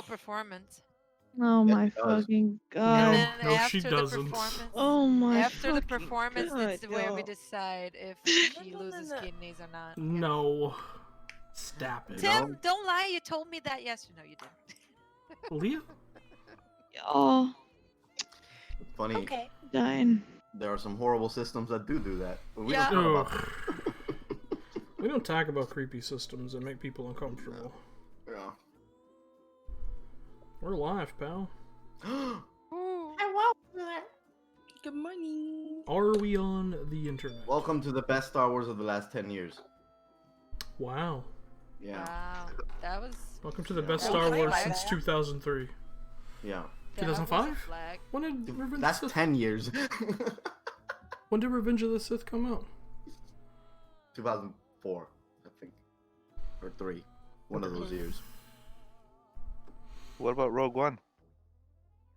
performance. Oh Yes, my it does. fucking And god. then No, she after the doesn't. performance, Oh my after the fucking performance, god, it's where we yo. decide if she No, no, loses no. kidneys or not. No. Stop it. No. Tim, don't lie. You told me that yesterday. No, you didn't. Leah? Oh, It's funny. Okay. dying. There are some horrible systems that do that. But we Yeah. don't talk about Ugh. We don't talk about creepy systems that make people uncomfortable. Yeah. We're live, pal. Ooh. Hello. Good morning. Are we on the internet? Welcome to the best Star Wars of the last 10 years. Wow. Yeah. Wow, that was. Welcome to the Yeah. best That Star was Wars flag. since 2003. Yeah. that was a 2005? flag. When did Revenge That's of the Sith? 10 years. When did Revenge of the Sith come out? 2004, I think. Or 3. One of those years. What about Rogue One?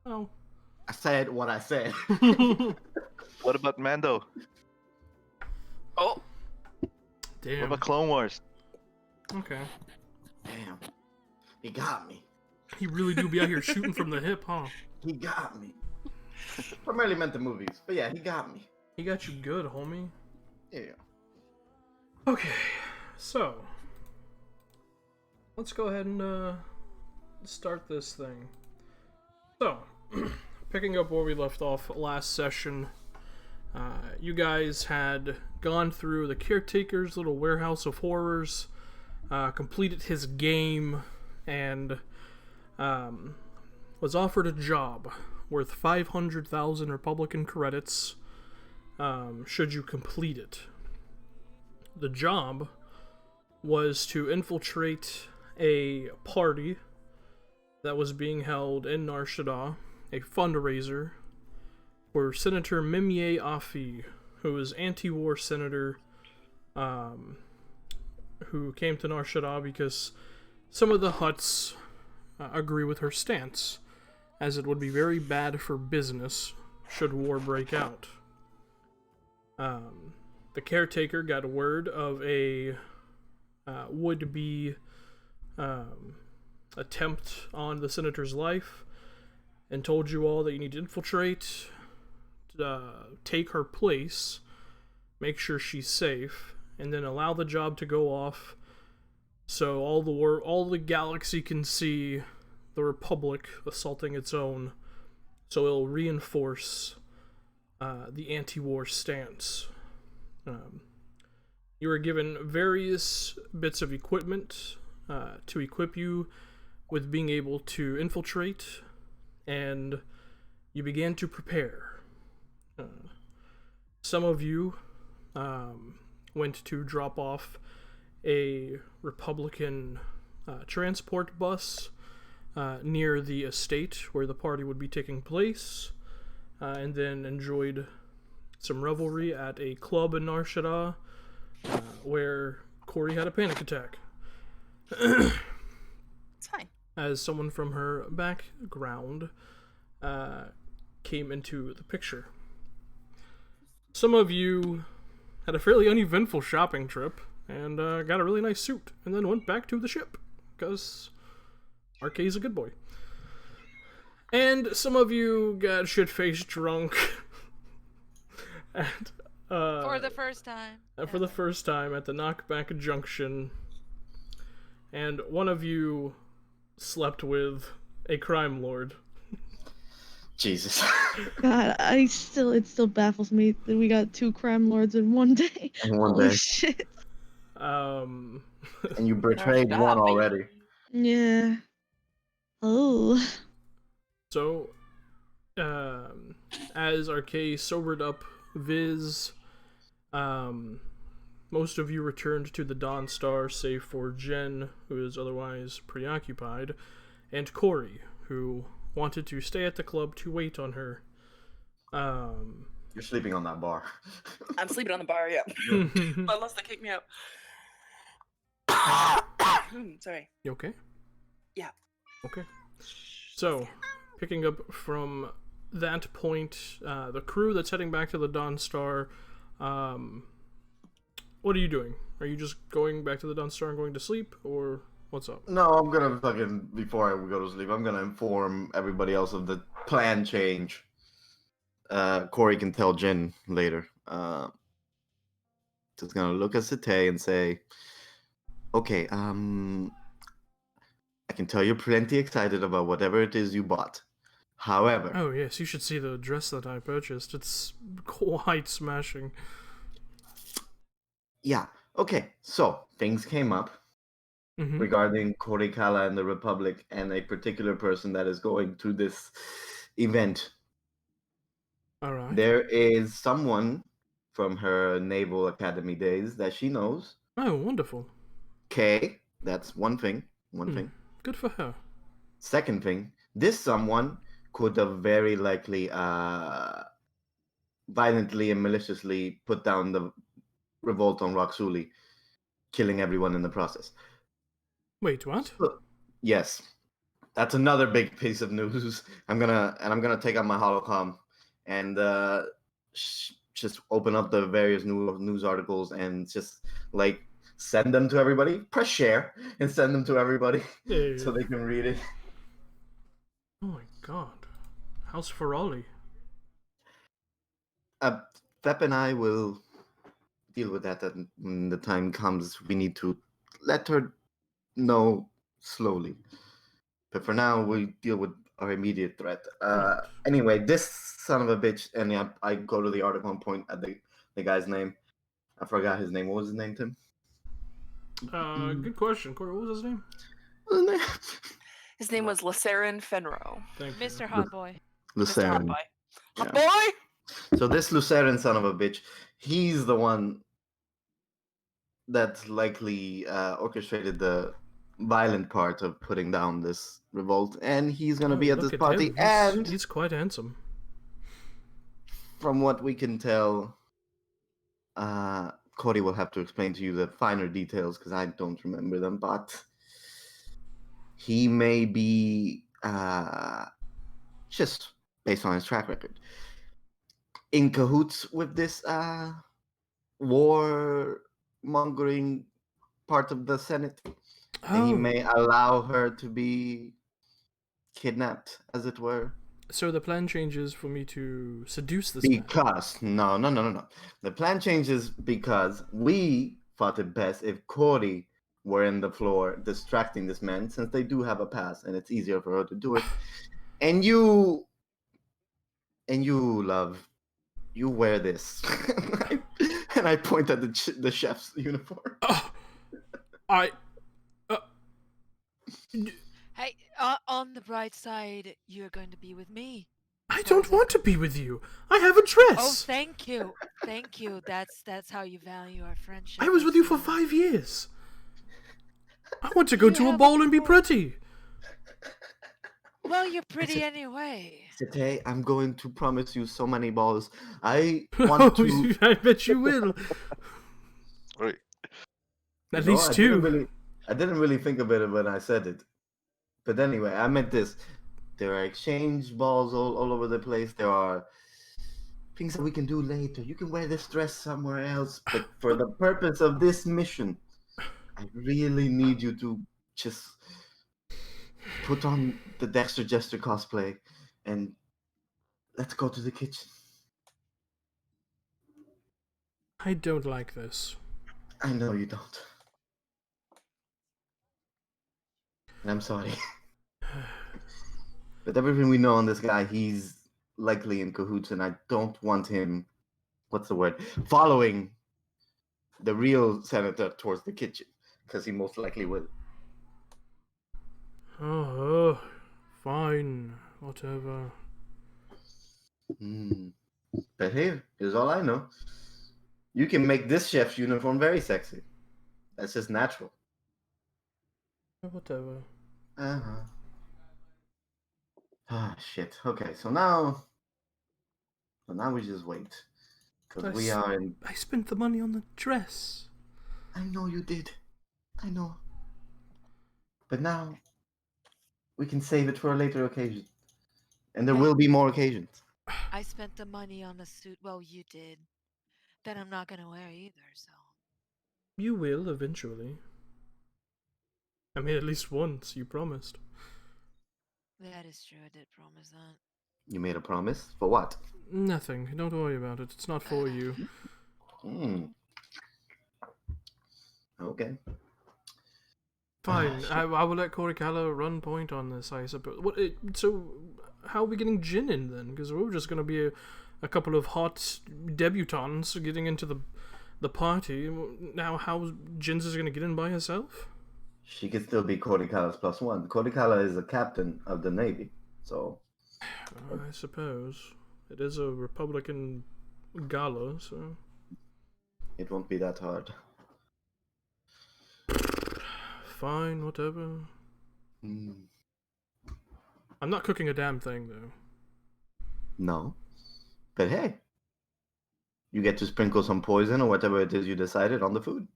Oh. I said what I said. What about Mando? Oh. What Damn. about Clone Wars? Okay. Damn. He got me. He really do be out here shooting from the hip, huh? He got me. Primarily meant the movies. But yeah, he got me. He got you good, homie. Yeah. Okay, so let's go ahead and start this thing. So, picking up where we left off last session, you guys had gone through the caretaker's little warehouse of horrors, completed his game, and was offered a job worth 500,000 Republican credits should you complete it. The job was to infiltrate a party that was being held in Nar Shaddaa, a fundraiser for Senator Mimye Afi, who is anti-war senator, who came to Nar Shaddaa because some of the Hutts agree with her stance, as it would be very bad for business should war break out. The caretaker got word of a would-be attempt on the senator's life and told you all that you need to infiltrate, take her place, make sure she's safe, and then allow the job to go off so all the galaxy can see the Republic assaulting its own, so it'll reinforce the anti-war stance. You were given various bits of equipment to equip you with being able to infiltrate, and you began to prepare. Some of you went to drop off a Republican transport bus near the estate where the party would be taking place, and then enjoyed some revelry at a club in Nar Shaddaa, where Corey had a panic attack. It's fine. As someone from her background came into the picture. Some of you had a fairly uneventful shopping trip and got a really nice suit, and then went back to the ship, because RK's a good boy. And some of you got shit-faced drunk at, For the first time. for the first time at the Knockback Junction, and one of you slept with a crime lord. Jesus. God, it still baffles me that we got 2 crime lords in one day. In one Holy day. shit. And you betrayed God, one baby. already. Yeah. Oh. So, as RK sobered up Viz, most of you returned to the Dawn Star, save for Jen, who is otherwise preoccupied, and Corey, who wanted to stay at the club to wait on her. You're sleeping on that bar. I'm sleeping on the bar, yeah. You Unless they kick me out. Sorry. okay? Yeah. Okay. So, picking up from that point, the crew that's heading back to the Dawn Star, what are you doing? Are you just going back to the Dawn Star and going to sleep, or What's up? No, I'm gonna fucking before I go to sleep. I'm gonna inform everybody else of the plan change. Corey can tell Jin later. Just gonna look at Sete and say, "Okay, I can tell you're plenty excited about whatever it is you bought. However, Oh yes, you should see the dress that I purchased. It's quite smashing. yeah, okay. So things came up Mm-hmm. regarding Corey Kala and the Republic, and a particular person that is going to this event. All right. There is someone from her Naval Academy days that she knows. Oh, wonderful. K, that's one thing. One Hmm. thing. Good for her. Second thing, this someone could have very likely violently and maliciously put down the revolt on Roxuli, killing everyone in the process. Wait, what? Yes, that's another big piece of news. I'm gonna take out my holocom and just open up the various news articles and just like send them to everybody. Press share and send them to everybody Yeah. so they can read it. Oh my god. How's Ferrari? Fep and I will deal with that when the time comes. We need to let her know slowly. But for now, we deal with our immediate threat. Right. Anyway, this son of a bitch, and I go to the article and point at the guy's name. I forgot his name. What was his name, Tim? Good question. Corey, what was his name? What was his name? His name was Lacerin Fenro. Thank you. Mr. Hot Boy. Mr. Hot Lucerne. Boy. Hot Yeah. Boy! So this Lucerne son of a bitch, he's the one that likely orchestrated the violent part of putting down this revolt, and he's gonna be Oh, at look this at party. him. And He's quite handsome. from what we can tell, Cody will have to explain to you the finer details because I don't remember them, but he may be just based on his track record in cahoots with this war mongering part of the Senate, and he Oh, may allow her to be kidnapped, as it were. so the plan changes for me to seduce this man. Because no. The plan changes because we thought it best if Cody were in the floor distracting this man, since they do have a pass and it's easier for her to do it. And you, love, you wear this, and I point at the chef's uniform. Oh, I. Hey, on the bright side, you're going to be with me. I don't want to be with you. I have a dress. Oh, thank you. Thank you. That's how you value our friendship. I was with you for see. 5 years. I want to go You to a have a ball and be point. pretty. Well, you're pretty anyway. Today, I'm going to promise you so many balls. I want to. I bet you will. Wait. At No, least I two. didn't really think of it when I said it. But anyway, I meant this. There are exchange balls all over the place. There are things that we can do later. You can wear this dress somewhere else. But for the purpose of this mission, I really need you to just put on the Dexter Jester cosplay and let's go to the kitchen. I don't like this. I know you don't. And I'm sorry. But everything we know on this guy, he's likely in cahoots, and I don't want him, what's the word, following the real senator towards the kitchen, because he most likely will. Oh, fine. Whatever. But here's all I know. You can make this chef's uniform very sexy. That's just natural. Whatever. Uh-huh. Ah, shit. Okay, so now we just wait. Because we are in... I spent the money on the dress. I know you did. I know. But now, we can save it for a later occasion. And there will be more occasions. I spent the money on a suit. Well, you did. That I'm not gonna wear either. So. You will eventually. I mean, at least once, you promised. That is true. I did promise that. You made a promise? For what? Nothing. Don't worry about it. It's not for you. Hmm. Okay. Fine. shit. I will let Korikala run point on this, I suppose. So, how are we getting Jin in then? Because we're just going to be a couple of hot debutantes getting into the party. Now, how Jin's is going to get in by herself? She could still be Kodikala's +1. Kodikala is a captain of the Navy, so I suppose. It is a Republican gala, so... it won't be that hard. Fine, whatever. Hmm. I'm not cooking a damn thing, though. No. But hey, you get to sprinkle some poison or whatever it is you decided on the food,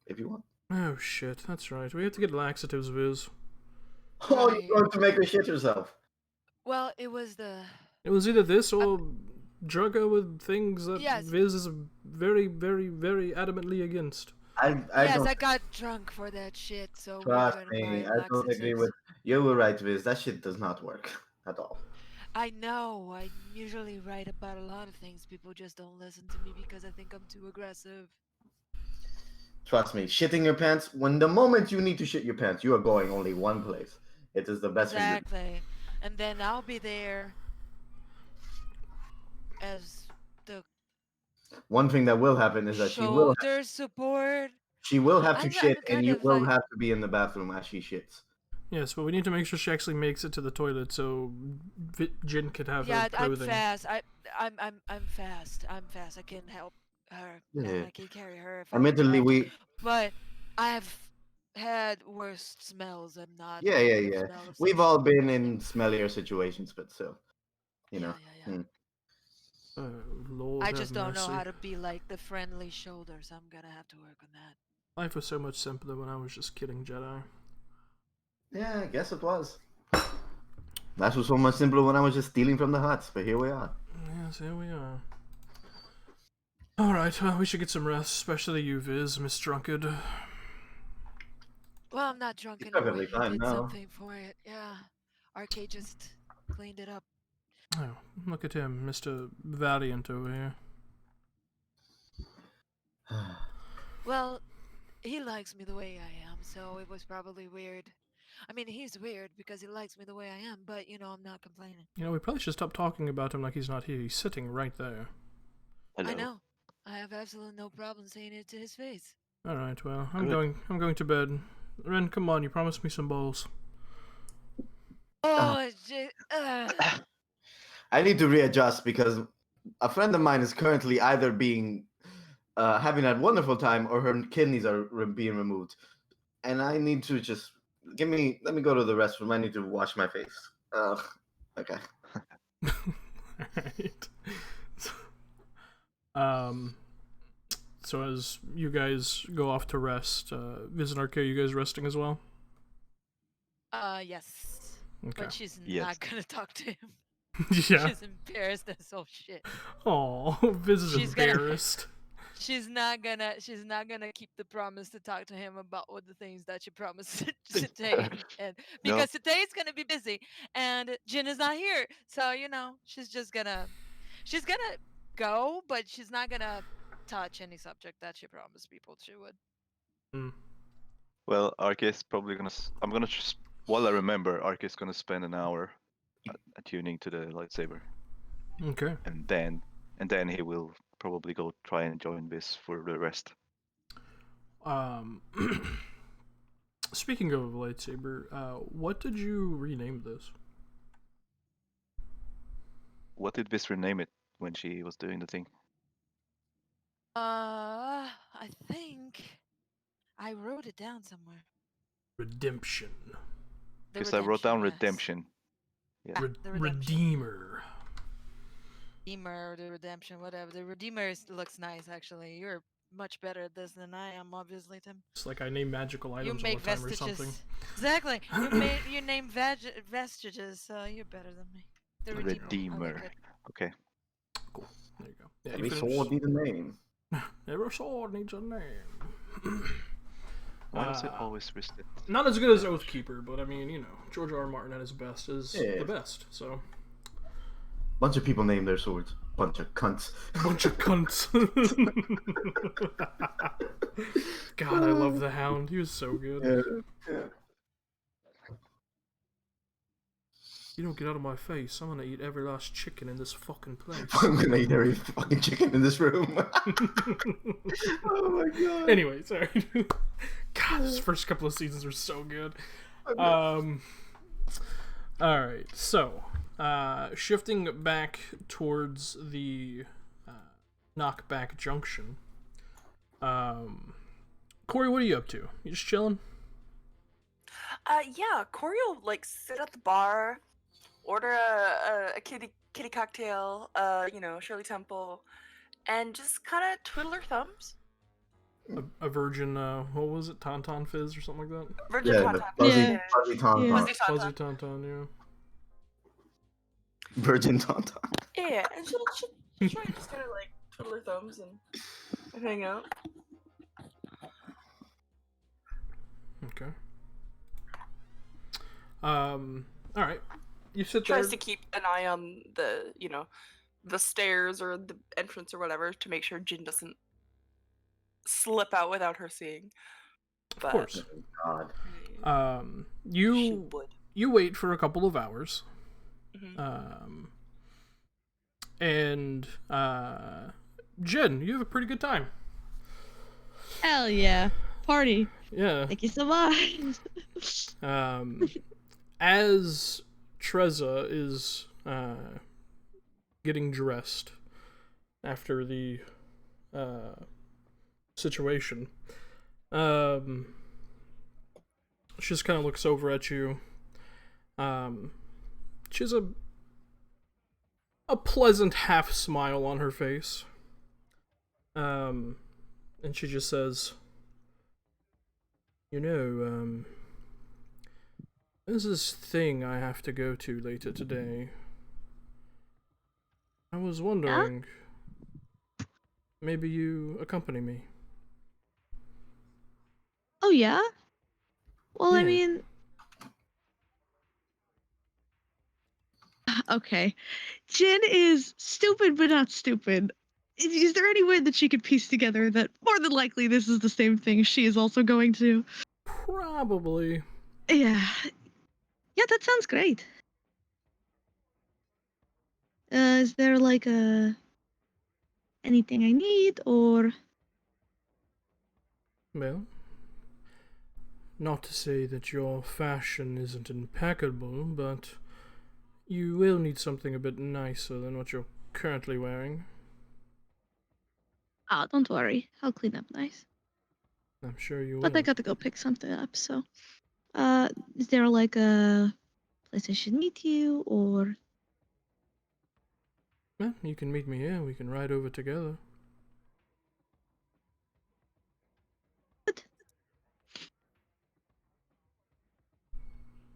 if you want. Oh shit, that's right. We have to get laxatives, Viz. Oh, Right. you're going to make her shit herself. Well, it was the. It was either this or drug her with things that Yes. Viz is very, very, very adamantly against. I Yes, don't I got drunk for that shit, so trust we're gonna me. buy I don't agree laxatives. with you. Were right, Viz. That shit does not work at all. I know. I'm usually right about a lot of things. People just don't listen to me because I think I'm too aggressive. Trust me. Shitting your pants. When the moment you need to shit your pants, you are going only one place. It is the best thing. Exactly. And then I'll be there as the One thing that will happen is that shoulder support. she will have to I'm shit, and kind you of will like- have to be in the bathroom as she shits. Yes, but we need to make sure she actually makes it to the toilet so Jin could have Yeah, her I'm clothing. fast. I'm fast. I'm fast. I can help her. and Yeah. I can carry her. If I Admittedly, want. we But I've had worse smells. I'm not. yeah. afraid of smell of We've such all things. been in smellier situations, but still, you know. Yeah. Hmm. Oh, Lord I have just don't know mercy. how to be like the friendly shoulder, so I'm gonna have to work on that. Life was so much simpler when I was just killing Jedi. Yeah, I guess it was. That was so much simpler when I was just stealing from the huts, but here we are. Yes, here we are. Alright, well, we should get some rest, especially you, Viz, Miss Drunkard. Well, I'm not drunk He's anymore. perfectly He fine did now. something for it. Yeah. Arcade just cleaned it up. Oh, look at him, Mr. Valiant over here. Well, he likes me the way I am, so it was probably weird. I mean, he's weird because he likes me the way I am, but I'm not complaining. You know, we probably should stop talking about him like he's not here. He's sitting right there. Hello. I know. I have absolutely no problem saying it to his face. Alright, well, I'm Good. going to bed. Ren, come on, you promised me some balls. Oh, I need to readjust because a friend of mine is currently either being having a wonderful time or her kidneys are being removed, and I need to just let me go to the restroom. I need to wash my face. Okay. Alright. So as you guys go off to rest, Viz and Arcade, you guys resting as well? yes. Okay. But she's Yes. not gonna talk to him. Yeah. She's embarrassed as all shit. Oh, Viz is She's gonna- embarrassed. She's not gonna keep the promise to talk to him about what the things that she promised today, and No. because today is gonna be busy, and Jin is not here, so she's gonna go, but she's not gonna touch any subject that she promised people she would. Well, Ark is probably gonna. I'm gonna just. While I remember, Ark is gonna spend an hour attuning to the lightsaber, Okay. and then he will probably go try and join this for the rest. Speaking of lightsaber, what did you rename this? What did Viz rename it when she was doing the thing? I think I wrote it down somewhere. Redemption. The Because I wrote down yes. redemption. Yeah. The redemption. Redeemer. Redeemer, the redemption, whatever. The Redeemer looks nice, actually. You're much better at this than I am, obviously, Tim. It's like I name magical You items all make the time or vestiges. something. Exactly. You name vestiges, so you're better than me. The Redeemer. I like Redeemer. it. Okay. Cool. There you go. Yeah, Every you sword finished. needs a name. Every sword needs a name. Why does it Uh, always resist? Not as good as Oathkeeper, but I mean, George R. R. Martin at his best is Yeah. the best. So, Bunch of people name their swords. Bunch of cunts. bunch of cunts. God, I love the Hound. He was so good. Yeah. You don't get out of my face. I'm gonna eat every last chicken in this fucking place. I'm gonna eat every fucking chicken in this room. Oh my god. Anyway, sorry. God, those first couple of seasons were so good. All right, so shifting back towards the knockback junction. Corey, what are you up to? You just chilling? Yeah, Corey will like sit at the bar, order a kitty cocktail, Shirley Temple, and just kind of twiddle her thumbs. A virgin, what was it? Tauntaun Fizz or something like that? Virgin Yeah, Tauntaun. the fuzzy, Yeah. fuzzy tauntaun. Yeah. Fuzzy Fuzzy Tauntaun. Tauntaun, yeah. Virgin tauntaun. Yeah, and she'll try to just kind of like twiddle her thumbs and hang out. Okay. All right. You sit there. Tries to keep an eye on the the stairs or the entrance or whatever to make sure Jin doesn't slip out without her seeing. Of course. God. She You would. you wait for a couple of hours. Mhm. And Jen, you have a pretty good time. Hell yeah. Party. Yeah. Thank you so much. As Treza is getting dressed after the situation, she just kind of looks over at you. She has a pleasant half smile on her face. And she just says, there's this thing I have to go to later today. I was wondering, maybe you accompany me. Oh yeah? Well, I Yeah. mean, okay. Jin is stupid but not stupid. Is there any way that she could piece together that more than likely this is the same thing she is also going to? Probably. Yeah. Yeah, that sounds great. Is there like anything I need or Well, not to say that your fashion isn't impeccable, but you will need something a bit nicer than what you're currently wearing. oh, don't worry. I'll clean up nice. I'm sure you will. But I got to go pick something up, so is there like a place I should meet you or Well, you can meet me here. We can ride over together.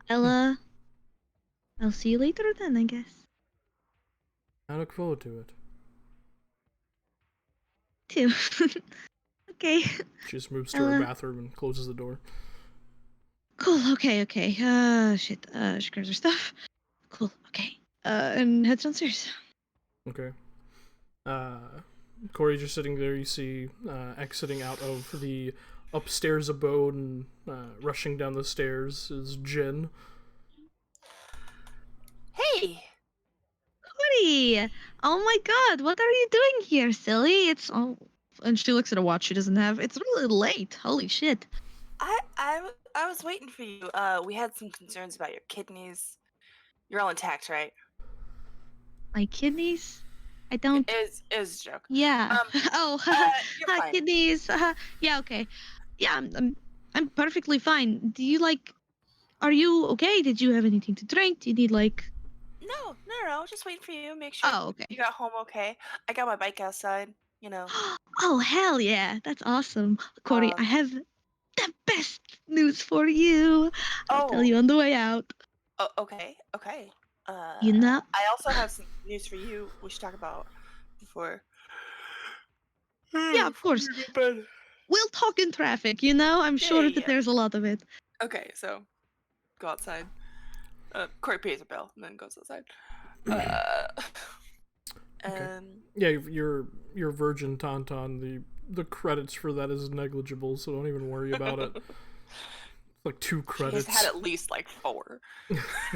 what? I'll see you later then, I guess. I look forward to it. Too. Okay. She just moves to her bathroom and closes the door. Cool, okay. Shit. She grabs her stuff. Cool, okay. And heads downstairs. Okay. Corey just sitting there. You see exiting out of the upstairs abode and rushing down the stairs is Jin. Hey, Woody! Oh my god, what are you doing here, silly? It's and she looks at a watch she doesn't have. It's really late. Holy shit. I was waiting for you. We had some concerns about your kidneys. You're all intact, right? My kidneys? I don't. It was a joke. Yeah. Oh, You're hi, fine. kidneys. Yeah, okay. Yeah, I'm perfectly fine. Do you like? Are you okay? Did you have anything to drink? Do you need like? No. Just waiting for you. Make sure Oh, okay. you got home okay. I got my bike outside. Oh, hell yeah. That's awesome. Corey, I have the best news for you. I'll tell Oh. you on the way out. Oh, okay. You know? I also have some news for you. We should talk about before. Yeah, of course. you go to bed. We'll talk in traffic, you know? I'm sure yeah, that yeah. there's a lot of it. Okay, so go outside. Corey pays a bill and then goes outside. Uh, Okay. and Yeah, your Virgin Tauntaun, the credits for that is negligible, so don't even worry about it. Like 2 He's credits. had at least like 4.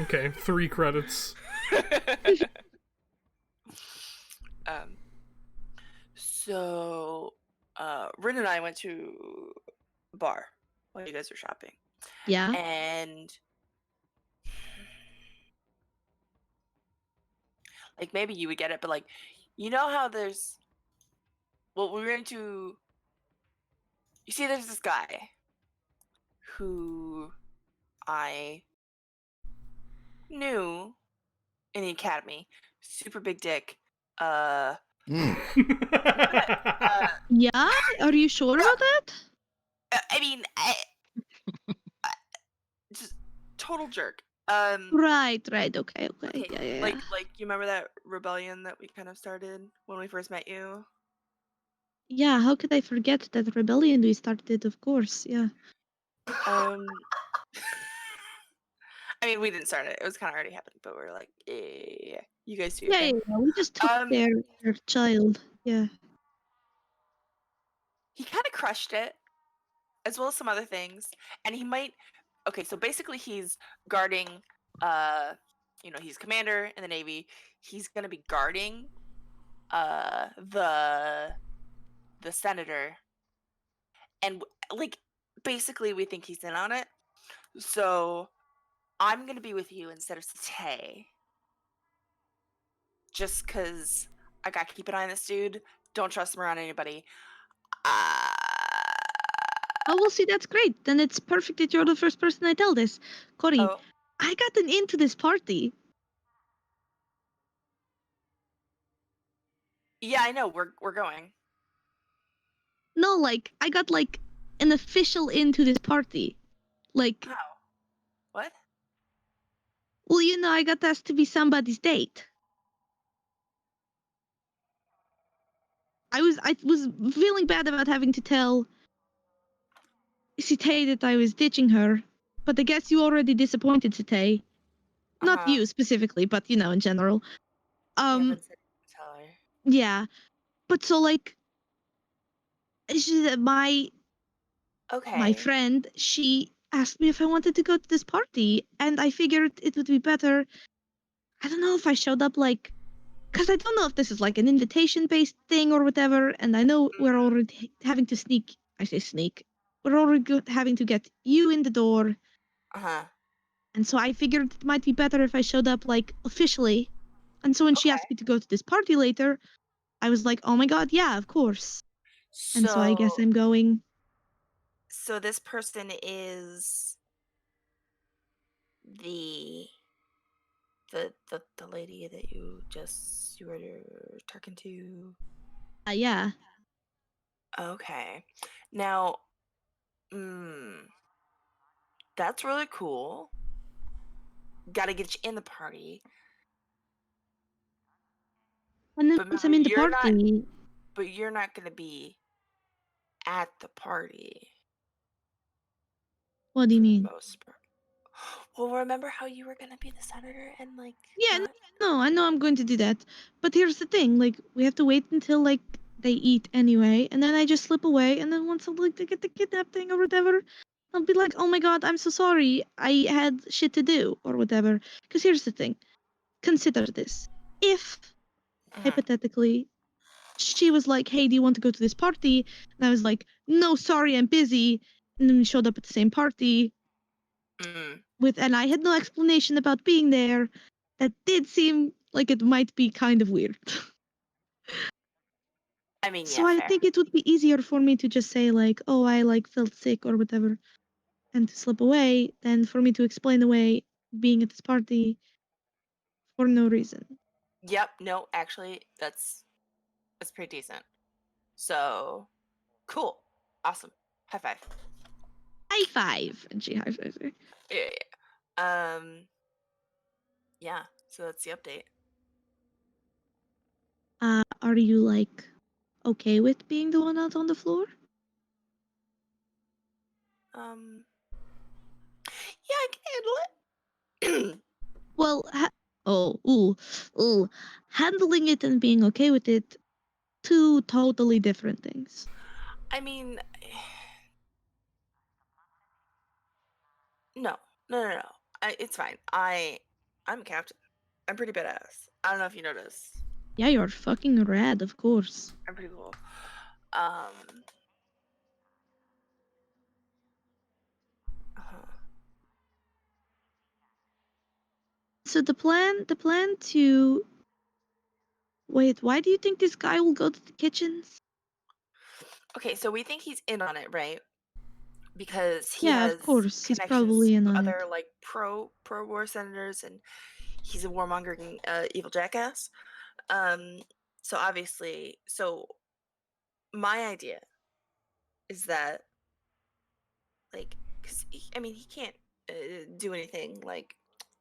Okay, 3 credits. um. So, Rin and I went to a bar while you guys were shopping, Yeah. and like maybe you would get it, but like, you know how there's, well, we went to. You see, there's this guy who I knew in the academy, super big dick. Mm. Yeah? Are you sure about that? I mean, just total jerk. Right. Okay. Okay, Yeah. like you remember that rebellion that we kind of started when we first met you? Yeah, how could I forget that rebellion we started, of course, yeah. Um, I mean, we didn't start it; it was kind of already happening. But we were like, yeah, you guys do your Yeah, thing. we just took Um, their child, yeah. he kind of crushed it, as well as some other things, and he might. Okay, so basically, he's guarding. He's commander in the Navy. He's gonna be guarding the senator, and like basically we think he's in on it. So I'm gonna be with you instead of Tay, just because I gotta keep an eye on this dude. Don't trust him around anybody. Uh, Oh, well, see, that's great. Then it's perfect that you're the first person I tell this. Cory, oh I got an into this party. yeah, I know. We're going. No, like, I got, like, an official into this party. Like, How? What? well, you know, I got asked to be somebody's date. I was feeling bad about having to tell Sitay that I was ditching her, but I guess you already disappointed Sitay. Not Uh-huh. you specifically, but you know, in general. Yeah, but tell her. Yeah. But so like my Okay. friend, she asked me if I wanted to go to this party, and I figured it would be better. I don't know if I showed up like, because I don't know if this is like an invitation based thing or whatever, and I know we're already having to sneak. I say sneak. We're already having to get you in the door, Uh-huh. and so I figured it might be better if I showed up like officially. And so when she Okay. asked me to go to this party later, I was like, oh my god, yeah, of course. And so I guess So I'm going. so this person is the the lady that you were talking to. Yeah. Okay. Now, mm, that's really cool. Got to get you in the party. And then But once remember, I'm in the party, you're not going to be at the party what do you for the mean? most part. Well, remember how you were going to be the senator and like Yeah, not? no, I know I'm going to do that. But here's the thing, like we have to wait until like they eat anyway, and then I just slip away, and then once I like to get the kidnap thing or whatever, I'll be like, oh my god, I'm so sorry, I had shit to do or whatever. Because here's the thing, consider this: if hypothetically she was like, hey, do you want to go to this party? And I was like, no, sorry, I'm busy. And then we showed up at the same party and I had no explanation about being there. That did seem like it might be kind of weird. I mean, So yeah, I fair. think it would be easier for me to just say like, oh, I like felt sick or whatever, and to slip away than for me to explain away being at this party for no reason. Yep. No, actually, that's pretty decent. So cool, awesome, high five. High five, and she high fives her. Yeah, yeah. Yeah. So that's the update. Are you like okay with being the one out on the floor? Yeah, I can handle it. Well, ooh, handling it and being okay with it, two totally different things. I mean, no. It's fine. I'm a captain. I'm pretty badass. I don't know if you noticed. Yeah, you're fucking rad, of course. I'm pretty cool. Uh-huh. So the plan to wait, why do you think this guy will go to the kitchens? Okay, so we think he's in on it, right? Because he Yeah, of has course. He's connections probably in to on other it. like pro-war senators, and he's a warmongering evil jackass. So obviously, my idea is that, like, because I mean, he can't do anything like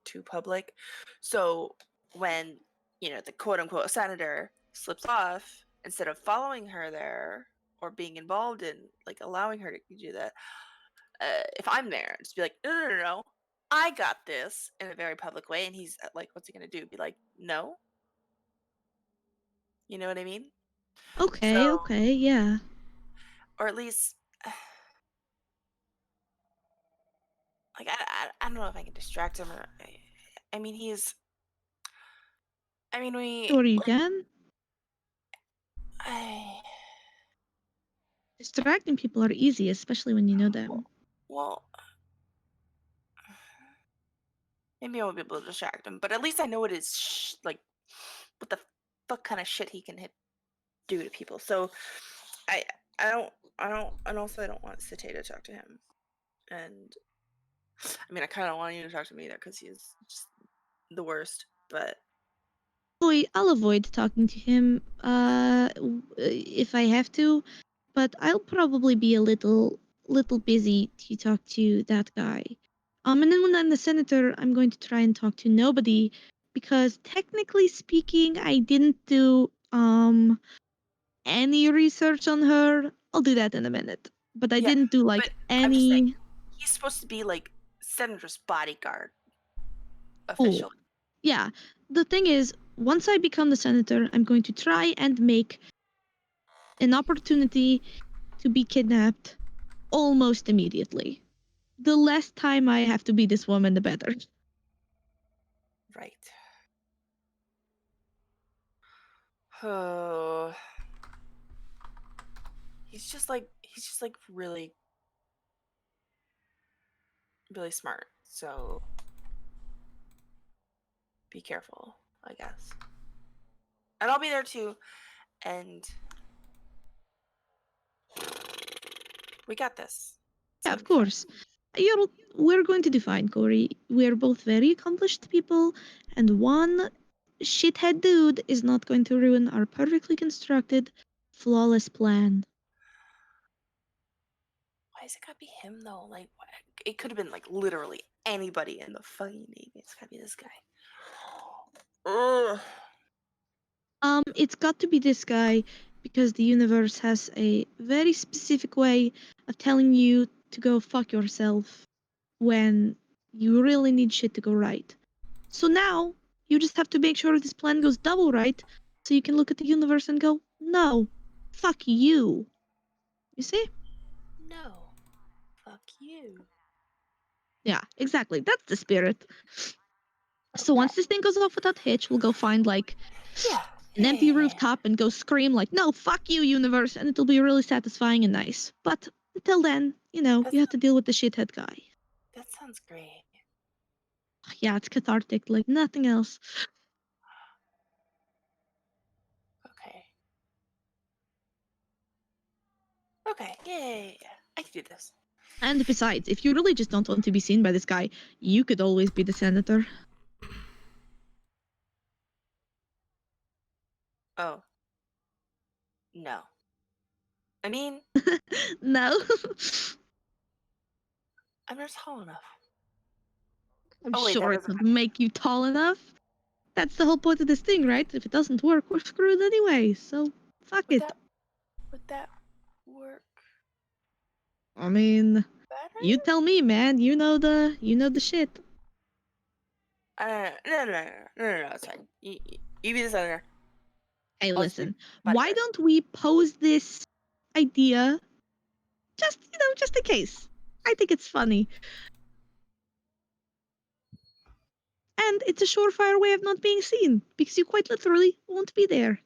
too public. So when the quote unquote senator slips off, instead of following her there or being involved in like allowing her to do that, if I'm there, just be like, no, I got this in a very public way, and he's like, what's he gonna do? Be like, no, you know what I mean? Okay, So, okay, yeah. or at least, like, I don't know if I can distract him. Or, I mean, we Sure you like, can. I, Distracting people are easy, especially when you know them. well, maybe I won't be able to distract him, but at least I know what his like, what the fuck kind of shit he can do to people. So, I, and also I don't want Sate to talk to him, and I mean, I kind of want you to talk to me either because he's just the worst. But I'll avoid talking to him if I have to, but I'll probably be a little busy to talk to that guy. And then when I'm the senator, I'm going to try and talk to nobody because technically speaking, I didn't do any research on her. I'll do that in a minute. But I yeah, didn't do like but I'm just saying any. he's supposed to be like Senator's bodyguard Oh, officially. yeah. The thing is, once I become the senator, I'm going to try and make an opportunity to be kidnapped almost immediately. The less time I have to be this woman, the better. Right. Oh, he's just like really really smart. So be careful, I guess. And I'll be there too. And we got this. It's Yeah, gonna of be fine. course. We're going to do fine, Corey. We're both very accomplished people, and one shithead dude is not going to ruin our perfectly constructed, flawless plan. Why is it gotta be him though? Like, it could have been like literally anybody in the fucking Navy. It's gotta be this guy. Ugh. It's got to be this guy because the universe has a very specific way of telling you to go fuck yourself when you really need shit to go right. So now you just have to make sure this plan goes double right so you can look at the universe and go, no, fuck you. You see? No. Fuck you. Yeah, exactly. That's the spirit. So once this thing goes off without hitch, we'll go find like Yeah. an empty Yeah. rooftop and go scream like, no, fuck you, universe, and it'll be really satisfying and nice. But until then, you have to deal with the shithead guy. That sounds great. Yeah, it's cathartic, like nothing else. Okay. Okay. Yeah. I can do this. And besides, if you really just don't want to be seen by this guy, you could always be the senator. Oh. No. I mean, No. I'm not tall enough. I'm Oh wait, that sure it doesn't would matter. make you tall enough. That's the whole point of this thing, right? If it doesn't work, we're screwed anyway, so fuck Would it. that work I mean, better? You tell me, man. You know the shit. No, it's fine. You be the senator. Hey, I'll just be listen. buddy Why guard. don't we pose this idea just in case? I think it's funny. And it's a surefire way of not being seen, because you quite literally won't be there.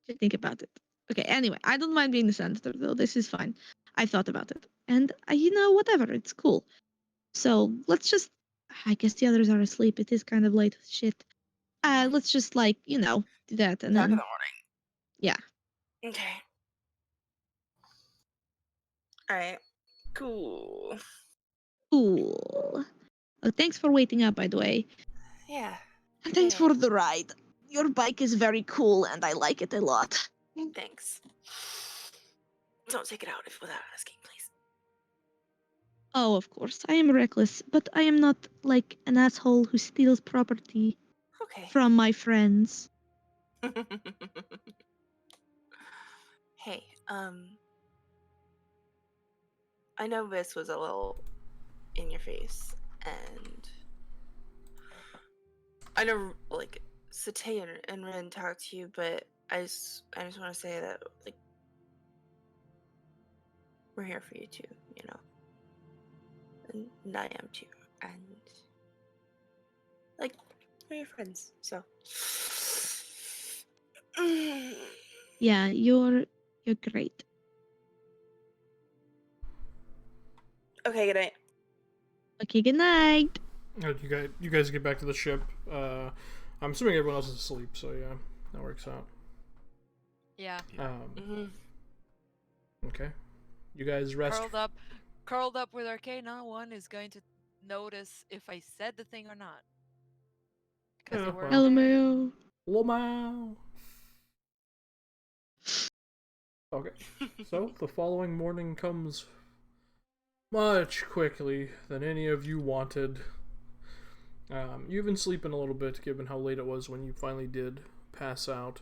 Just think about it. Okay, anyway, I don't mind being the senator, though. This is fine. I thought about it. And, whatever, it's cool. So, let's just... I guess the others are asleep. It is kind of late. Shit. Let's just, do that, and Talk in the then... morning. Yeah. Okay. Alright. Cool. Cool. Oh, thanks for waiting up, by the way. Yeah. And thanks Yeah. for the ride. Your bike is very cool, and I like it a lot. Thanks. Don't take it out without asking, please. Oh, of course, I am reckless, but I am not like an asshole who steals property Okay. from my friends. Hey, I know this was a little in your face, and I know, like, Satay and Ren talked to you, but I just want to say that, like, we're here for you too, and I am too, and like, we're your friends, so. Yeah, you're great. Okay, good night. Okay, good night. You guys get back to the ship. I'm assuming everyone else is asleep, so yeah, that works out. Yeah. Okay. You guys rest. Curled up with Arcade. No one is going to notice if I said the thing or not. Because Yeah, they weren't well. there. LMAO. Lomao. Okay. So the following morning comes much quickly than any of you wanted. You've been sleeping a little bit given how late it was when you finally did pass out.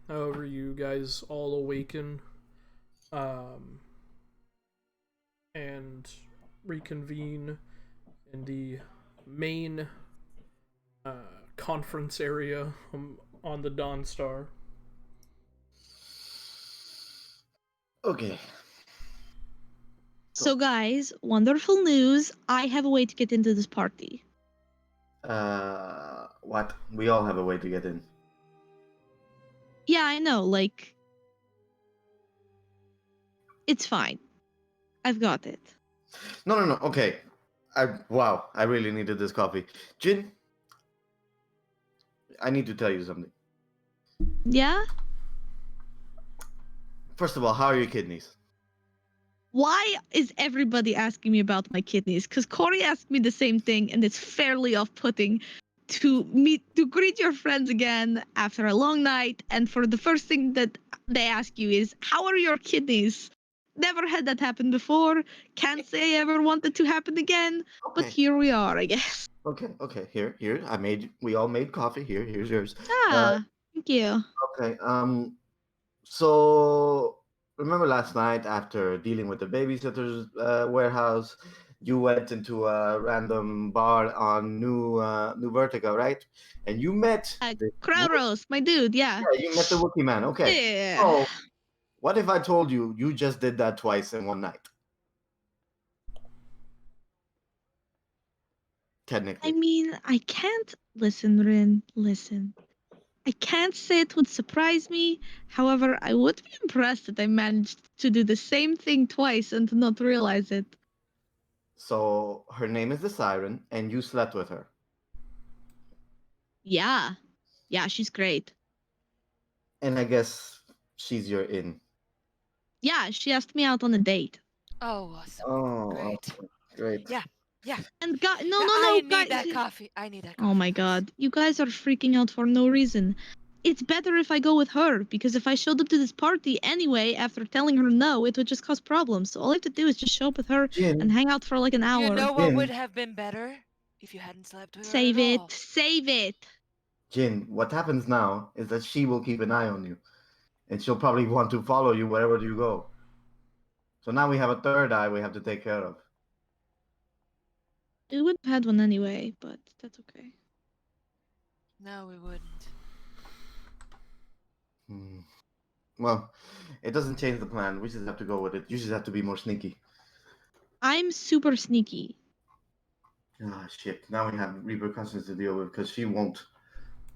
However, you guys all awaken and reconvene in the main conference area on the Dawnstar. Okay. So, guys, wonderful news. I have a way to get into this party. What? We all have a way to get in. Yeah, I know, like... It's fine. I've got it. No. Okay. Wow. I really needed this coffee. Jin, I need to tell you something. Yeah? First of all, how are your kidneys? Why is everybody asking me about my kidneys? Because Corey asked me the same thing, and it's fairly off-putting to greet your friends again after a long night, and for the first thing that they ask you is, how are your kidneys? Never had that happen before. Can't say I ever wanted to happen again, but Okay. here we are, I guess. Okay. Here. We all made coffee. Here's yours. Thank you. Okay. So remember last night after dealing with the babysitter's warehouse, you went into a random bar on New Vertigo, right? And you met Krauros, my dude, yeah. Yeah, you met the Wookiee man. Okay. Yeah. So what if I told you you just did that twice in one night? Technically. I mean, I can't... Listen, Rin, listen. I can't say it would surprise me. However, I would be impressed that I managed to do the same thing twice and to not realize it. So her name is the Siren, and you slept with her. Yeah. Yeah, she's great. And I guess she's your in. Yeah, she asked me out on a date. Oh, awesome. Oh, Great. okay, great. Yeah. And no, I need guys. that coffee. I need that coffee. Oh my god. You guys are freaking out for no reason. It's better if I go with her, because if I showed up to this party anyway after telling her no, it would just cause problems. So all I have to do is just show up with her Jin, and hang out for like an hour. You know what Jin. would have been better? If you hadn't slept with her Save at it. all. Save it. Jin, what happens now is that she will keep an eye on you. and she'll probably want to follow you wherever you go. So now we have a third eye we have to take care of. We would have had one anyway, but that's okay. No, we wouldn't. Hmm. Well, it doesn't change the plan. We just have to go with it. You just have to be more sneaky. I'm super sneaky. Ah, shit. Now we have repercussions to deal with because she won't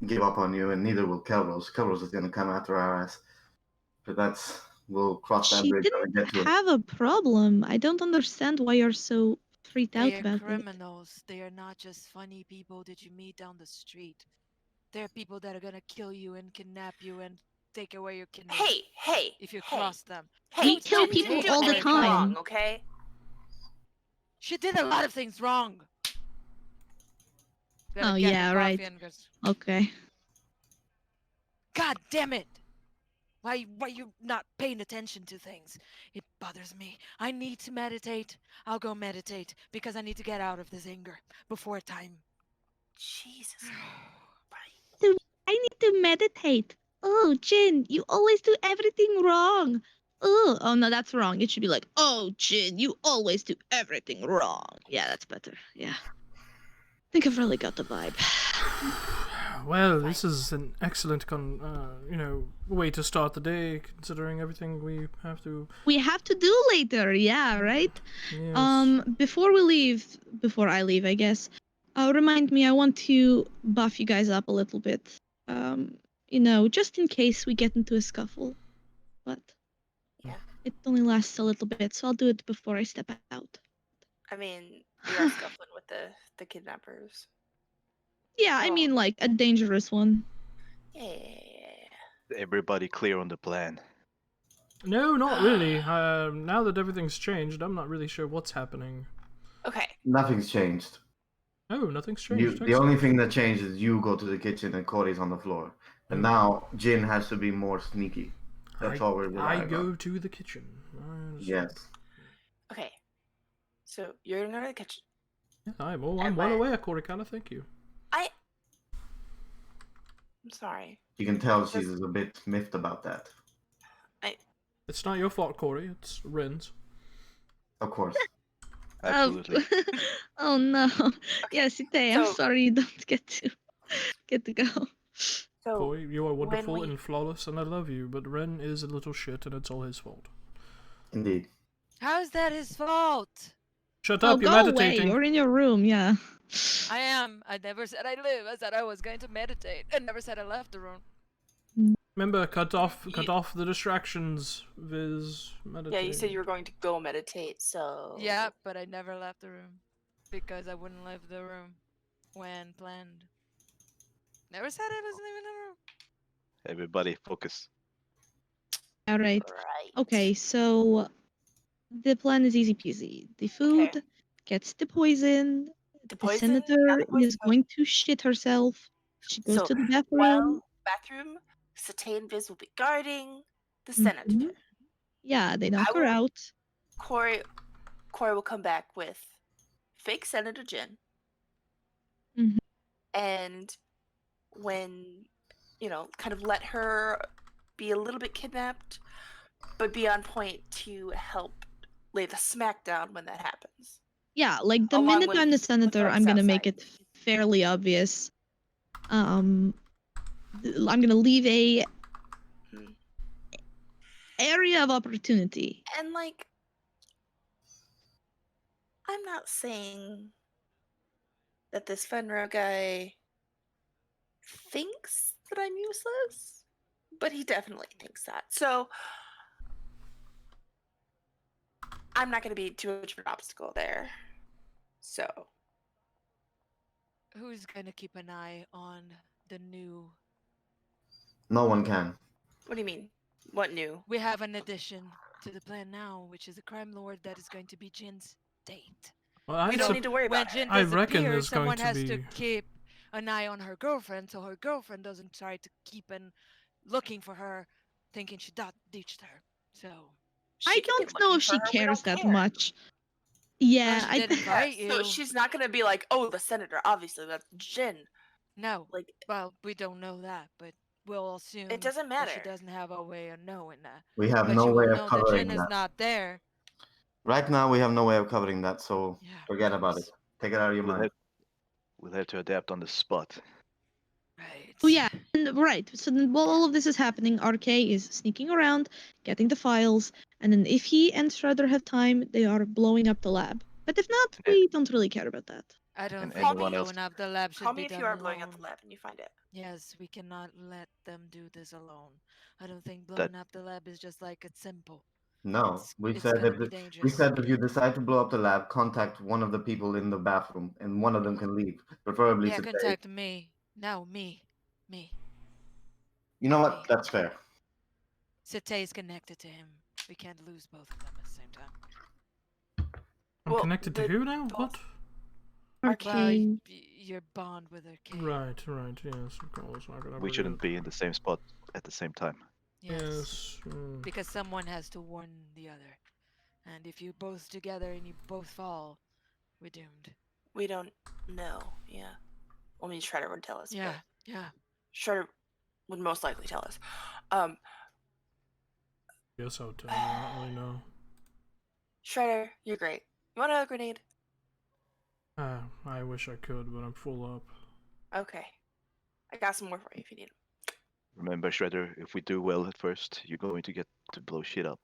give up on you, and neither will Kelros. Kelros is going to come after our ass. But we'll cross that She bridge when we get didn't to it. have a problem. I don't understand why you're so freaked out They are about it. criminals. They are not just funny people that you meet down the street. They're people that are gonna kill you and kidnap you and take away your kidneys Hey, if you hey, cross them. hey, We kill Jen didn't people do all the anything wrong, time. okay? She did a lot of things wrong. Gotta Oh, get her yeah, coffee right. and goes, Okay. God damn it! Why you not paying attention to things? It bothers me. I need to meditate. I'll go meditate because I need to get out of this anger before time. Jesus Christ. I need to meditate. Oh, Jin, you always do everything wrong. Oh no, that's wrong. It should be like, oh, Jin, you always do everything wrong. Yeah, that's better. Yeah. I think I've really got the vibe. Well, this is an excellent way to start the day, considering everything we have to. We have to do later, yeah, right? Yes. Before I leave, I guess. Remind me, I want to buff you guys up a little bit. Just in case we get into a scuffle. But Yeah. it only lasts a little bit, so I'll do it before I step out. I mean, we are scuffling with the kidnappers. Yeah, I Oh. mean like a dangerous one. Yeah. Everybody clear on the plan. No, not really. Now that everything's changed, I'm not really sure what's happening. Okay. Nothing's changed. Oh, nothing's You, changed. the only thing that changed is you go to the kitchen and Cody's on the floor. And now Jin has to be more sneaky. That's all we're I relying go on. to the kitchen. I understand. Yes. Okay. So you're gonna go to the kitchen. Yeah, I'm And well when- aware, Korikana, thank you. I'm sorry. You can tell she's a bit miffed about that. It's not your fault, Corey. It's Ren's. Of course. Absolutely. Oh no. Yes, Ite, I'm so- sorry you don't get to go. So Corey, you are wonderful we- and flawless, and I love you, but Ren is a little shit, and it's all his fault. Indeed. How's that his fault? Shut Oh, up, you're go away. meditating. You're in your room, yeah. I am. I never said I live. I said I was going to meditate. I never said I left the room. Remember, cut off the distractions, Viz. Meditate. yeah, you said you were going to go meditate. So Yeah, but I never left the room because I wouldn't leave the room when planned. Never said I was leaving the room. Everybody focus. All right. Right. Okay, so the plan is easy peasy. The food gets the poison. The The poison. not senator the poison, is but- going to shit herself. She goes So, to the bathroom. Well, bathroom. Satay and Viz will be guarding the senator. Mhm. Yeah, they knock I her will- out. Corey will come back with fake Senator Jin. Mhm. And when, kind of let her be a little bit kidnapped, but be on point to help lay the smackdown when that happens. Yeah, like the Along minute with- I'm the with senator, Dark I'm gonna make Southside. it fairly obvious. I'm gonna leave a Hmm. area of opportunity. And, I'm not saying that this Fenrir guy thinks that I'm useless, but he definitely thinks that. So I'm not going to be too much of an obstacle there. So Who's going to keep an eye on the new? No one can. what do you mean? What new? We have an addition to the plan now, which is a crime lord that is going to be Jin's date. Well, We don't need to worry When about Jin it. I reckon disappears, there's going someone to has to be- keep an eye on her girlfriend, so her girlfriend doesn't try to keep looking for her, thinking she ditched her. So I She can be don't know looking if for she her, we cares don't that care. much. Yeah, she didn't invite So you. she's not going to be like, oh, the senator, obviously, that's Jin. No. Like, Well, we don't know that, but will assume It doesn't that matter. she doesn't have a way of knowing that. We have But no she way will of know that covering Jin is that. not there. Right now, we have no way of covering that, so Yeah, of forget about it. course. Take it out of your We'll mind. we'll have to adapt on the spot. Right. Oh yeah, and right. So then while all of this is happening, RK is sneaking around, getting the files, and then if he and Shredder have time, they are blowing up the lab. But if not, And we don't really care about that. I don't and think anyone else- blowing up the lab should Call be me if done you are alone. blowing up the lab and you find it. Yes, we cannot let them do this alone. I don't think That- blowing up the lab is just like it's simple. No, It's gonna be we dangerous. said if you decide to blow up the lab, contact one of the people in the bathroom, and one of them can leave, preferably Yeah, today. contact me. No, me. You know what? me. That's fair. Sete is connected to him. We can't lose both of them at the same time. I'm Well, connected to the- who now? What? RK. Well, your bond with her. Right, yes, of course. I could We never shouldn't get- be in the same spot at the same time. Yes. Yes. Because someone has to warn the other. And if you both together and you both fall, we're doomed. We don't know. Yeah. I mean, Shredder would tell us. Yeah, But yeah. Shredder would most likely tell us. Guess I'll tell you. I don't really know. Shredder, you're great. You want another grenade? I wish I could, but I'm full up. Okay. I got some more for you if you need them. Remember, Shredder, if we do well at first, you're going to get to blow shit up.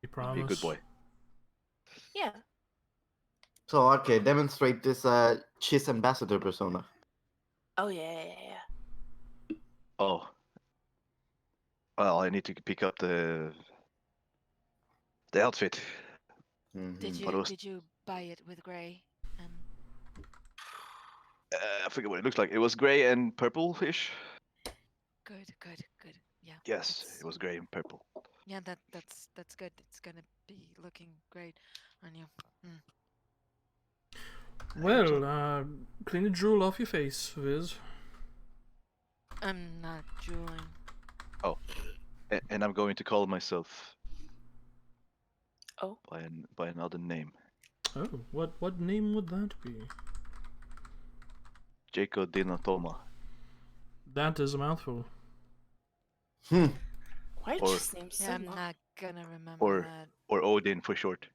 You Be promise? a good boy. Yeah. So, okay, demonstrate this Chiss ambassador persona. Oh, yeah. Oh. Well, I need to pick up the outfit. Mhm. Did you buy it with Gray? And I forget what it looks like. It was gray and purple-ish. good. Yeah. Yes, it's- it was gray and purple. Yeah, that's good. It's gonna be looking great on you. Well, clean the drool off your face, Viz. I'm not drooling. And I'm going to call myself Oh. by another name. Oh, what name would that be? Jacob Dinatoma. That is a mouthful. Why did Or- you name so Yeah, I'm long? not gonna remember Or- that. Or Odin for short.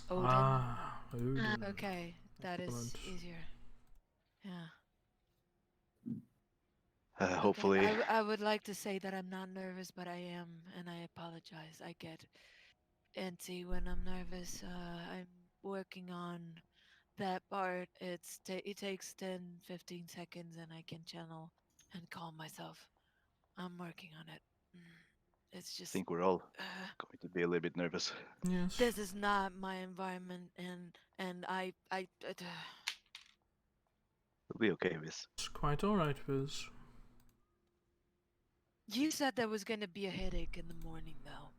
Odin. Odin. Okay, that is Excellent. easier. Yeah. Okay, Hopefully. I would like to say that I'm not nervous, but I am, and I apologize. I get antsy when I'm nervous. I'm working on that part. It takes 10-15 seconds, and I can channel and calm myself. I'm working on it. It's I just think we're all uh, going to be a little bit nervous. Yes. this is not my environment, and I We'll be okay with this. It's quite alright, Viz. You said there was gonna be a headache in the morning, though.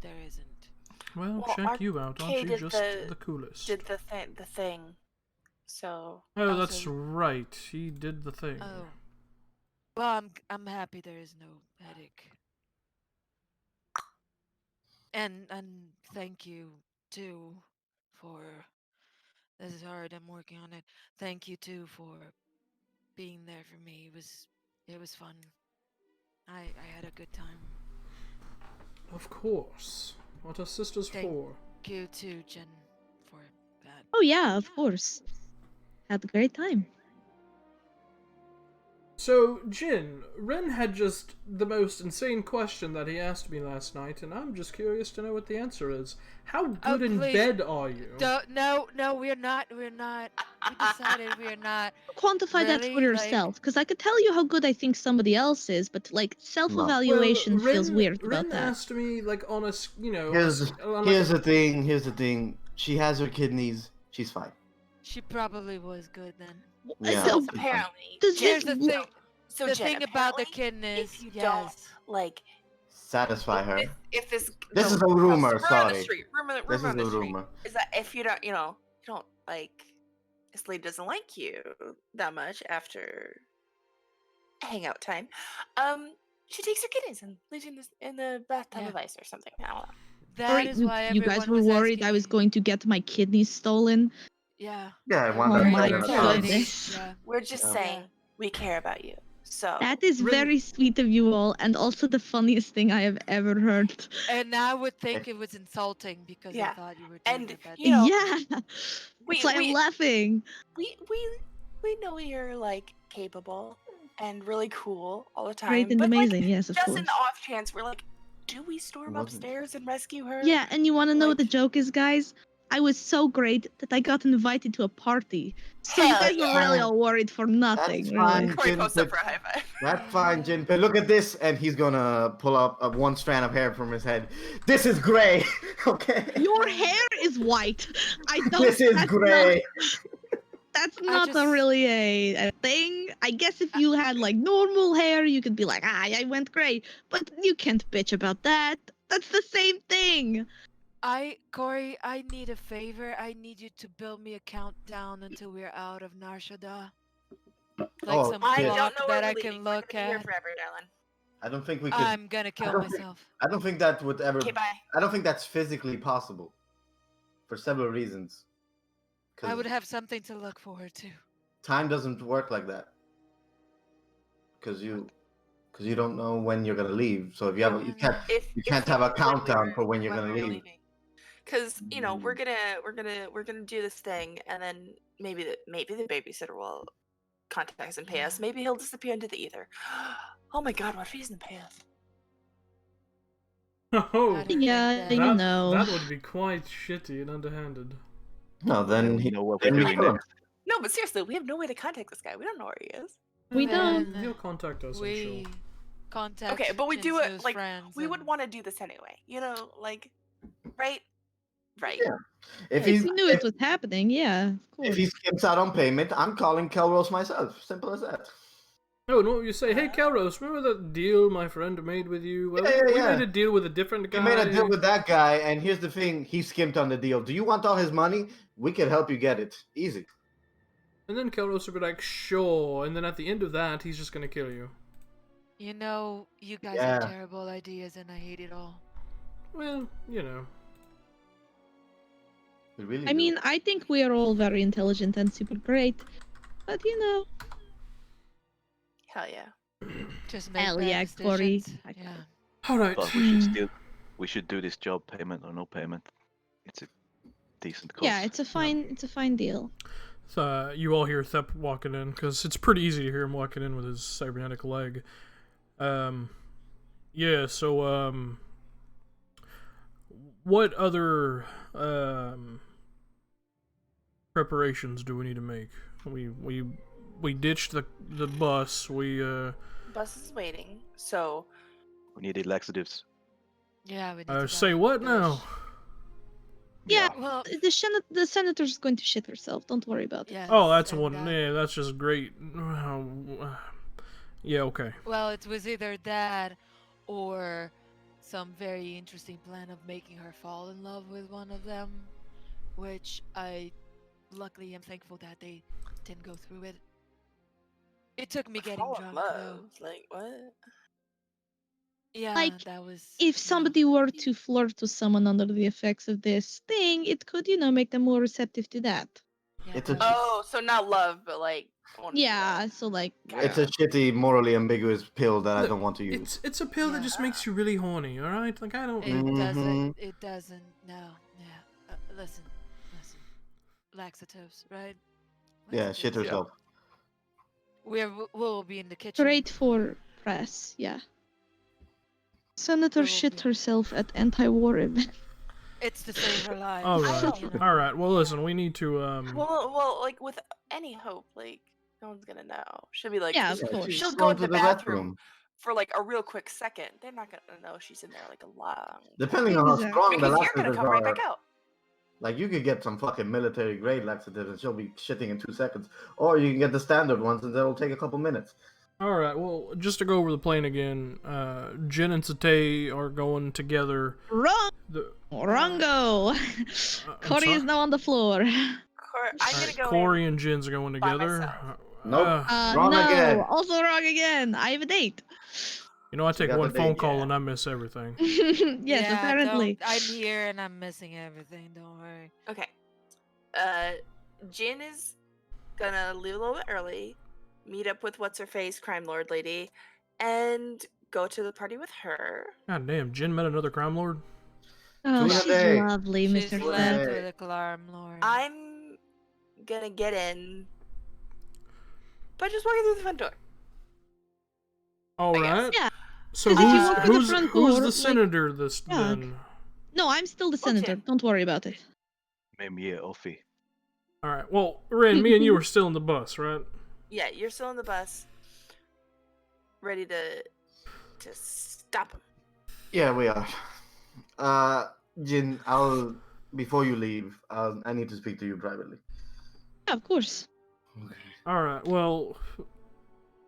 There isn't. Well, Well, check you out. Aren't you did just the coolest? Did the thing. So Oh, Also- that's right. He did the thing. Oh. Well, I'm happy there is no headache. And thank you too for this is hard. I'm working on it. Thank you too for being there for me. It was fun. I had a good time. Of course. What are sisters Thank- for? Thank you too, Jen, for that. Oh yeah, of course. Had a great time. So, Jin, Ren had just the most insane question that he asked me last night, and I'm just curious to know what the answer is. How good in please. bed are you? No, we're not. We decided we are not. Quantify that for Really? Like- yourself, because I could tell you how good I think somebody else is, but like self-evaluation feels weird Ren about that. asked me, like, on a, Here's the thing. She has her kidneys. She's fine. She probably was good then. Yeah. So, apparently, does Here's this the thing. So the Jen, thing about the apparently, kidneys. if you Yes. don't like Satisfy her. if this This no, is a rumor, on the sorry. street, rumor This is on the a street rumor. is that if you don't like this lady doesn't like you that much after hangout time, she takes her kidneys and leaves you in the bathtub Yeah. of ice or something. I don't know. That Sorry, is why you everyone guys were was worried I asking was me. going to get my kidneys stolen. Yeah. Yeah, I Oh want my that. goodness. goodness. Yeah. We're just Yeah. saying we care about you. So That is Really- very sweet of you all, and also the funniest thing I have ever heard. And I would think it was insulting because I Yeah. thought you were doing And, your best. you know, Yeah, we that's why I'm we, laughing. we know you're like capable and really cool all the time. Great and but amazing, like, yes, of just course. in the off chance, we're like, do we storm Wasn't- upstairs and rescue her? Yeah, and you want to know what the Like- joke is, guys? I was so great that I got invited to a party. So you Hell guys were yeah. really all worried for nothing, That's really. fine. Corey Jin, posts up but- for a high five. That's fine, Jinpei. Look at this, and he's gonna pull up one strand of hair from his head. This is gray, okay? Your hair is white. I don't. This is that's gray. That's not just- really a thing. I guess if you had like normal hair, you could be like, I went gray. But you can't bitch about that. That's the same thing. Corey, I need a favor. I need you to build me a countdown until we're out of Narshada. Like Oh, some I shit. clock don't know where that I we're can leaving. We're look gonna be here at. forever, darling. I don't think we could. I'm gonna kill don't think- myself. I don't think that would ever. Okay, bye. I don't think that's physically possible, for several reasons. I would 'Cause have something to look forward to. time doesn't work like that. Because you don't know when you're gonna leave. So if you have, you can't. If You if can't we have a knew countdown for when you're we gonna were leave. leaving. Because you know we're Mm. gonna do this thing, and then maybe the babysitter will contact us and pay us. Yeah. Maybe he'll disappear into the ether. Oh my god, what if he doesn't pay us? Oh, I don't think Yeah, that- you that, know. that would be quite shitty and underhanded. No, then we he. know what we're then we doing kill him. next. No, but seriously, we have no way to contact this guy. We don't know where he is. We Then don't. He'll contact us, I'm We sure. contact. Okay, but we do it Jinsu's like friends we would and- want to do this anyway. You know, like, right? Right. Yeah. If If he's we knew if, it was happening, yeah, of if course. he skims out on payment, I'm calling Kelros myself. Simple as that. Oh, no, you say, hey, Kelros, remember that deal my friend made with you? Well, Yeah, we yeah. made a deal with a different guy. We made a deal with that guy, and here's the thing: he skimped on the deal. Do you want all his money? We can help you get it. Easy. And then Kelros would be like, sure. And then at the end of that, he's just gonna kill you. You know, you guys Yeah. have terrible ideas, and I hate it all. Well, you know. We really I do. mean, I think we are all very intelligent and super great. But you know, Hell yeah. Just make Hell bad yeah, Corey. decisions. Yeah. All right. But we should Hmm. still, we should do this job, payment or no payment. It's a decent cost. yeah, it's a fine deal. You all hear Thep walking in, because it's pretty easy to hear him walking in with his cybernetic leg. Yeah, so, what other, preparations do we need to make? We ditched the bus, Bus is waiting, so We needed laxatives. Yeah, we need to say buy what fish. now? Yeah, Well, the senator's going to shit herself. Don't worry about it. yes. Oh, that's and one. that- Yeah, that's just great. Yeah, okay. Well, it was either that or some very interesting plan of making her fall in love with one of them, which I luckily am thankful that they didn't go through it. It took me getting fall in drunk love. though. Like what? Yeah, Like, that was. If yeah. somebody were to flirt with someone under the effects of this thing, it could, make them more receptive to that. Yeah, It's a that was- Oh, so not love, but like. wanna be Yeah, loved. so like, It's a shitty, morally ambiguous pill that I Look, don't want to use. It's a pill that just makes you really horny, all right? Like I don't. It Mhm. doesn't. It doesn't. No. Yeah. Listen. Laxatives, right? Yeah, shit Laxatives. herself. We'll be in the kitchen. great for press, yeah. Senator Will shit be. herself at anti-war event. It's to save her life. All I right, don't- you know. all right. Well, listen, we need to. Well, like with any hope, like no one's gonna know. She'll be like, Yeah, of she'll- course. she'll She's go going to the vet bathroom for like a real quick second. They're not gonna know she's in there like a long. Depending on how Exactly. strong the Because you're gonna laxatives come right are. back out. Like you could get some fucking military grade laxatives and she'll be shitting in 2 seconds, or you can get the standard ones and they'll take a couple minutes. All right. Well, just to go over the plan again, Jin and Satay are going together. Wrong! The, Wrongo! I'm Corey is sorry? now on the floor. I'm gonna Alright, go. Corey and Jin's are going by together. myself. Nope. No, Wrong again. also wrong again. I have a date. You know, I take got one the phone date, call yeah. and I miss everything. Yes, Yeah, apparently. don't- I'm here and I'm missing everything. Don't worry. Okay. Jin is gonna leave a little bit early, meet up with what's her face, crime lord lady, and go to the party with her. God damn, Jin met another crime lord. Oh, Two in a she's day. lovely, She's Mr. What flat Flat. a- with a Clarm Lord. I'm gonna get in by just walking through the front door. All I guess. right. Yeah. So 'Cause if you who's walk through the who's front who's door, the like- senator this Yeah. then? No, I'm still the senator. Okay. Don't worry about it. Mimir Offie. All right. Well, Ren, me and you are still in the bus, right? Yeah, you're still on the bus, ready to stop him. Yeah, we are. Jin, before you leave, I need to speak to you privately. Yeah, of course. Okay. All right. Well,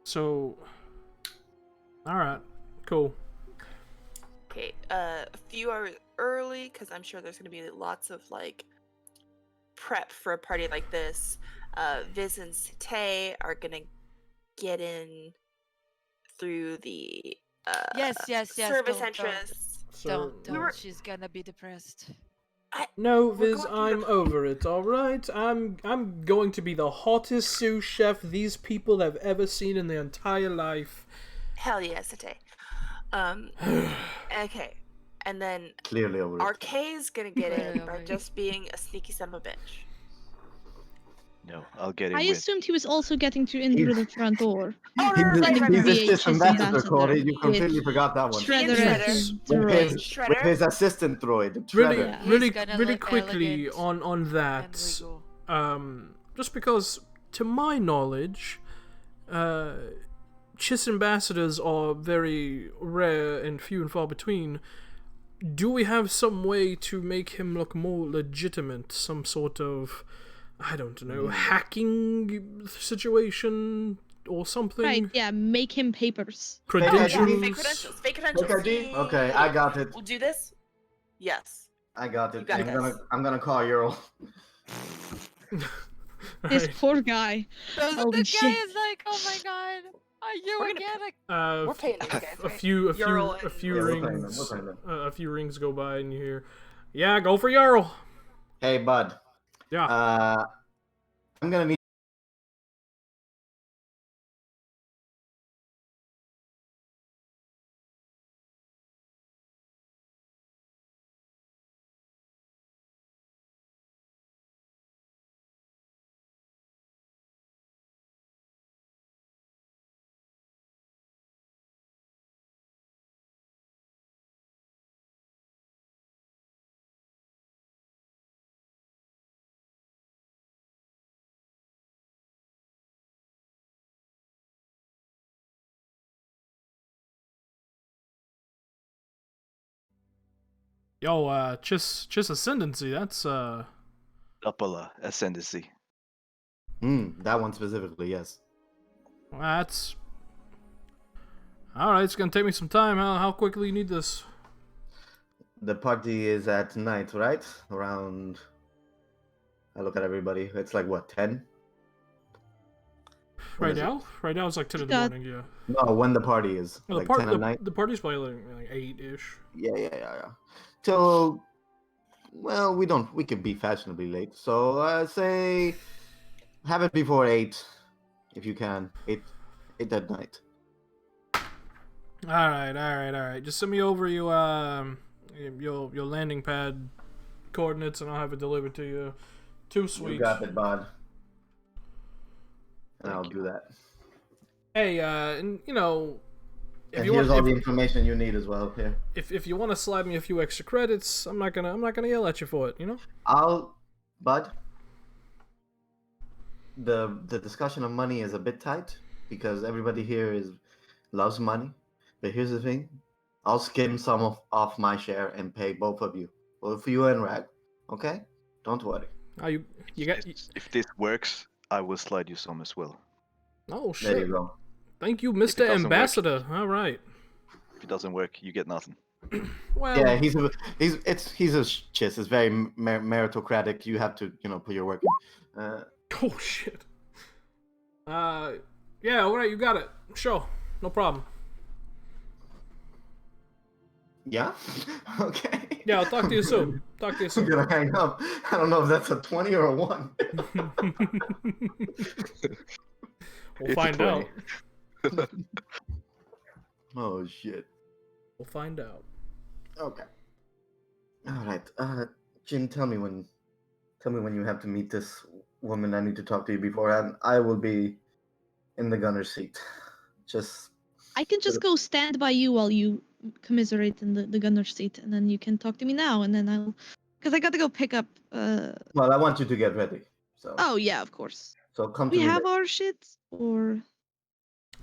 so. All right. Cool. Okay, a few hours early, because I'm sure there's gonna be lots of like prep for a party like this. Viz and Sate are gonna get in through the Yes. service Don't. entrance. So, Don't. She's gonna be depressed. No, We're Viz, going through I'm the- over it. All right. I'm going to be the hottest sous chef these people have ever seen in their entire life. Hell yeah, Sate. Okay, and then Clearly over it. RK's gonna get Clearly in by over it. just being a sneaky son of a bitch. No, I'll get in I with. assumed he was also getting in through the front door. Oh, He's, right, Pretending right, to he's be a a Chiss Chiss ambassador, ambassador Corey. You completely with forgot that one. Shredder Shredder. as his With droid. his, Shredder? with his assistant droid, Really, Shredder. Yeah. really, He's gonna really look quickly elegant on And that. regal. Just because, to my knowledge, Chiss ambassadors are very rare and few and far between. Do we have some way to make him look more legitimate? Some sort of, I don't know, hacking situation or something? Right, yeah, make him papers. Credentials? Yeah, fake credentials. Fake credentials. Okay, okay, I got it. We'll do this. Yes. I got it. You got this. I'm gonna call Earl. This Alright. poor guy. The Holy guy shit. is like, oh my god, are you We're gonna again? We're paying these guys, a right? few Ural a and- few Yeah, we're paying them, rings we're paying them. a few rings go by and you hear, yeah, go for Jarl. Hey, bud. Yeah. I'm gonna need. Yo, Chiss Ascendancy, that's Uppala Ascendancy. That one specifically, yes. that's alright, it's gonna take me some time. How quickly you need this? The party is at night, right? Around. I look at everybody. It's like what, 10? When Right is it? now? Right now it's like 10 in the Yeah. morning, yeah. No, when the party is. No, Like 10 at night? the party's probably like 8-ish. Yeah. Till. Well, we can be fashionably late. So, say. Have it before 8. If you can. 8 at night. Alright. Just send me over your landing pad coordinates and I'll have it delivered to you. Too sweet. You got it, bud. And Thank I'll you. do that. Hey, and you know, if And you here's want all the information you need as well. Here. if you want to slide me a few extra credits, I'm not gonna yell at you for it, you know? Bud. The discussion of money is a bit tight because everybody here loves money. But here's the thing, I'll skim some off my share and pay both of you, both for you and Rag. Okay, don't worry. Oh, you got If this works, I will slide you some as well. oh There you shit! go. Thank you, it Mr. doesn't work- Ambassador. All right. If it doesn't work, you get nothing. Well, Yeah, he's a Chiss. It's very meritocratic. You have to put your work in. oh shit. Yeah, all right, you got it. Sure, no problem. Yeah. Okay. Yeah, I'll talk to you soon. Talk to you I'm soon. gonna hang up. I don't know if that's a 20 or a 1. We'll It's a find 20. out. Oh shit. We'll find out. Okay. All right. Jin, tell me when you have to meet this woman. I need to talk to you beforehand. I will be in the gunner's seat. Just I can just go stand by you while you commiserate in the gunner's seat, and then you can talk to me now, and then I'll. Because I got to go pick up. well, I want you to get ready. So Oh yeah, of course. so come to We me. have later. our shit, or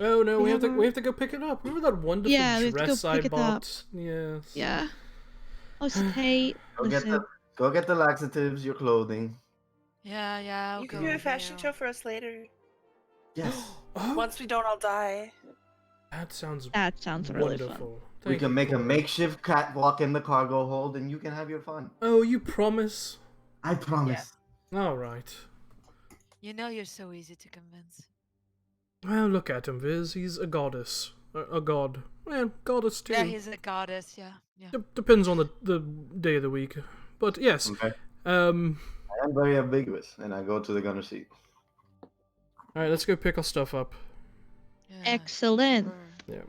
Oh no, we have to our- we have to go pick it up. Remember that wonderful Yeah, we have to go dress I pick it up. bought? Yes. yeah. Oh, hey, listen. Go get the laxatives, your clothing. Yeah, yeah. I'll You can go do a with fashion you. show for us later. Yes. Oh, Once we don't all die. that sounds That sounds really fun. wonderful. We Thank can you, make a Cora. makeshift catwalk in the cargo hold, and you can have your fun. Oh, you promise? I promise. All right. You know you're so easy to convince. Well, look at him, Viz. He's a goddess. A god. Well, goddess too. Yeah, he's a goddess. Yeah, yeah. Depends on the day of the week. But yes. Okay. Um. I am very ambiguous, and I go to the gunner's seat. All right, let's go pick our stuff up. Yeah, Excellent. sure.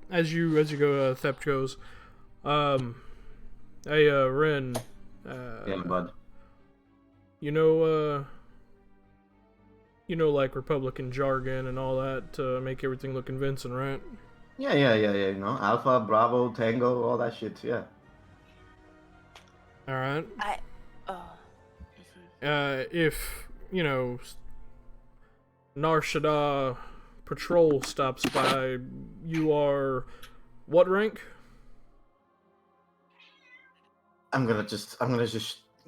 As you go, Thept goes. Hey, Ren. Yeah, bud. You know, like Republican jargon and all that to make everything look convincing, right? Yeah. You know, Alpha, Bravo, Tango, all that shit. Yeah. All right. Oh. If Nar Shaddaa patrol stops by, you are what rank? I'm gonna just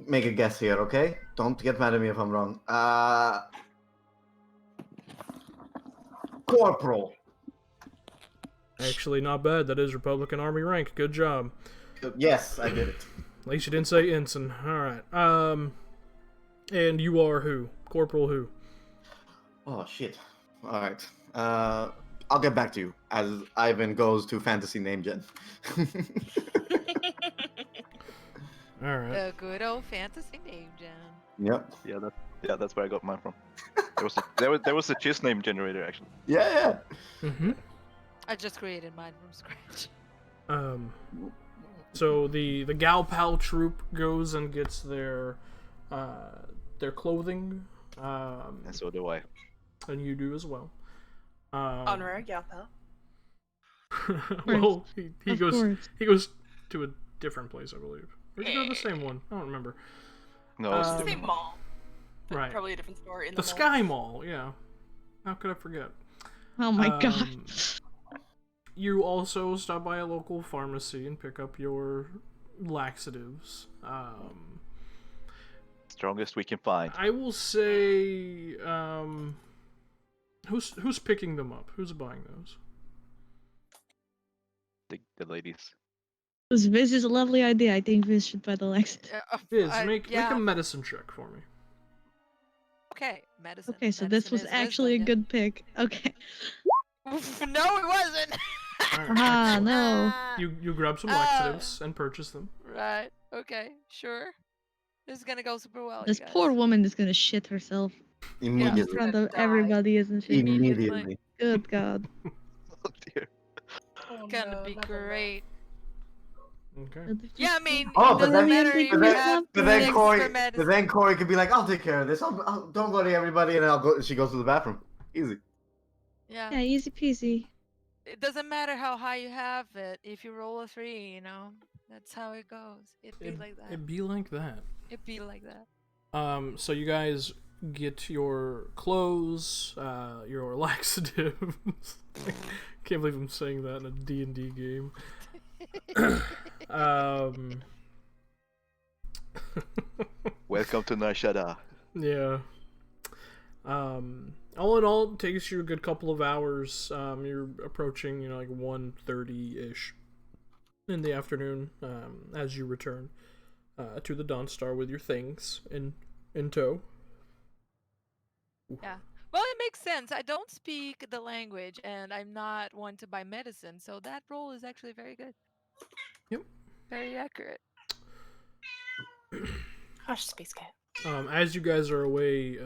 make a guess here, okay? Don't get mad at me if I'm wrong. Corporal. Actually, not bad. That is Republican Army rank. Good job. Yes, I did it. At least you didn't say ensign. All right. And you are who? Corporal who? Oh shit. All right. I'll get back to you as Ivan goes to fantasy name gen. All right. The good old fantasy name, Jen. Yep. Yeah, that's where I got mine from. There was a cheese name generator actually. Yeah. Mm-hmm. I just created mine from scratch. So the Gal Pal troop goes and gets their clothing. And so do I. And you do as well. Honorary Galpel. Well, he Of goes course. to a different place, I believe. Or did he go to the same one? I don't remember. No, it's Um, Same different. mall. But Right. Probably a different store in The the mall. Sky Mall, yeah. How could I forget? Oh my god. You also stop by a local pharmacy and pick up your laxatives. Strongest we can find. I will say, who's picking them up? Who's buying those? The ladies. This is a lovely idea. I think Viz should buy the Lexus. Viz, make yeah. a medicine check for me. Okay, medicine. Okay, so this Medicine was is actually a wisdom, good pick. Okay. yeah. No, it wasn't. Alright, Ah, excellent. no. You grab some Oh. laxatives and purchase them. Right. Okay. Sure. This is gonna go super well. This you guys. poor woman is gonna shit herself in Immediately. front of Die. everybody, isn't she? Immediately. Good god. Oh dear. Oh, Gonna no, be not the mall. great. Okay. Yeah, I mean, Oh, it but doesn't then- matter. but You then- have But then things Corey, for medicine. but then Corey could be like, "I'll take care of this. Don't worry, everybody," and I'll go. She goes to the bathroom. Easy. Yeah. Yeah, easy peasy. It doesn't matter how high you have it. If you roll a 3, you know, that's how it goes. It'd be like that. It'd be like that. It'd be like that. So you guys get your clothes, your laxatives. Can't believe I'm saying that in a D&D game. Welcome to Nar Shaddaa. Yeah. All in all, it takes you a good couple of hours. You're approaching, like 1:30-ish in the afternoon, as you return to the Dawnstar with your things in tow. Yeah. Well, it makes sense. I don't speak the language, and I'm not one to buy medicine, so that role is actually very good. Yep. Very accurate. Hush, Space Cat. As you guys are away,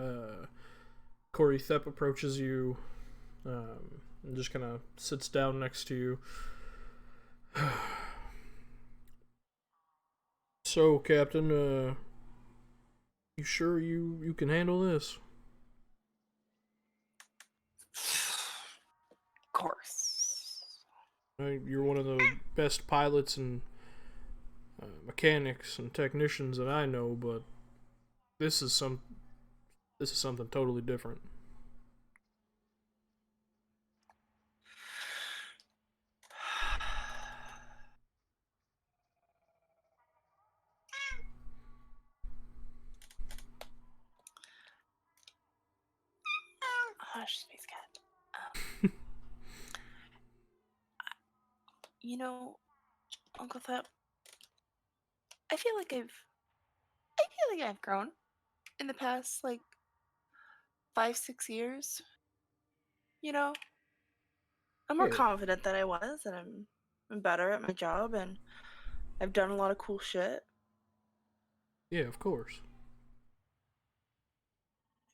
Corey Thep approaches you and just kind of sits down next to you. So, Captain, you sure you can handle this? Of course. You're one of the best pilots and mechanics and technicians that I know, but this is something totally different. Hush, Space Cat. You know, Uncle Thep, I feel like I've grown in the past like 5-6 years. You know, I'm more Yeah. confident than I was, and I'm better at my job, and I've done a lot of cool shit. Yeah, of course.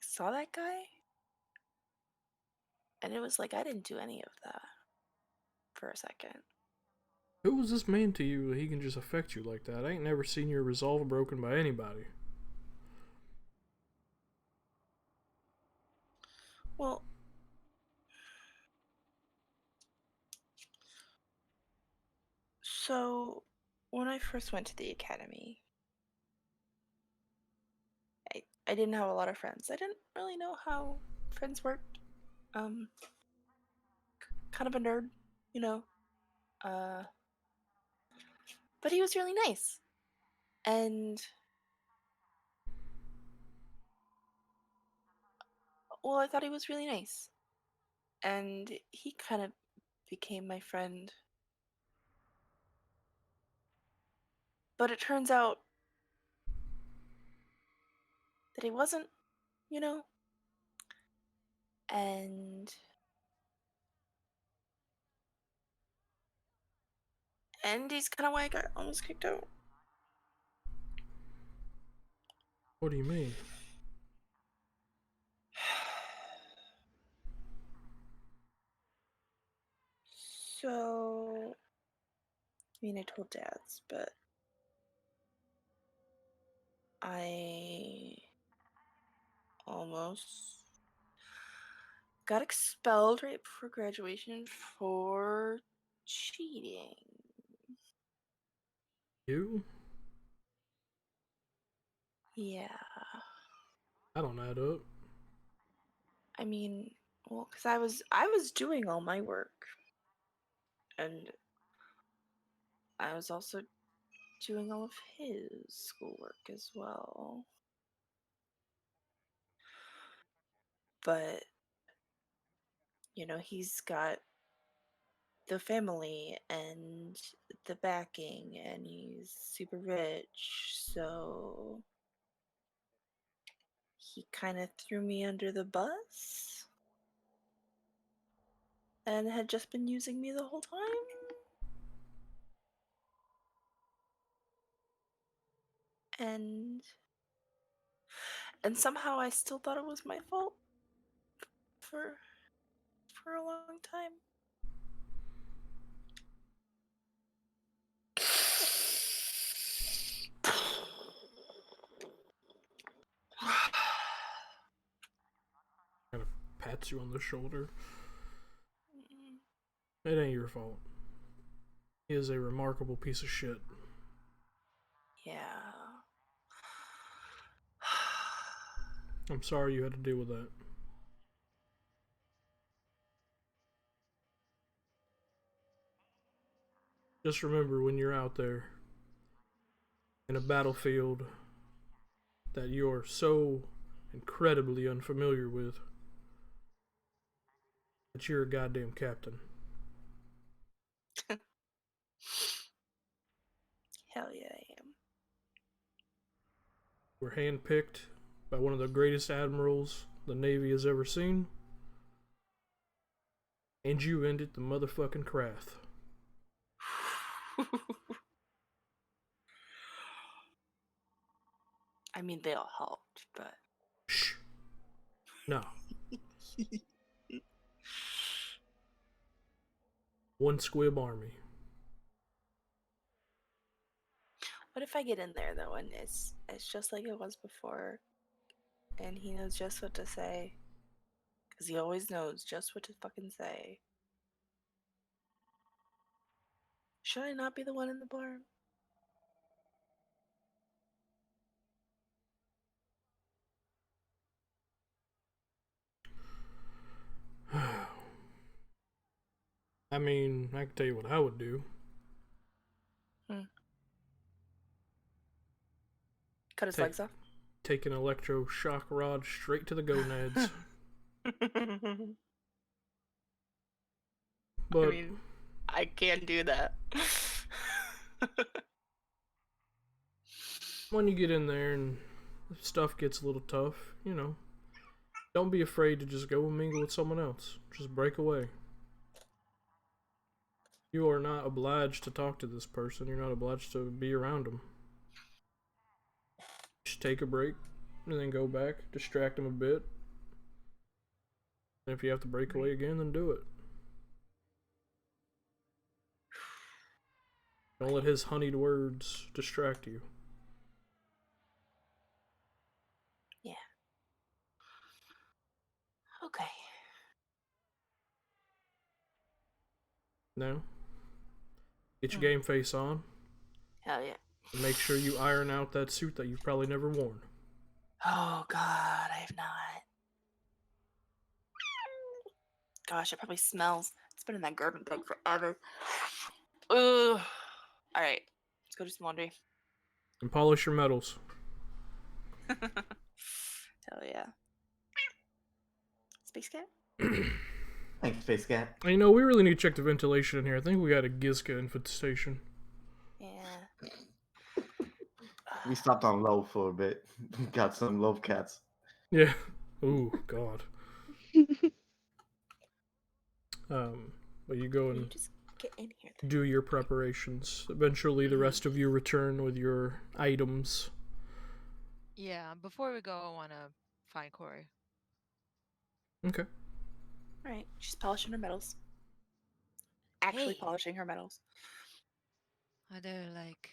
I saw that guy, and it was like I didn't do any of that for a second. Who was this man to you that he can just affect you like that? I ain't never seen your resolve broken by anybody. Well, so when I first went to the academy, I didn't have a lot of friends. I didn't really know how friends worked. Kind of a nerd, you know. Uh, but he was really nice, and well, I thought he was really nice, and he kind of became my friend. But it turns out that he wasn't, you know, and he's kind of why I got almost kicked out. What do you mean? So, I mean, I told Dads, but I almost got expelled right before graduation for cheating. You? Yeah. I don't add up. I mean, well, because I was doing all my work, and I was also doing all of his schoolwork as well. But you know, he's got the family and the backing, and he's super rich, so he kind of threw me under the bus and had just been using me the whole time. And somehow I still thought it was my fault for a long time. Kind of pats you on the shoulder. It ain't your fault. He is a remarkable piece of shit. Yeah. I'm sorry you had to deal with that. Just remember when you're out there in a battlefield that you are so incredibly unfamiliar with that you're a goddamn captain. Hell yeah, I am. We're handpicked by one of the greatest admirals the Navy has ever seen. And you ended the motherfucking Krath. I mean, they all helped, but Shh. No. One squib army. What if I get in there though, and it's just like it was before, and he knows just what to say, because he always knows just what to fucking say. Should I not be the one in the barn? I mean, I can tell you what I would do. Cut his Take- legs off. Take an electroshock rod straight to the gonads. But I mean, I can do that. when you get in there and stuff gets a little tough, don't be afraid to just go and mingle with someone else. Just break away. You are not obliged to talk to this person. You're not obliged to be around them. Just take a break and then go back, distract them a bit. And if you have to break away again, then do it. Don't let his honeyed words distract you. Yeah. Okay. Now, get your game face on Hell yeah. and make sure you iron out that suit that you've probably never worn. Oh god, I have not. Gosh, it probably smells. It's been in that garbage bag forever. Ugh. Alright. Let's go do some laundry. And polish your metals. Hell yeah. Space cat? Thanks, Space Cat. And we really need to check the ventilation in here. I think we got a Gizka infestation. Yeah. We stopped on low for a bit. Got some love cats. Yeah. Ooh, God. But you go Will you and just get in here then? do your preparations. Eventually, the rest of you return with your items. Yeah, before we go, I want to find Corey. Okay. Alright, she's polishing her metals. Actually Hey. polishing her metals. Are there like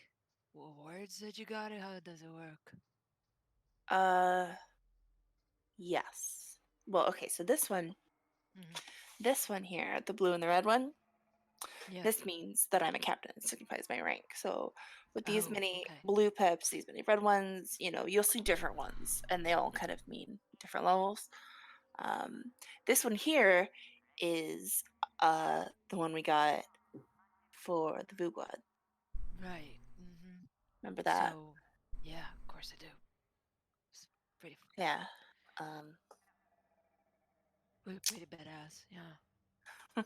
words that you got, or how does it work? Yes. Well, okay, so this one here, the blue and the red one, Yeah. this means that I'm a captain. It signifies my rank. So with these Oh, many okay. blue pips, these many red ones, you'll see different ones, and they all kind of mean different levels. This one here is the one we got for the Vuglad. Right. Mm-hmm. Remember that? So, yeah, of course I do. It's pretty, Yeah. pretty badass. Yeah.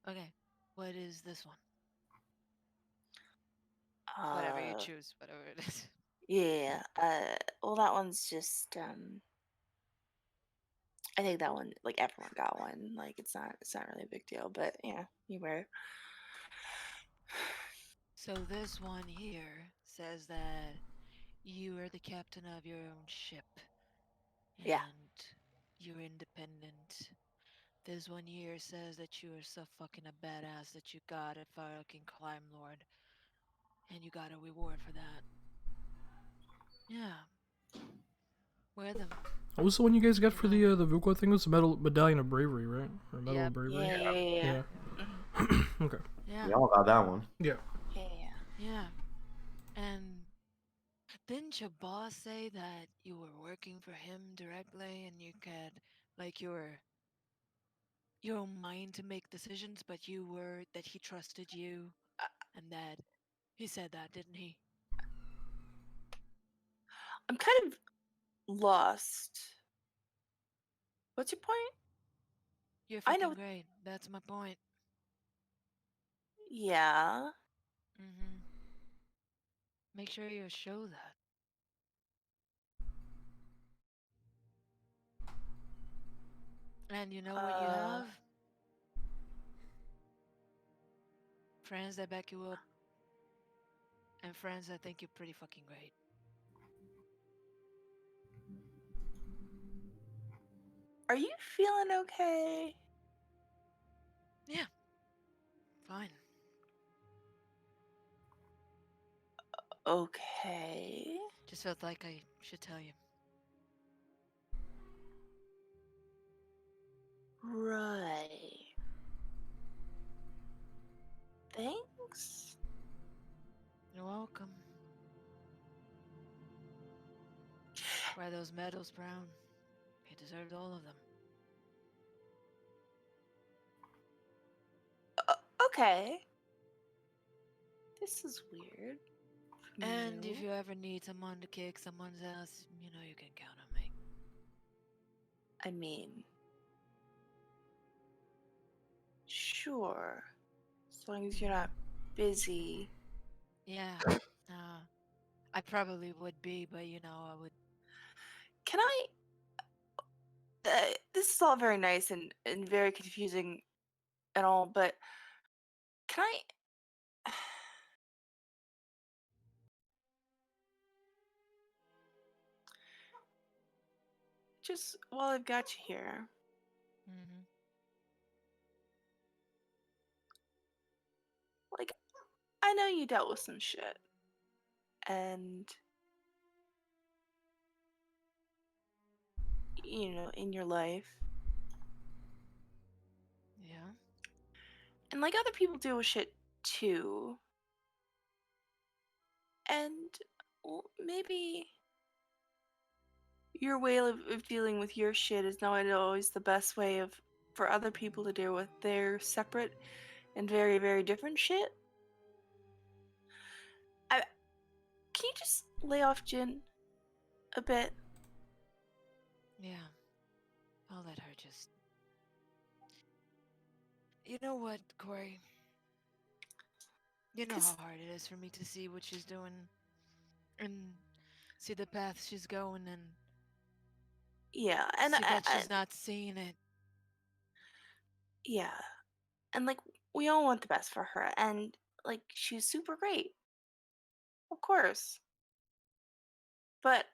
Okay. What is this one? Whatever you choose, whatever it is. Yeah. Well, that one's just I think that one, like, everyone got one. Like, it's not really a big deal, but yeah, you wear it. So this one here says that you are the captain of your own ship. Yeah. And you're independent. This one here says that you are so fucking a badass that you got a fucking Climb Lord. And you got a reward for that. Yeah. Wear them. What was the one you guys got for the Vukwa thing? It was the Medallion of Bravery, right? Or Medal Yep. of Bravery? Yeah. Okay. Yeah. We all got that one. Yeah. Yeah. Yeah. And didn't your boss say that you were working for him directly and you had like your own mind to make decisions, but that he trusted you and that he said that, didn't he? I'm kind of lost. What's your point? You're I fucking know. great. That's my point. Yeah. Mm-hmm. Make sure you show that. And you know what you have? Friends that back you up. And friends that think you're pretty fucking great. Are you feeling okay? Yeah. Fine. Okay. Just felt like I should tell you. Right. Thanks. You're welcome. Why those medals, Brown? You deserved all of them. Okay. This is weird. And if No. you ever need someone to kick someone's ass, you know you can count on me. I mean, sure. As long as you're not busy. Yeah. I probably would be, but you know, I would. Can I? This is all very nice and very confusing and all, but can I? Just while I've got you here, Mm-hmm. like, I know you dealt with some shit. And, in your life. Yeah. And, like, other people deal with shit too. And, well, maybe your way of dealing with your shit is not always the best way for other people to deal with their separate and very, very different shit. Can you just lay off Jin a bit? Yeah. I'll let her just. You know what, Corey? You know 'Cause how hard it is for me to see what she's doing and see the path she's going and yeah, and see that she's not seeing it. yeah, and like we all want the best for her, and like she's super great, of course. But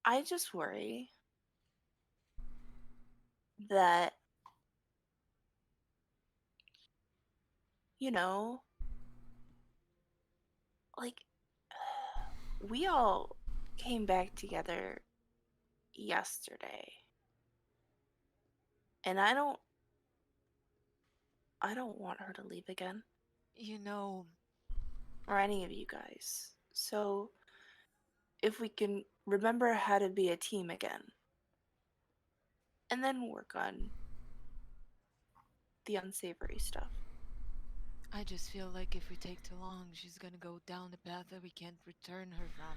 I just worry that you know, like we all came back together yesterday, and I don't want her to leave again, You know, or any of you guys. So if we can remember how to be a team again, and then work on the unsavory stuff. I just feel like if we take too long, she's gonna go down the path that we can't return her from.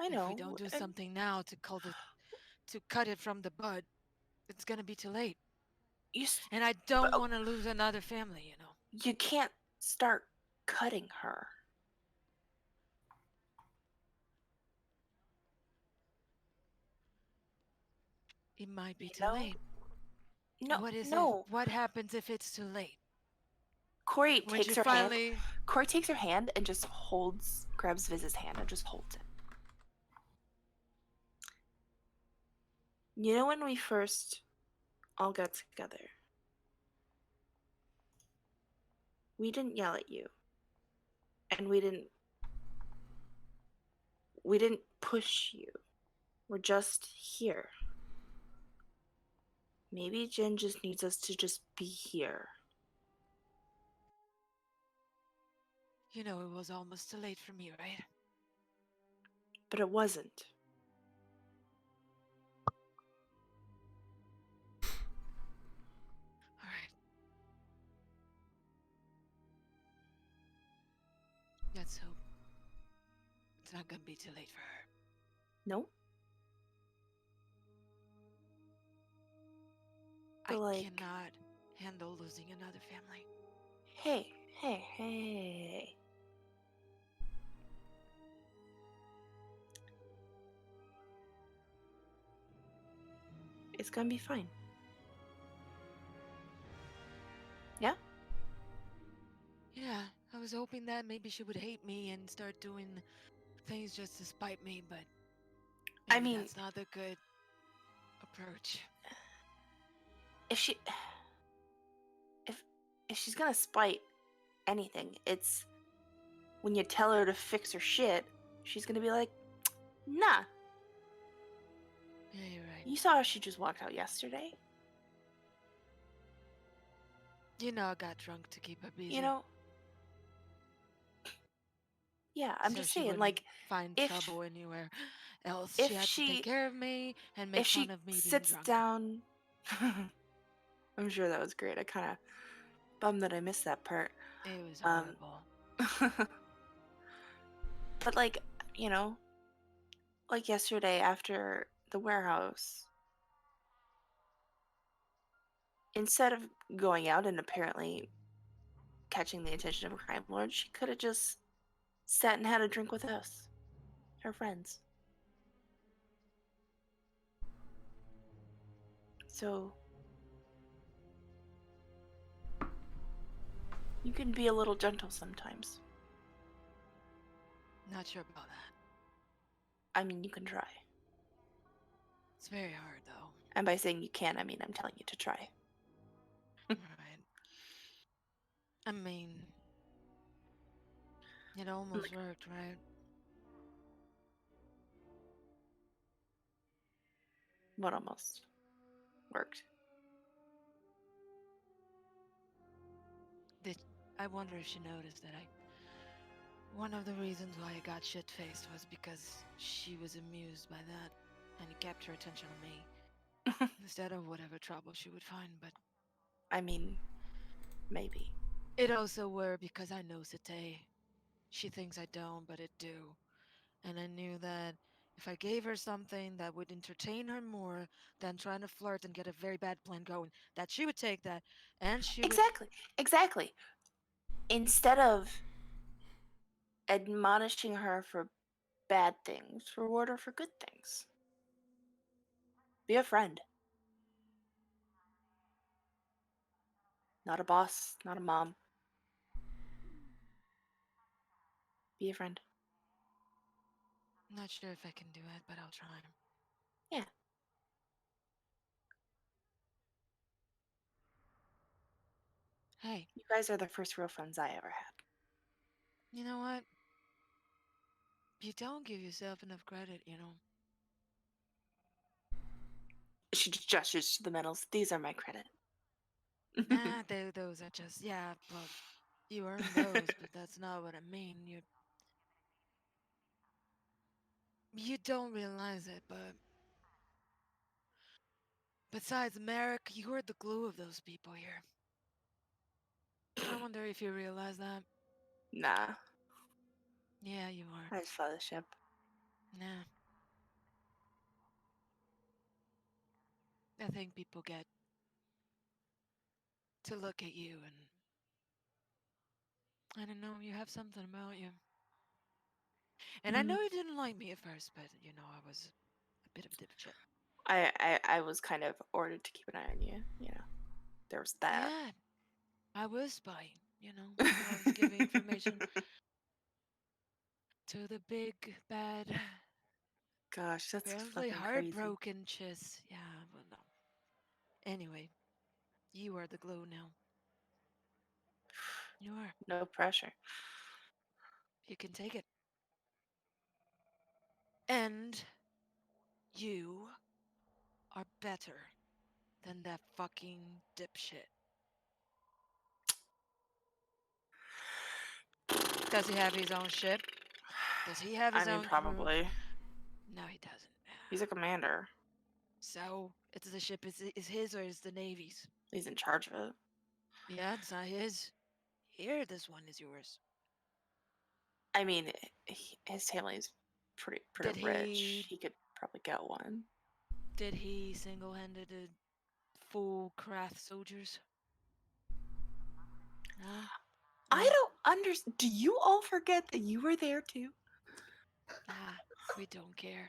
I If we know, don't do and something now to cut it from the bud, it's gonna be too late. you, And I but don't want to lose another family, you know. you can't start cutting her. It might be You too know? late. No, What is if? no. What happens if it's too late? Corey When takes she her hand. finally. Corey takes her hand and just grabs Viz's hand and just holds it. You know when we first all got together, we didn't yell at you, and we didn't push you. We're just here. Maybe Jen just needs us to just be here. You know, it was almost too late for me, right? But it wasn't. All right. Let's hope it's not gonna be too late for her. No? I But like, cannot handle losing another family. hey. It's gonna be fine. Yeah? Yeah, I was hoping that maybe she would hate me and start doing things just to spite me, but I Maybe mean, that's not the good approach. if she if she's gonna spite anything, it's when you tell her to fix her shit, she's gonna be like, nah. Yeah, you're right. You saw how she just walked out yesterday. You know, I got drunk to keep her busy. You know? Yeah, I'm so just she saying, wouldn't like, find if trouble anywhere else. if She had to she take care of me and make if she fun of me being sits drunk. down, I'm sure that was great. I kind of bummed that I missed that part. It was Um, horrible. But like, you know, like yesterday after the warehouse, instead of going out and apparently catching the attention of a crime lord, she could have just sat and had a drink with us, her friends. So you can be a little gentle sometimes. Not sure about that. I mean, you can try. It's very hard, though. And by saying you can, I mean I'm telling you to try. Right. I mean, it almost worked, right? What almost worked. I wonder if she noticed that one of the reasons why I got shit-faced was because she was amused by that, and it kept her attention on me instead of whatever trouble she would find. But I mean, maybe. it also were because I know Sete. She thinks I don't, but it do. And I knew that if I gave her something that would entertain her more than trying to flirt and get a very bad plan going, that she would take that and she would. Exactly. Instead of admonishing her for bad things, reward her for good things. Be a friend. Not a boss, not a mom. Be a friend. Not sure if I can do it, but I'll try. Yeah. Hey, You guys are the first real friends I ever had. you know what? You don't give yourself enough credit, you know. She just gestures to the medals. These are my credit. Those are just, yeah, well, you earned those, but that's not what I mean. You don't realize it, but besides Merrick, you're the glue of those people here. I wonder if you realize that. Nah, Yeah, you are. I just fly the ship. Nah. I think people get to look at you and I don't know, you have something about you. And I know you didn't like me at first, but you know, I was a bit of a dipshit. I was kind of ordered to keep an eye on you. You know, there was that. Yeah, I was spying, you know. I was giving information to the big, bad, Gosh, that's apparently fucking crazy. heartbroken Chiss. Yeah, but no. Anyway, you are the glue now. You are. No pressure. You can take it. And you are better than that fucking dipshit. Does he have his own ship? Does he have his I mean, own crew? probably. No, he doesn't. He's a commander. So, it's the ship is his or is the Navy's? He's in charge of it. Yeah, it's not his. Here, this one is yours. I mean, his family's pretty Did rich. He could probably get one. Did he single-handed full Krath soldiers? No? I No? don't understand. Do you all forget that you were there too? Ah, we don't care.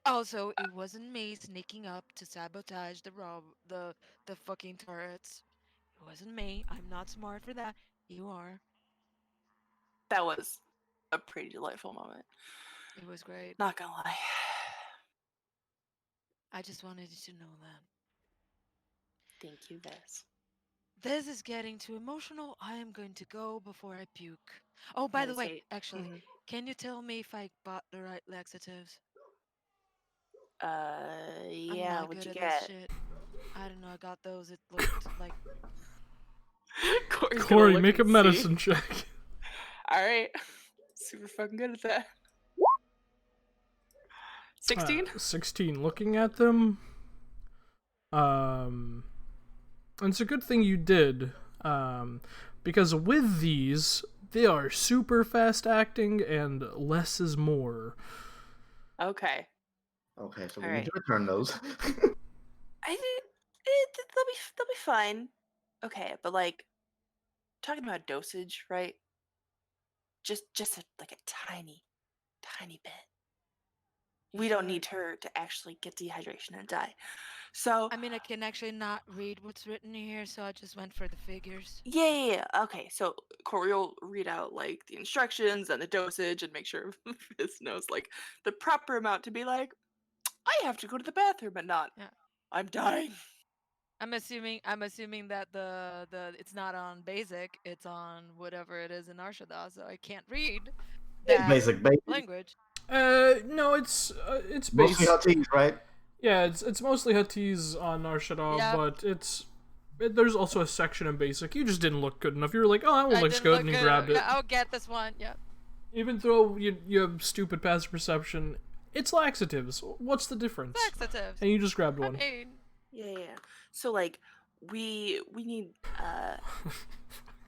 Also, it wasn't me sneaking up to sabotage the fucking turrets. It wasn't me. I'm not smart for that. You are. That was a pretty delightful moment. It was great. Not gonna lie. I just wanted you to know that. Thank you, Vez. This is getting too emotional. I am going to go before I puke. Oh, by the way, Meditate. actually, Mhm. can you tell me if I bought the right laxatives? I'm Yeah, not what'd good you at this get? shit. I don't know. I got those. It looked like Corey's gonna Corey, look make a and see. medicine check. Alright. Super fucking good at that. 16? 16. Looking at them, and it's a good thing you did, because with these, they are super fast acting and less is more. Okay. Okay, so we Alright. need to return those. I think they'll be fine. Okay, but like talking about dosage, right? Just like a tiny bit. We don't Sure. need her to actually get dehydration and die. So I mean, I can actually not read what's written here, so I just went for the figures. yeah. Okay, so Corey will read out like the instructions and the dosage and make sure Fizz knows like the proper amount to be like, I have to go to the bathroom and not. Yeah. I'm dying. I'm assuming that the it's not on basic, it's on whatever it is in Arshada, so I can't read that Basic, baby. language. No, it's Mostly based. Huttese, right? Yeah, it's mostly Huttese on Narshada, Yep. but there's also a section in basic. You just didn't look good enough. You were like, oh, that one I looks didn't good, look and you good. grabbed it. Yeah, I'll get this one. Yeah. Even though you have stupid passive perception, it's laxatives. What's the difference? Laxatives. And you just grabbed I one. mean, Yeah. So like we need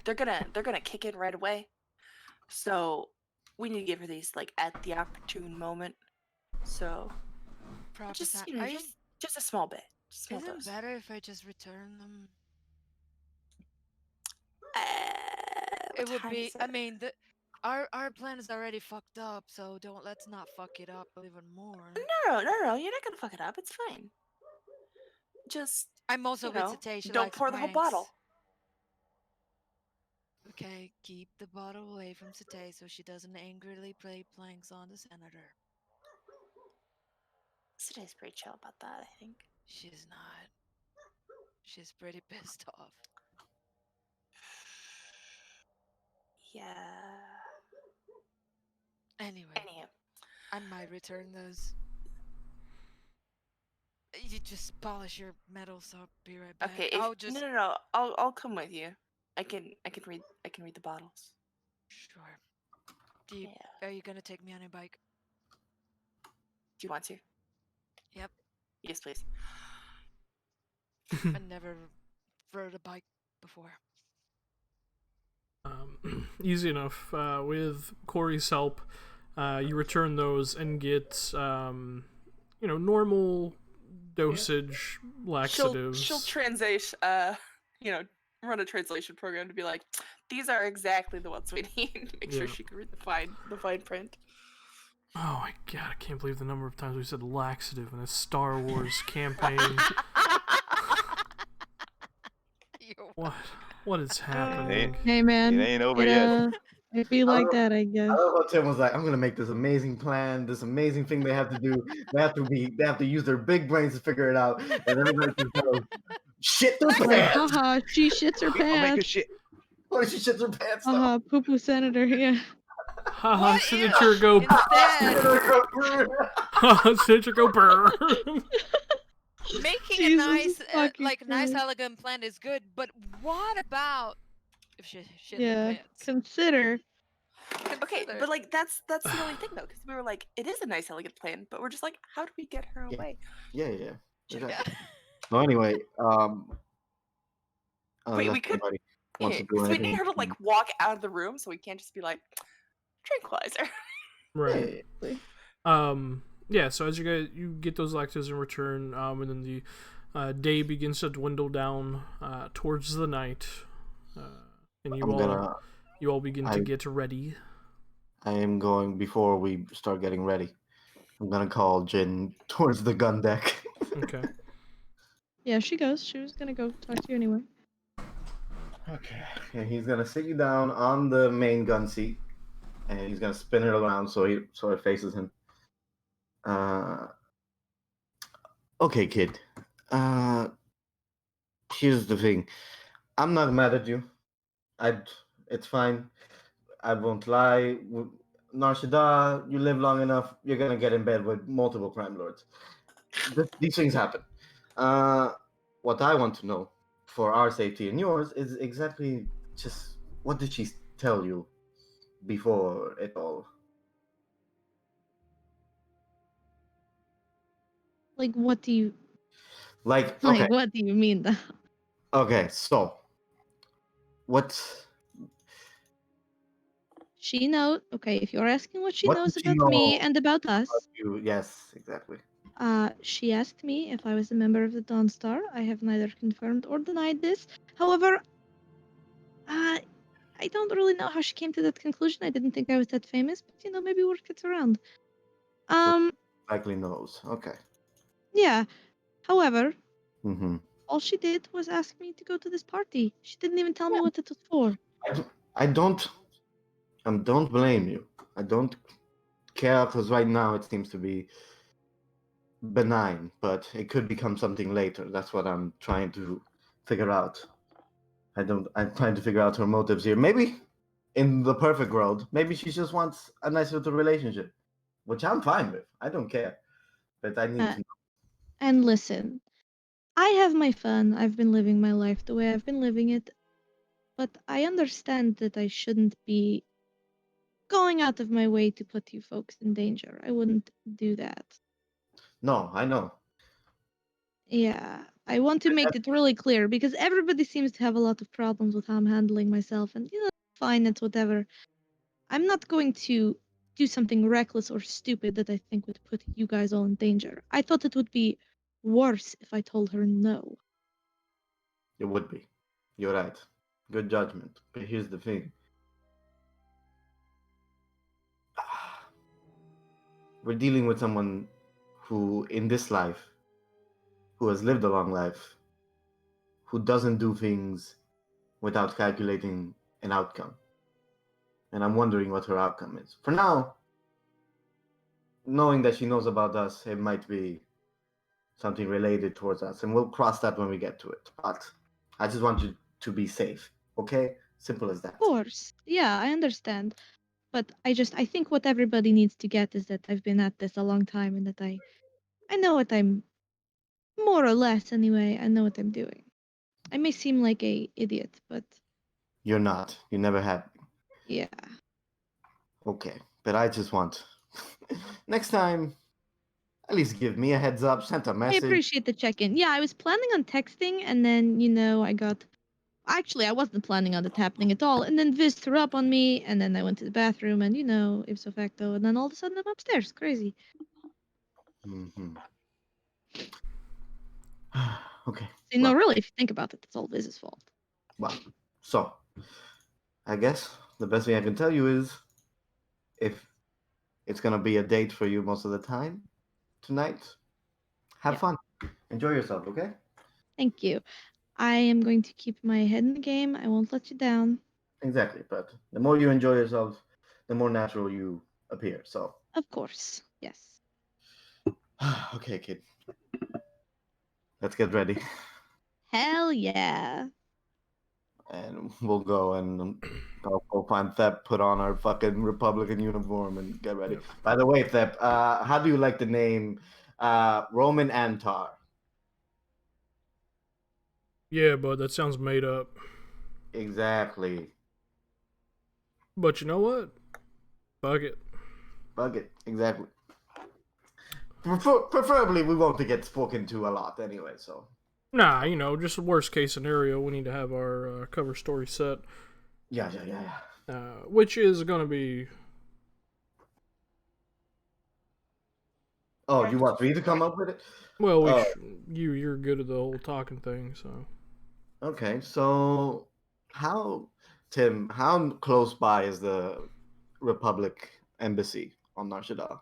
they're gonna kick in right away. So we need to give her these like at the opportune moment. So proper just time. you know, just a small bit. Just a small Is it dose. better if I just return them? What It would time be. is I it? mean, our plan is already fucked up, so let's not fuck it up even more. No, you're not gonna fuck it up. It's fine. Just I'm also you with know, Satay. She don't likes pour the whole pranks. bottle. Okay, keep the bottle away from Satay so she doesn't angrily play pranks on the senator. Today's pretty chill about that, I think. She's not. She's pretty pissed off. Yeah. Anyway, Anyhow. I might return those. You just polish your metal, so I'll be right back. Okay, I'll just no. I'll come with you. I can read the bottles. sure. Are Yeah. you gonna take me on your bike? Do you want to? Yep. Yes, please. I never rode a bike before. Easy enough. With Corey's help, you return those and get normal dosage laxatives. She'll translate run a translation program to be like, these are exactly the ones we need. Make sure Yeah. she can read the fine print. Oh my god, I can't believe the number of times we said laxative in a Star Wars campaign. What is happening? Hey man, It ain't over it, yet. It'd be like that, I guess. I love how Tim was like, "I'm gonna make this amazing plan, this amazing thing they have to do. They have to use their big brains to figure it out, and everybody just goes shit their Like, pants. haha, she shits her I'll make her pants. shit. What if she shits her pants? though? Haha, poo poo senator, yeah. Haha, What? signature Ew. go. Instead, Haha, signature go burr. making a Jesus nice, fucking nice, Christ. elegant plan is good, but what about if she shit her Yeah, pants? consider. Okay, Consider. but like that's the only thing though, because we were like, it is a nice elegant plan, but we're just like, how do we get her Yeah. away? Yeah. Yeah. Exactly. So anyway, Wait, unless we could. anybody wants to do So we anything. need her to like walk out of the room, so we can't just be like, tranquilizer. Right. Yeah. Yeah, so as you get those laxatives in return, and then the day begins to dwindle down towards the night, and you all begin to get ready. I am going before we start getting ready. I'm gonna call Jin towards the gun deck. Okay. Yeah, she goes. She was gonna go talk to you anyway. Okay. And he's gonna sit you down on the main gun seat. and he's gonna spin it around so it faces him. Okay, kid. Here's the thing. I'm not mad at you. It's fine. I won't lie. Narshada, you live long enough, you're gonna get in bed with multiple crime lords. These things happen. What I want to know, for our safety and yours, is exactly just what did she tell you before it all? Like, what do you Like, like? okay, What do you mean? okay, so what She knows. Okay, if you're asking what she what knows did she about me know and about about us, you? Yes, exactly. she asked me if I was a member of the Dawn Star. I have neither confirmed or denied this. However, I don't really know how she came to that conclusion. I didn't think I was that famous, but maybe word gets around. So likely knows. Okay. Yeah. However, Mm-hmm. all she did was ask me to go to this party. She didn't even tell me what it was for. I don't blame you. I don't care because right now it seems to be benign, but it could become something later. That's what I'm trying to figure out. I'm trying to figure out her motives here. Maybe in the perfect world, maybe she just wants a nice little relationship, which I'm fine with. I don't care. But I need Uh, to know. and listen, I have my fun. I've been living my life the way I've been living it, but I understand that I shouldn't be going out of my way to put you folks in danger. I wouldn't do that. No, I know. Yeah, I want to make it really clear because everybody seems to have a lot of problems with how I'm handling myself, and fine, it's whatever. I'm not going to do something reckless or stupid that I think would put you guys all in danger. I thought it would be worse if I told her no. It would be. You're right. Good judgment. But here's the thing. We're dealing with someone who, in this life, who has lived a long life, who doesn't do things without calculating an outcome. And I'm wondering what her outcome is. For now, knowing that she knows about us, it might be something related towards us, and we'll cross that when we get to it. But I just want you to be safe, okay? Simple as that. Of course, yeah, I understand. But I think what everybody needs to get is that I've been at this a long time and that I know what I'm, more or less anyway, I know what I'm doing. I may seem like a idiot, but You're not. You never have. yeah. Okay, but I just want next time, at least give me a heads up, send a I message. appreciate the check-in. Yeah, I was planning on texting and then, I got actually I wasn't planning on it happening at all. And then Viz threw up on me and then I went to the bathroom and ipso facto, and then all of a sudden I'm upstairs. Crazy. Mm-hmm. Okay. So, really, if you think about it, it's all Viz's fault. Well, so I guess the best thing I can tell you is if it's gonna be a date for you most of the time tonight, have Yeah. fun. Enjoy yourself, okay? Thank you. I am going to keep my head in the game. I won't let you down. Exactly. But the more you enjoy yourself, the more natural you appear. So Of course. Yes. okay, kid. Let's get ready. Hell yeah. And we'll go and I'll go find Thep, put on our fucking Republican uniform and get ready. Yep. By the way, Thep, how do you like the name Roman Antar? Yeah, but that sounds made up. Exactly. But you know what? Fuck it. Bug it. Exactly. Preferably, we won't get spoken to a lot anyway, so. Nah, just a worst case scenario. We need to have our cover story set. Yeah. Which is gonna be. Oh, you want me to come up with it? Well, you're good at the whole talking thing, so. Okay, so Tim, how close by is the Republic embassy on Narshada?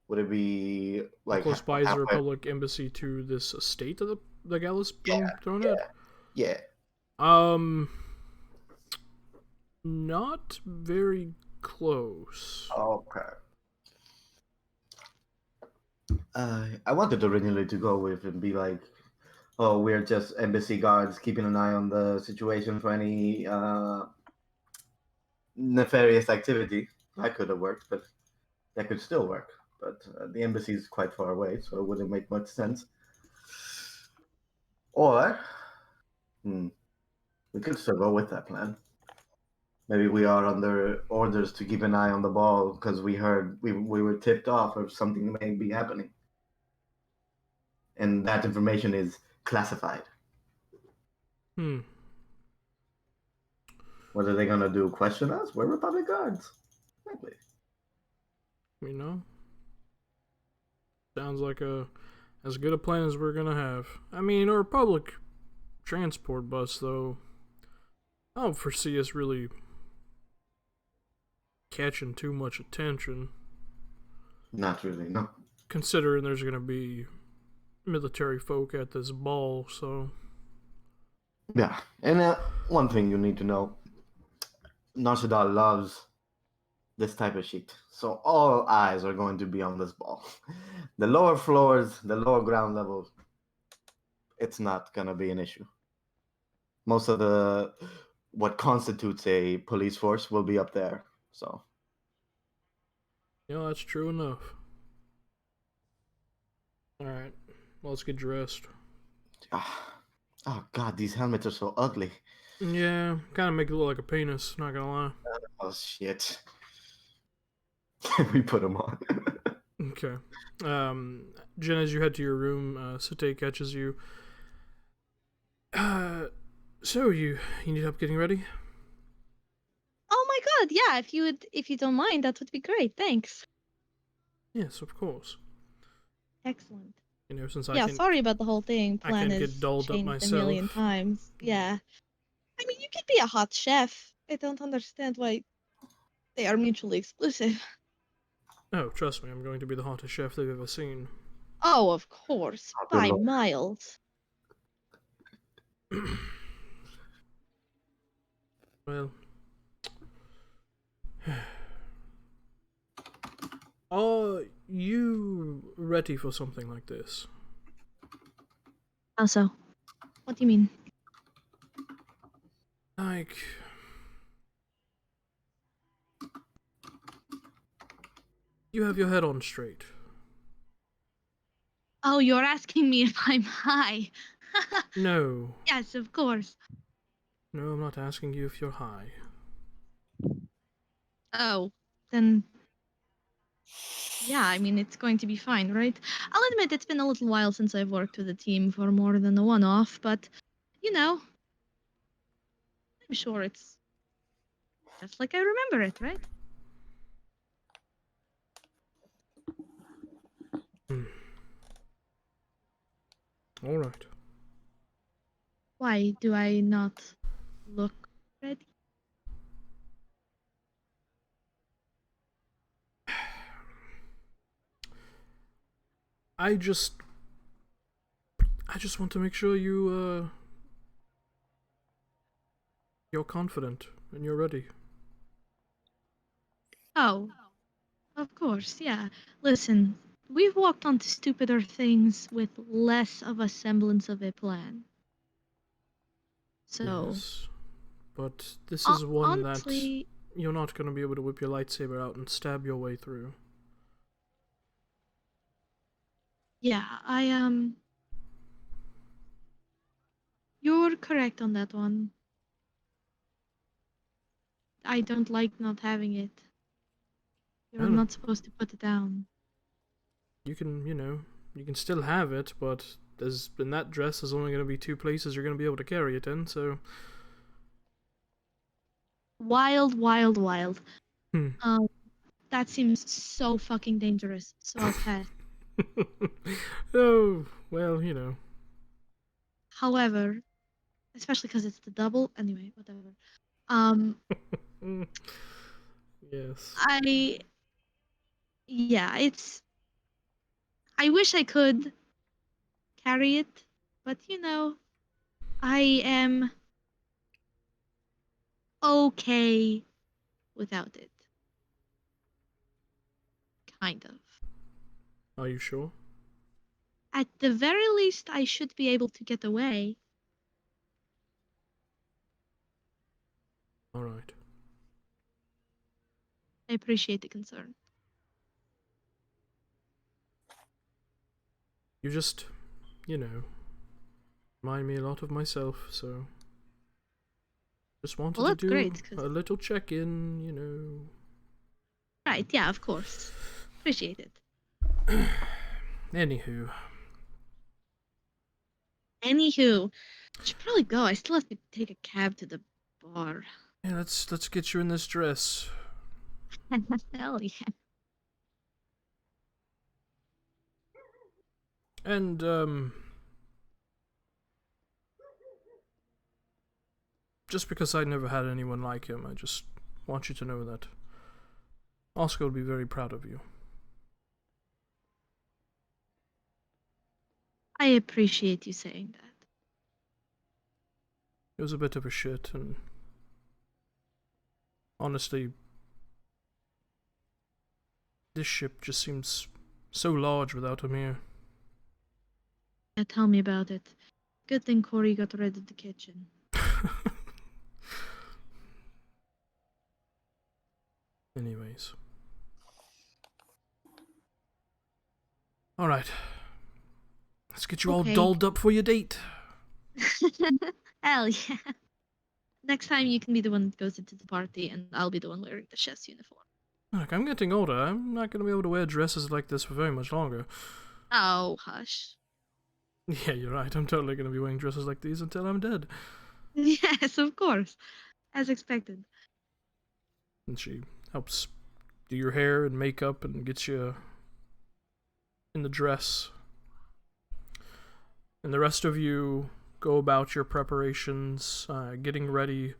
Would it be like Close by is the halfway? Republic Embassy to this estate of the Gallus being thrown at? Yeah. Not very close. Okay. I wanted originally to go with and be like, oh, we're just embassy guards keeping an eye on the situation for any nefarious activity. That could have worked, but that could still work. But the embassy is quite far away, so it wouldn't make much sense. Or, we could still go with that plan. Maybe we are under orders to keep an eye on the ball because we heard we were tipped off of something may be happening. And that information is classified. Hmm. What are they gonna do? Question us? We're Republic guards. Exactly. You know? Sounds like as good a plan as we're gonna have. I mean, our public transport bus, though, I don't foresee us really catching too much attention, Not really, no. considering there's gonna be military folk at this ball, so... Yeah, and one thing you need to know, Narsadal loves this type of shit. So all eyes are going to be on this ball. The lower floors, the lower ground levels, it's not gonna be an issue. Most of what constitutes a police force will be up there. So You know, that's true enough. Alright, well, let's get dressed. oh god, these helmets are so ugly. Yeah, kind of make it look like a penis, not gonna lie. Oh shit. We put them on. Okay. Jen, as you head to your room, Sute catches you. So you need help getting ready? Oh my god, yeah, if you don't mind, that would be great. Thanks. Yes, of course. Excellent. You know, since Yeah, sorry about the whole thing. I Plan can get is dolled up changed a million myself. times. Yeah. I mean, you could be a hot chef. I don't understand why they are mutually exclusive. Oh, trust me, I'm going to be the hottest chef they've ever seen. Oh, of course. Oh, good By lord. miles. Well, are you ready for something like this? How so? What do you mean? Like, you have your head on straight. Oh, you're asking me if I'm high. No. Yes, of course. No, I'm not asking you if you're high. Oh, then. Yeah, I mean, it's going to be fine, right? I'll admit it's been a little while since I've worked with a team for more than a one off, but, you know, I'm sure it's just like I remember it, right? Alright. Why do I not look ready? I just want to make sure you're confident and you're ready. Oh, of course, yeah. Listen, we've walked onto stupider things with less of a semblance of a plan. So, Yes. But this is one that honestly, you're not going to be able to whip your lightsaber out and stab your way through. yeah, you're correct on that one. I don't like not having it. You're I don't- not supposed to put it down. You can, you can still have it, but in that dress, there's only going to be 2 places you're going to be able to carry it in, so... Wild, wild, wild. Hmm. That seems so fucking dangerous, so I'll pass. Oh, well, However, especially because it's the double. Anyway, whatever. Yes. Yeah, I wish I could carry it, but I am okay without it. Kind of. Are you sure? At the very least, I should be able to get away. All right. I appreciate the concern. You just, remind me a lot of myself, so just wanted Well, to that's do great, 'cause- a little check-in, Right, yeah, of course. Appreciate it. Anywho, Anywho, I should probably go. I still have to take a cab to the bar. yeah, let's get you in this dress. Hell yeah. And just because I never had anyone like him, I just want you to know that Oscar will be very proud of you. I appreciate you saying that. It was a bit of a shit, and honestly, this ship just seems so large without him here. Yeah, tell me about it. Good thing Corey got rid of the kitchen. Anyways. Alright. Let's get you all Okay. dolled up for your date. Hell yeah. Next time you can be the one that goes into the party, and I'll be the one wearing the chef's uniform. Look, I'm getting older. I'm not gonna be able to wear dresses like this for very much longer. Oh, hush. Yeah, you're right. I'm totally gonna be wearing dresses like these until I'm dead. Yes, of course. As expected. And she helps do your hair and makeup and gets you in the dress. And the rest of you go about your preparations, getting ready.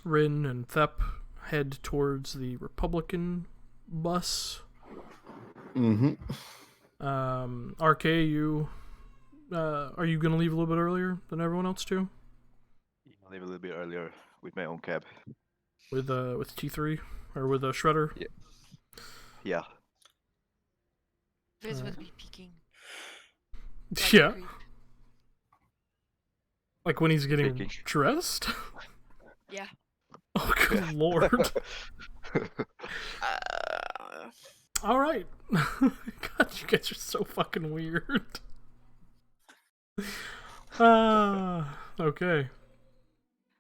Rin and Thep head towards the Republican bus. Mm-hmm. RK, you are you gonna leave a little bit earlier than everyone else too? I'll leave a little bit earlier with my own cab. With T3 or with Shredder? Yeah. Viz would Alright. be peeking. like a Yeah, creep. like when he's getting Peeking. dressed. Yeah. Oh good lord! All right. God, you guys are so fucking weird. Okay.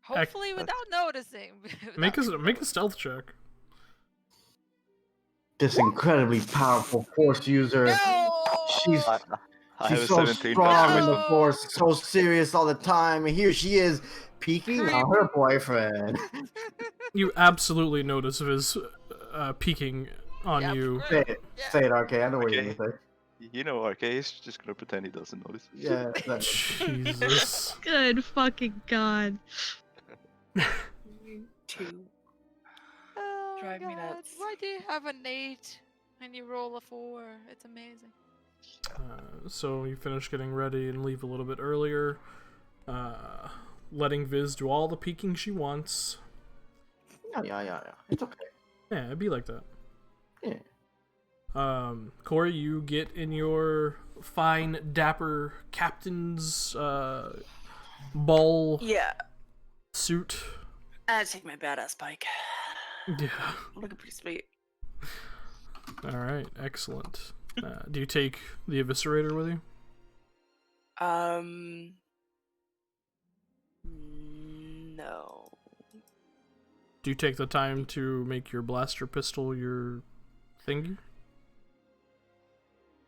Hopefully without noticing. Make a stealth check. This incredibly powerful force user. No! She's I have she's a so 17 strong in the No! force, so serious all the time, and here she is peeking on her boyfriend. You absolutely notice Viz peeking on Yep. you. Say it, Yeah. say it, RK. I know what you're Okay. gonna say. You know, RK is just gonna pretend he doesn't notice. Yeah, Jesus. Good fucking god. Two. Oh Drive my me God. nuts. Why do you have an 8 and you roll a 4? It's amazing. So you finish getting ready and leave a little bit earlier, letting Viz do all the peeking she wants. yeah. It's okay. Yeah, it'd be like that. Yeah. Corey, you get in your fine, dapper captain's ball Yeah. suit. I take my badass bike. Yeah. Looking pretty sweet. All right. Excellent. Do you take the eviscerator with you? No. Do you take the time to make your blaster pistol your thingy?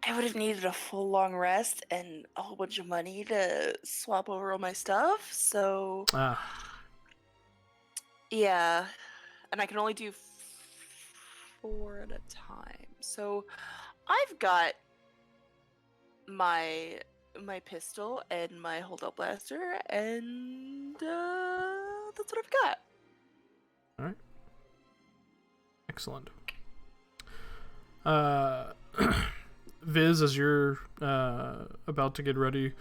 I would have needed a full long rest and a whole bunch of money to swap over all my stuff, so Ah. yeah. And I can only do 4 at a time. So I've got my pistol and my hold-up blaster, and that's what I've got. All right. Excellent. Viz, as you're about to get ready,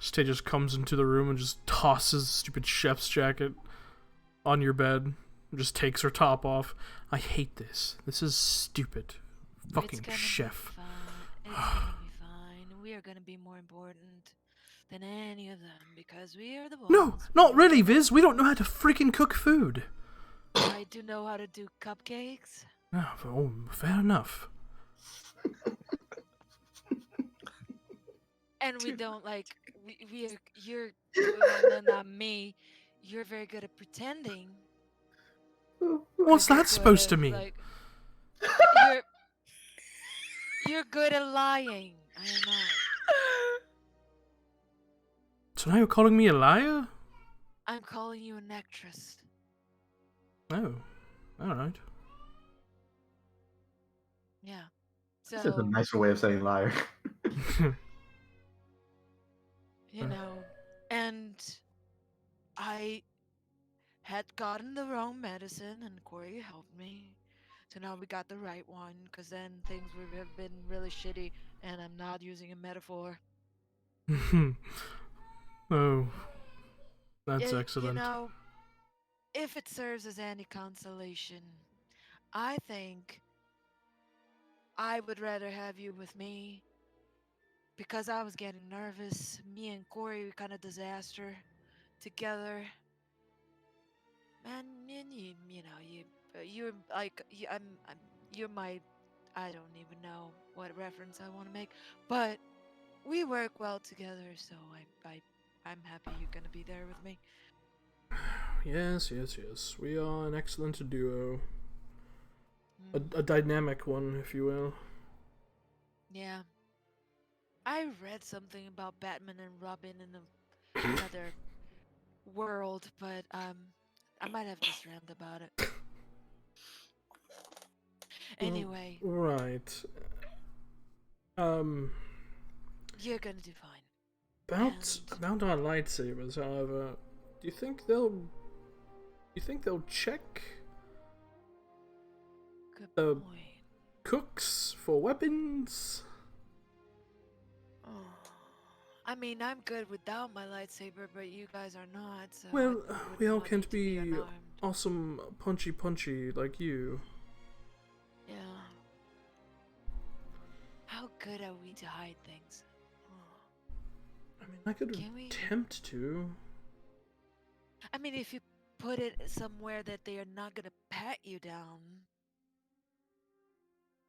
Stay just comes into the room and just tosses the stupid chef's jacket on your bed Just takes her top off. I hate this. This is stupid. Fucking It's gonna chef. Be fine. It's gonna be fine. We are gonna be more important than any of them because we are the ones. No, not really, Viz. We don't know how to freaking cook food. I do know how to do cupcakes. Oh, fair enough. And we don't like we are you're well, no, not me. You're very good at pretending. What's Like, you're that supposed to good at, mean? Like, you're good at lying. I don't know. So now you're calling me a liar? I'm calling you an actress. Oh, alright. Yeah. This is a So nicer way of saying liar. you know, and I had gotten the wrong medicine, and Corey helped me. So now we got the right one, because then things would have been really shitty, and I'm not using a metaphor. Oh, that's You excellent. know, if it serves as any consolation, I think I would rather have you with me, because I was getting nervous. Me and Corey were kind of disaster together. Man, you know, you're like, you're my, I don't even know what reference I want to make, but we work well together, so I'm happy you're gonna be there with me. Yes, yes, yes. We are an excellent duo. Mm, A dynamic one, if you will. yeah. I read something about Batman and Robin in another world, but I might have just dreamt about it. Anyway, Right. you're gonna do fine. About our lightsabers, however, do you think they'll check Good the point. cooks for weapons? Oh, I mean, I'm good without my lightsaber, but you guys are not. So Well, I we all wouldn't want can't you to be be unarmed. awesome punchy like you. Yeah. How good are we to hide things? Oh. I mean, I could Can we- attempt to. I mean, if you put it somewhere that they are not gonna pat you down.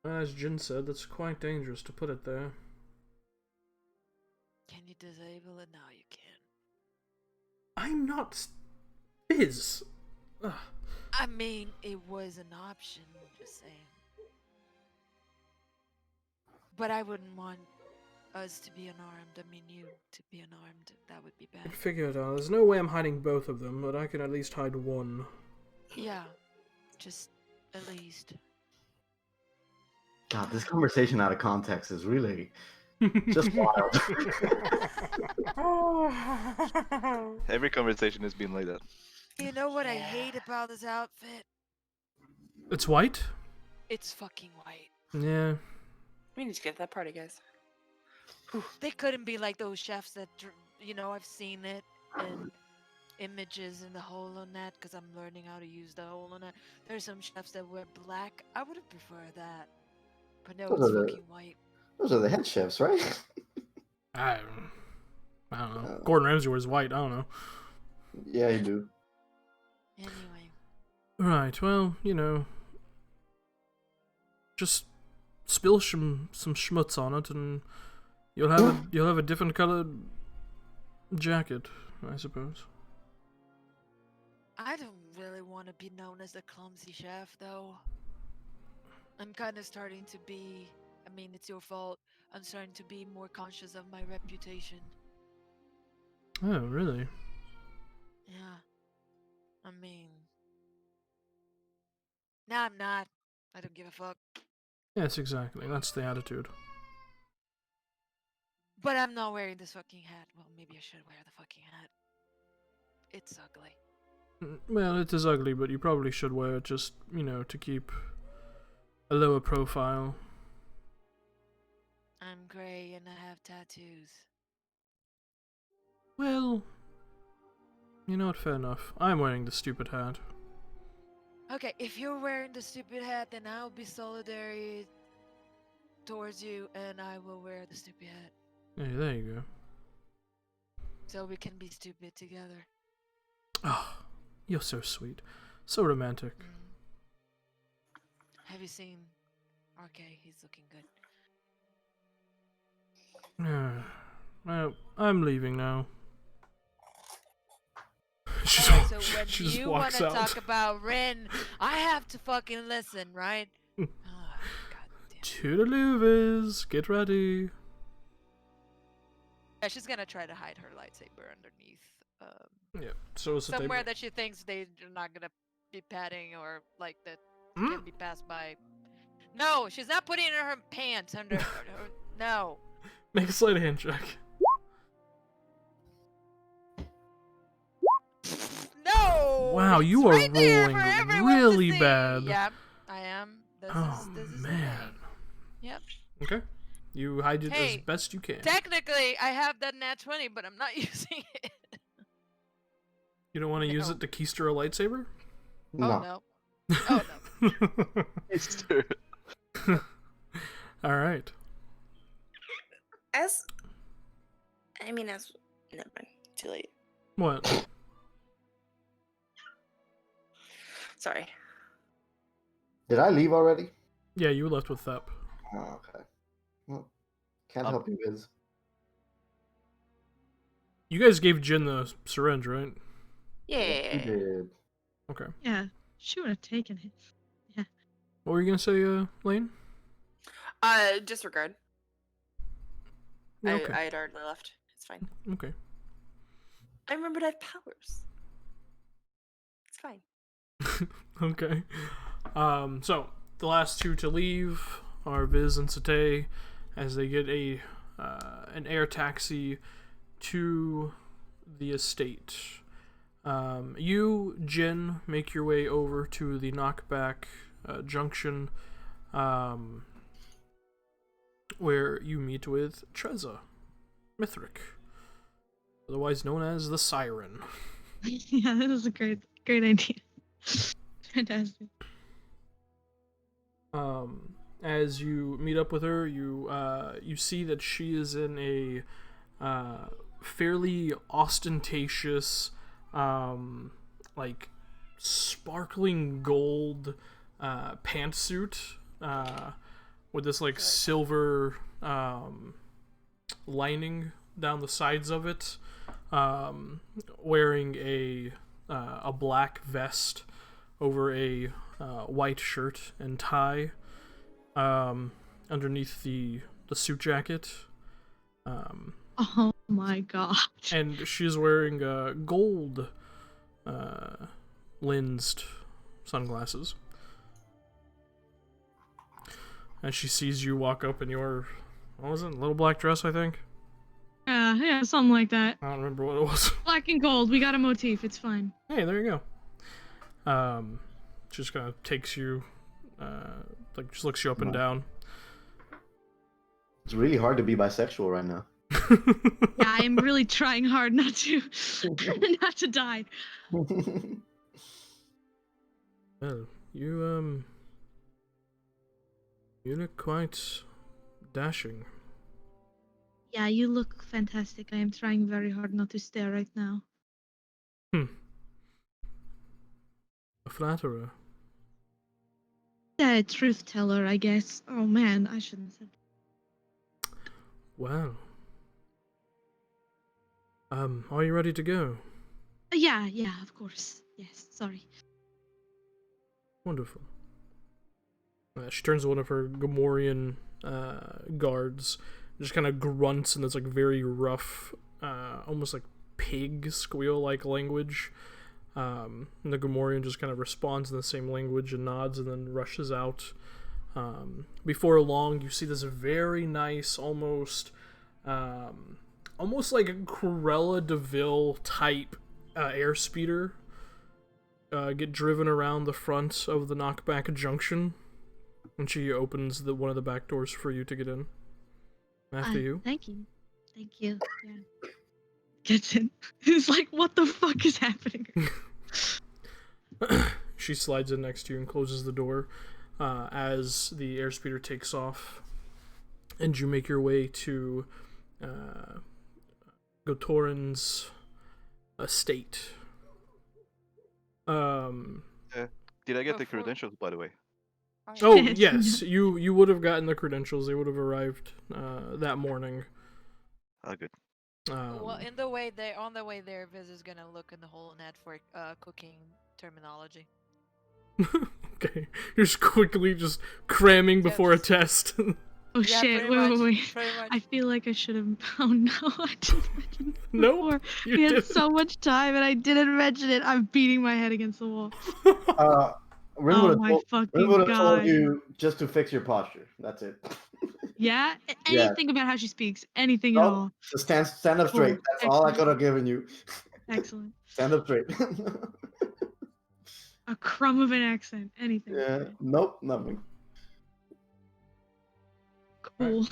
As Jin said, that's quite dangerous to put it there. Can you disable it? No, you can't. I'm not Fizz. Ugh. I mean, it was an option. Just saying. But I wouldn't want us to be unarmed. I mean, you to be unarmed. That would be I bad. can figure it out. There's no way I'm hiding both of them, but I can at least hide one. Yeah, just at least. God, this conversation out of context is really just wild. Every conversation has been like that. You know what I hate about this outfit? It's white? It's fucking white. Yeah. We need to get to that party, guys. They couldn't be like those chefs that, you know, I've seen it in images in the HoloNet because I'm learning how to use the HoloNet. There's some chefs that wear black. I would have preferred that. But no, Those it's are the- fucking white. Those are the head chefs, right? I don't know. Gordon Ramsay wears white. I don't know. Yeah, you do. Anyway. Right. Well, you know, just spill some schmutz on it, and you'll have a different colored jacket, I suppose. I don't really want to be known as the clumsy chef, though. I'm kind of starting to be. I mean, it's your fault. I'm starting to be more conscious of my reputation. Oh, really? Yeah. I mean. No, I'm not. I don't give a fuck. Yes, exactly. That's the attitude. But I'm not wearing this fucking hat. Well, maybe I should wear the fucking hat. It's ugly. Well, it is ugly, but you probably should wear it just, you know, to keep a lower profile. I'm gray and I have tattoos. Well, you know what, fair enough. I'm wearing the stupid hat. Okay, if you're wearing the stupid hat, then I'll be solidary towards you, and I will wear the stupid hat, Hey, there you go. so we can be stupid together. Oh, you're so sweet. So romantic. Have you seen RK? He's looking good. Well, I'm leaving now. She Alright, just, so when she just you want walks to out. talk about Rin, I have to fucking listen, right? God damn. Toodaloo, Viz. Get ready. Yeah, she's gonna try to hide her lightsaber underneath Yeah, so is the somewhere table. that she thinks they're not gonna be patting or like that Hmm? can be passed by. No, she's not putting it in her pants under her. No. Make a sleight of hand check. No. Wow, it's you are right there rolling for everyone really to see. bad. Yeah, I am. Oh, This is man. okay. Yep. Okay. You hide it Hey, as best you can. Technically, I have that nat 20, but I'm not using it. You don't want to use No. it to keister a lightsaber? Oh no. Oh no. Easter. All right. As never mind. Too late. What? Sorry. Did I leave already? Yeah, you were left with Thep. Oh, okay. Well, can't help you, Viz. You guys gave Jin the syringe, right? You Yeah. did. Okay. Yeah, she would have taken it. What were you gonna say, Lane? Disregard. Okay. I had already left. It's fine. Okay. I remembered I have powers. It's fine. Okay. So the last two to leave are Viz and Satay, as they get an air taxi to the estate. You, Jin, make your way over to the knockback junction, where you meet with Treza, Mithric, otherwise known as the Siren. Yeah, that was a great idea. Fantastic. As you meet up with her, you see that she is in a fairly ostentatious, like sparkling gold pantsuit with this like silver lining down the sides of it, wearing a black vest over a white shirt and tie, underneath the suit jacket, Oh my god. and she's wearing gold lensed sunglasses. And she sees you walk up in your, what was it, little black dress, I think? Yeah, something like that. I don't remember what it was. Black and gold. We got a motif. It's fine. Hey, there you go. She just kind of takes you, like, just looks you up and down. It's really hard to be bisexual right now. Yeah, I'm really trying hard not to die. Well, you look quite dashing. Yeah, you look fantastic. I am trying very hard not to stare right now. A flatterer. Yeah, truth teller, I guess. Oh man, I shouldn't have said that. Well. Are you ready to go? Yeah, of course. Yes, sorry. Wonderful. She turns to one of her Gamorrean guards, just kind of grunts in this like very rough, almost like pig squeal-like language. And the Gamorrean just kind of responds in the same language and nods, and then rushes out. Before long, you see this very nice, almost like a Cruella de Vil type airspeeder get driven around the front of the knockback junction, and she opens one of the back doors for you to get in. After you. Thank you. Yeah. Gets in. He's like, what the fuck is happening? she slides in next to you and closes the door as the airspeeder takes off, and you make your way to Gotorin's estate. Did I get the Before- credentials, by the way? Oh Shit. yes, you would have gotten the credentials. They would have arrived that morning. Ah, good. Well, on the way there, Viz is gonna look in the whole net for cooking terminology. Okay, you're just quickly cramming before a just- test. Oh Yeah, shit! pretty Wait, much, wait, wait. pretty much. I feel like I should have. Oh no! I didn't mention it Nope, before. you We had didn't. so much time and I didn't mention it. I'm beating my head against the wall. Rin Oh would have my told, fucking told god! you just to fix your posture. That's it. Yeah. Yeah. Anything about how she speaks. Anything at Nope. all. Just stand up straight. Cool. That's all I Excellent. could have given you. Excellent. Stand up straight. A crumb of an accent. Anything. Yeah. Nope. Nothing. Cool.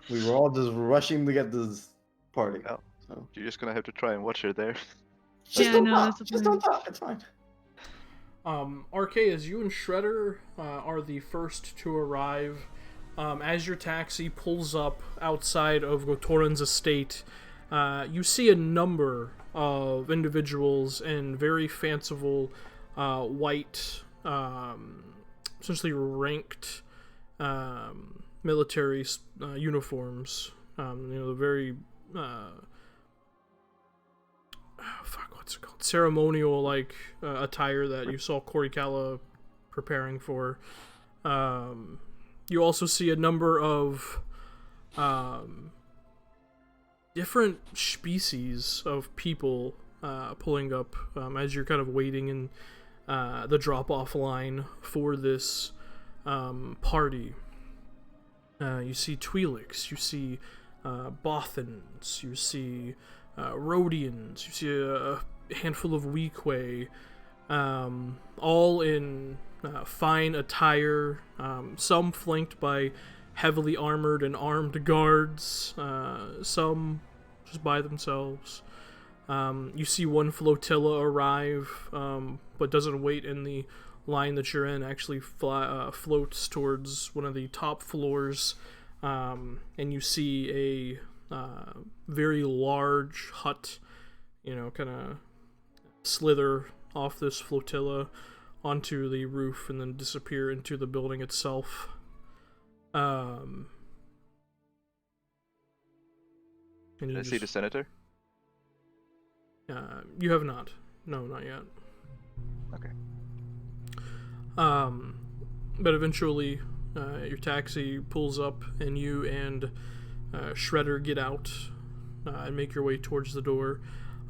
We were all just rushing to get this party. Yeah. So You're just gonna have to try and watch her there. just Yeah, don't no, talk. that's the Just plan. don't talk. It's fine. RK, as you and Shredder are the first to arrive, as your taxi pulls up outside of Gotorin's estate, you see a number of individuals in very fanciful white, essentially ranked military uniforms. The very what's it called? Ceremonial attire that you saw Korikala preparing for. You also see a number of different species of people pulling up as you're kind of waiting in the drop-off line for this party. You see Twi'leks, you see Bothans, you see Rhodians, you see a handful of Weequay, all in fine attire, some flanked by heavily armored and armed guards, some just by themselves. You see one flotilla arrive, but doesn't wait in the line that you're in, actually floats towards one of the top floors, and you see a very large hut, kind of slither off this flotilla onto the roof and then disappear into the building itself. And Did you I see the senator? you have not. No, not yet. Okay. But eventually, your taxi pulls up, and you and Shredder get out and make your way towards the door.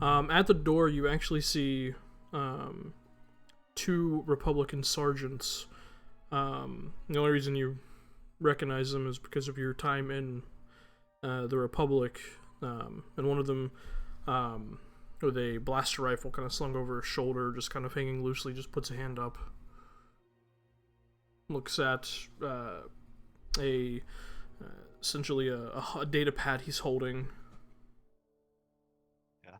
At the door, you actually see two Republican sergeants. The only reason you recognize them is because of your time in the Republic, and one of them, with a blaster rifle kind of slung over his shoulder, just kind of hanging loosely, just puts a hand up. Looks at essentially a data pad he's holding. Yeah.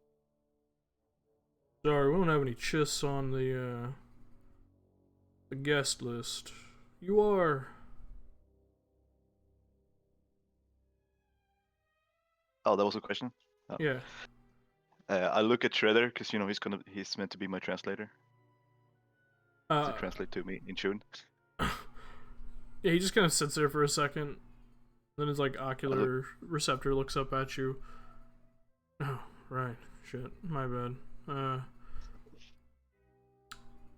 Sorry, we don't have any chiss on the guest list. You are. Oh, that was a question. Oh. Yeah. I look at Shredder because he's meant to be my translator to translate to me in tune. Yeah, he just kind of sits there for a second. Then his ocular receptor looks up at you. Oh, right. Shit. My bad. And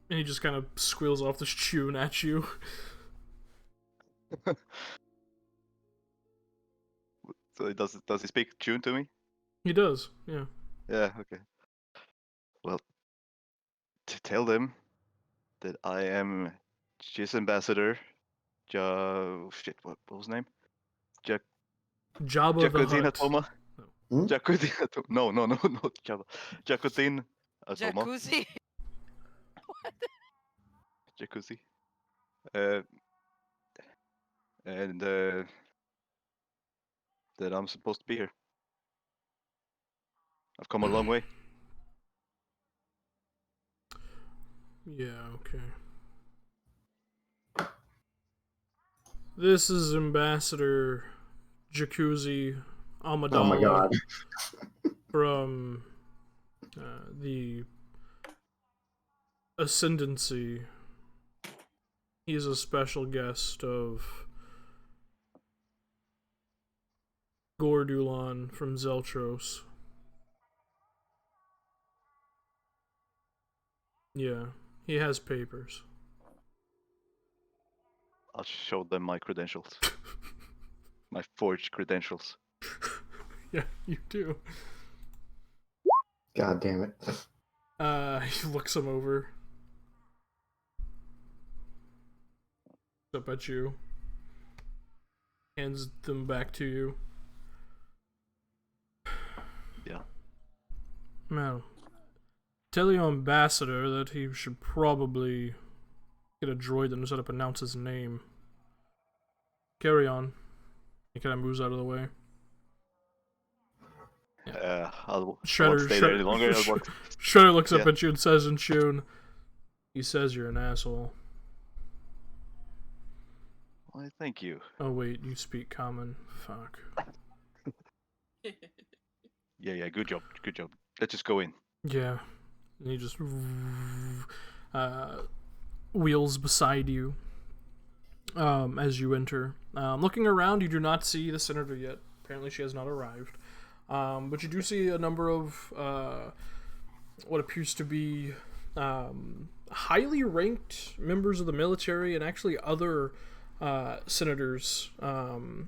he just kind of squeals off this tune at you. So does he speak tune to me? He does, yeah. Yeah. Okay. Well, to tell them that I am Chiss Ambassador. What was his name? Jabba the Jakudin Hutt. Atoma. Hmm? Jakudin Atoma. No, not Jabba. Jakudin Atoma. Jacuzzi. Jacuzzi. And that I'm supposed to be here. I've come a long way. Yeah, okay. This is Ambassador Jacuzzi Amidala Oh my god. from the Ascendancy. He's a special guest of Gordulan from Zeltros. Yeah, he has papers. I'll show them my credentials. My forged credentials. Yeah, you do. God damn it. He looks him over. Up at you. Hands them back to you. Yeah. Man, tell your ambassador that he should probably get a droid that knows how to pronounce his name. Carry on. He kind of moves out of the way. I won't Shredder, stay there any longer. I'll walk. Shredder looks up Yeah. at you and says in tune, he says you're an asshole. Why, thank you. Oh wait, you speak common. Fuck. Yeah, good job. Let's just go in. Yeah. And he just wheels beside you as you enter. Looking around, you do not see the senator yet. Apparently she has not arrived. But you do see a number of what appears to be highly ranked members of the military and actually other senators,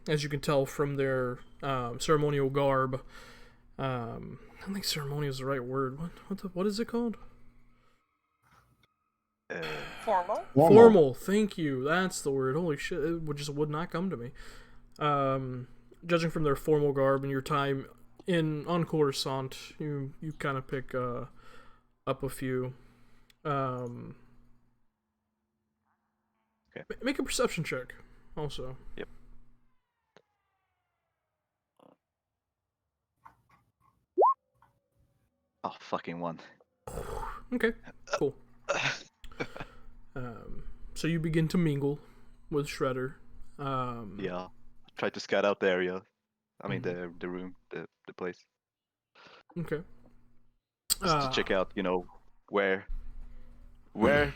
as you can tell from their ceremonial garb. I don't think ceremonial is the right word. What is it called? Formal. Formal. Thank you. That's the word. Holy shit! It would not come to me. Judging from their formal garb and your time on Coruscant, you kind of pick up a few. Okay. Make a perception check. Also. Yep. Oh, fucking one. Okay. Cool. So you begin to mingle with Shredder. Yeah. Try to scout out the area. I mean, the room, the place. Okay. Just to check out, where I'm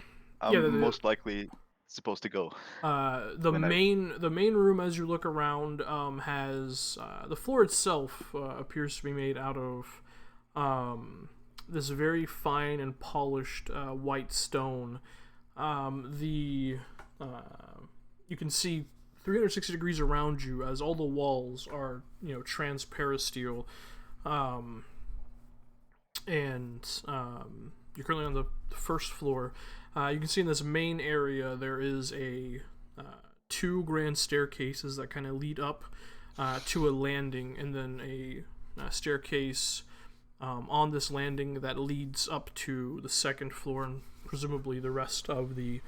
Yeah, most likely supposed to go. The when I- main room, as you look around, has the floor itself appears to be made out of this very fine and polished white stone. You can see 360 degrees around you as all the walls are transparisteel, and you're currently on the first floor. You can see in this main area there is a 2 grand staircases that kind of lead up to a landing, and then a staircase on this landing that leads up to the second floor and presumably the rest of the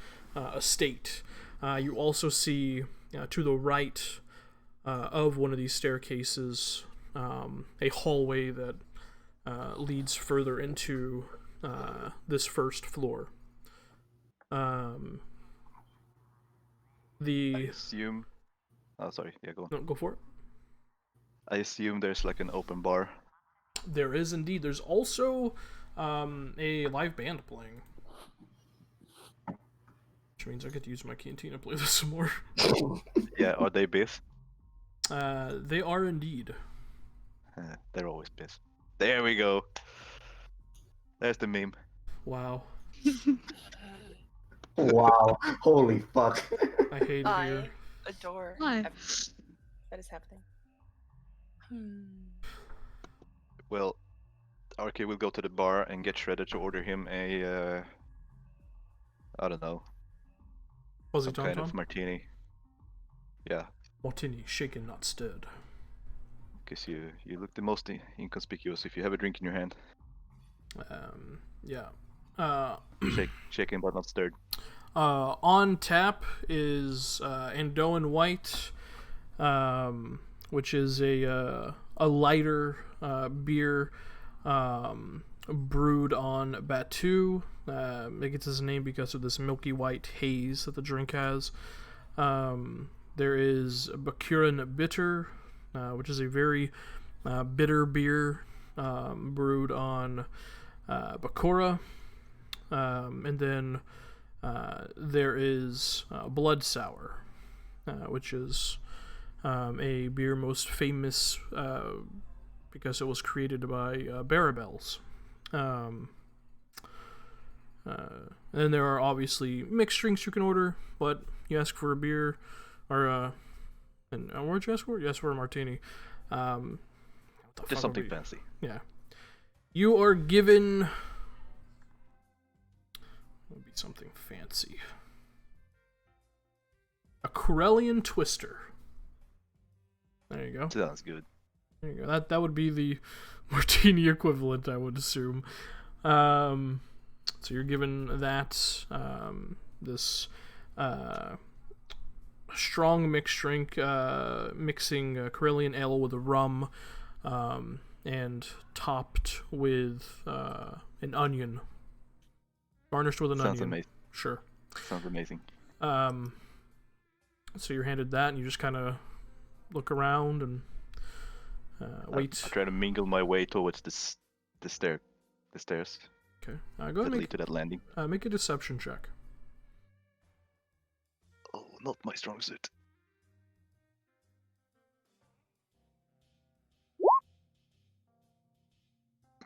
estate. You also see to the right of one of these staircases a hallway that leads further into this first floor. I assume. Oh, sorry. Yeah, go on. No, go for it. I assume there's like an open bar. There is indeed. There's also a live band playing, which means I get to use my canteen to play this some more. Yeah, are they biz? They are indeed. They're always biz. There we go. There's the meme. Wow. Wow. Holy fuck. I hate it I here. adore Why? everything that is happening. Well, RK will go to the bar and get Shredder to order him a, I don't know, Fuzzy some Tom kind Tom? of martini. Yeah, Martini, shaken, not stirred. because you look the most inconspicuous if you have a drink in your hand. Yeah. Shaken but not stirred. On tap is Andoan White, which is a lighter beer brewed on Batu. It gets its name because of this milky white haze that the drink has. There is Bakuran Bitter, which is a very bitter beer brewed on Bakura. And then there is Blood Sour, which is a beer most famous because it was created by Barabels. And then there are obviously mixed drinks you can order, but you ask for a beer, or and what'd you ask for? You asked for a martini. What the fuck Just something would be- fancy. Yeah. You are given. What would be something fancy? A Corellian Twister. There you go. Sounds good. There you go. That would be the martini equivalent, I would assume. So you're given that this strong mixed drink, mixing Corellian ale with a rum, and topped with an onion, garnished with an Sounds onion. amazing. Sure. Sounds amazing. So you're handed that, and you just kind of look around and wait. I try to mingle my way towards the stairs Okay. Go that ahead and lead to that landing. make a deception check. Oh, not my strong suit.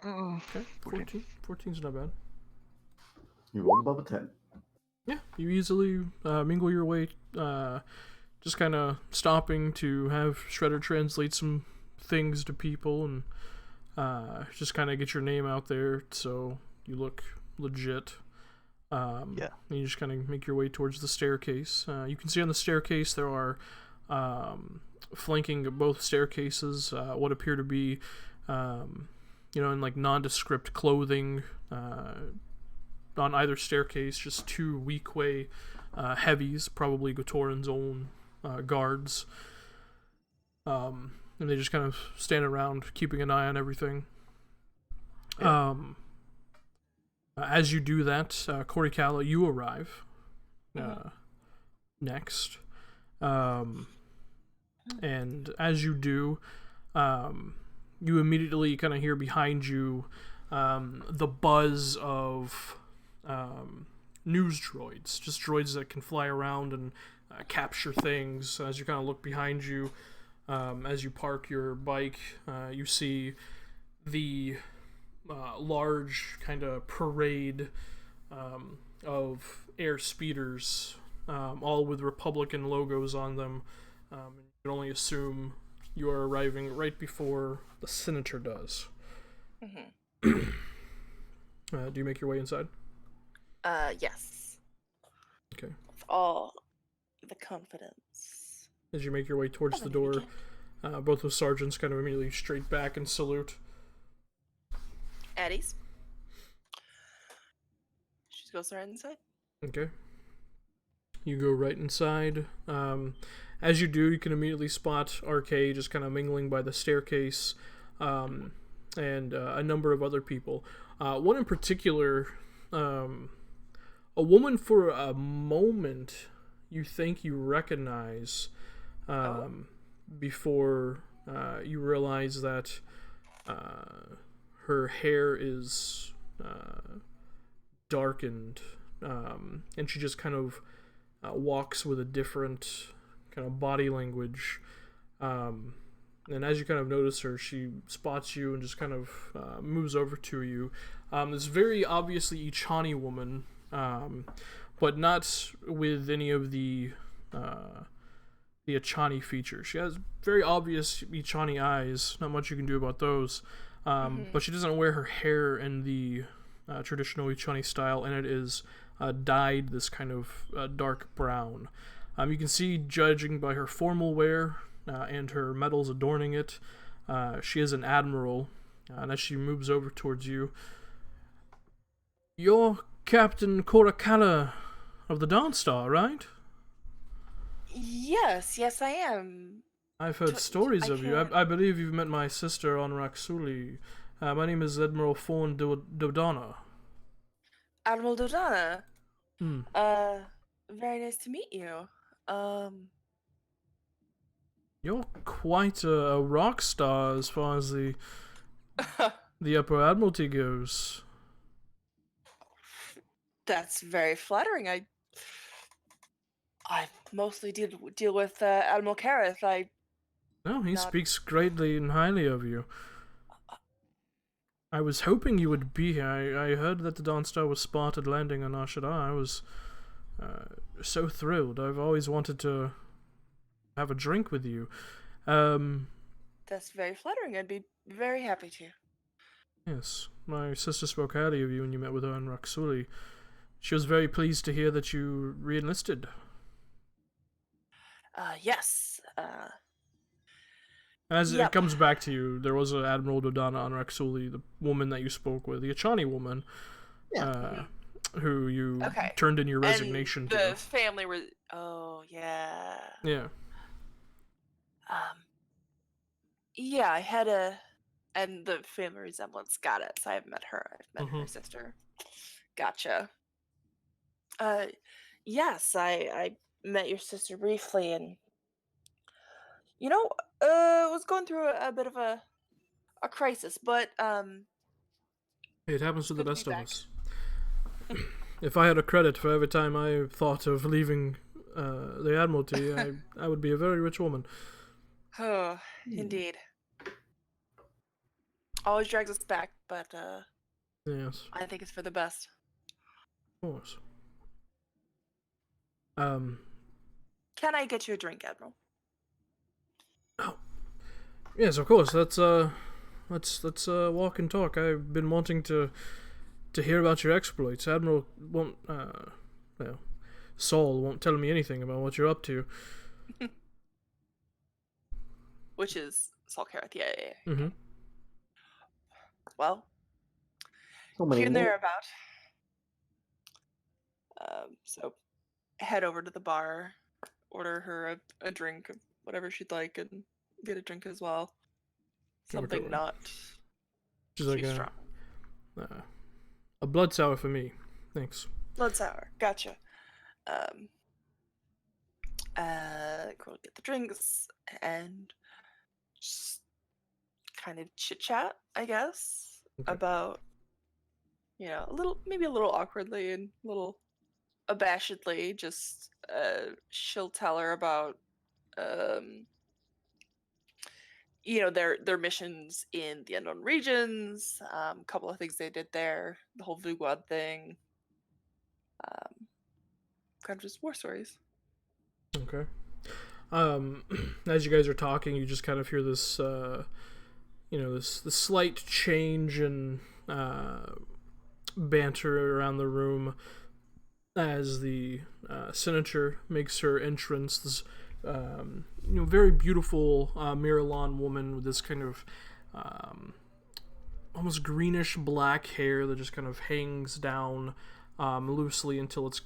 Okay. 14. 14's not bad. You rolled above a 10. Yeah, you easily mingle your way, just kind of stopping to have Shredder translate some things to people and just kind of get your name out there so you look legit. Yeah. And you just kind of make your way towards the staircase. You can see on the staircase there are flanking both staircases what appear to be, in like nondescript clothing. On either staircase, just two Weequay heavies, probably Gotoran's own guards. And they just kind of stand around, keeping an eye on everything. Yeah. As you do that, Korikala, you arrive next. And as you do, you immediately kind of hear behind you the buzz of news droids, just droids that can fly around and capture things. As you kind of look behind you, as you park your bike, you see the large kind of parade of air speeders, all with Republican logos on them. You can only assume you are arriving right before the senator does. Mm-hmm. Do you make your way inside? Yes. Okay. With all the confidence. As you make your way towards the door, both those sergeants kind of immediately straight back and salute. Addie's. She goes right inside. Okay. You go right inside. As you do, you can immediately spot RK just kind of mingling by the staircase, and a number of other people. One in particular, a woman for a moment you think you recognize, before you realize that her hair is darkened, and she just kind of walks with a different kind of body language. And as you kind of notice her, she spots you and just kind of moves over to you. This very obviously Ichani woman, but not with any of the Ichani features. She has very obvious Ichani eyes. Not much you can do about those. But she doesn't wear her hair in the traditional Ichani style, and it is dyed this kind of dark brown. You can see, judging by her formal wear and her medals adorning it, she is an admiral. And as she moves over towards you, "You're Captain Korikala of the Dawnstar, right?" Yes, I am. I've heard stories I of you. can't- I believe you've met my sister on Raxuli. My name is Admiral Fawn Dodana. Admiral Dodana. Hmm. Very nice to meet you. You're quite a rock star as far as the Upper Admiralty goes. That's very flattering. I mostly deal with Admiral Kareth. No, he Not- speaks greatly and highly of you. I was hoping you would be here. I heard that the Dawnstar was spotted landing on Ashadar. I was so thrilled. I've always wanted to have a drink with you. That's very flattering. I'd be very happy to. Yes, my sister spoke highly of you when you met with her in Raksuli. She was very pleased to hear that you re-enlisted. Yes. As Yep. it comes back to you, there was an Admiral Dodana on Raksuli, the woman that you spoke with, the Achani woman, who you Okay. turned in your resignation and to. the family were. Oh yeah. Yeah. Yeah, I had and the family resemblance. Got it. So I haven't met her. I've met her sister. Gotcha. Yes, I met your sister briefly, and was going through a bit of a crisis, but It happens to the good to best be of back. us. If I had a credit for every time I thought of leaving the Admiralty, I would be a very rich woman. Oh, indeed. Always drags us back, but Yes, I think it's for the best. of course. Can I get you a drink, Admiral? Yes, of course. Let's walk and talk. I've been wanting to hear about your exploits. Admiral won't, Saul won't tell me anything about what you're up to. Which is Saul Kareth. Yeah. Mm-hmm. Well, So many here and names. thereabout. So head over to the bar, order her a drink, of whatever she'd like, and get a drink as well. Something Okay. not She's too like strong. a blood sour for me. Thanks. Blood sour. Gotcha. Go get the drinks and just kind of chit chat, I guess, Okay. about maybe a little awkwardly and a little abashedly. Just she'll tell her about their missions in the unknown regions, a couple of things they did there, the whole Vugwad thing, kind of just war stories. Okay. As you guys are talking, you just kind of hear this, this slight change in banter around the room as the senator makes her entrance. This, very beautiful Miralon woman with this kind of almost greenish black hair that just kind of hangs down loosely until it's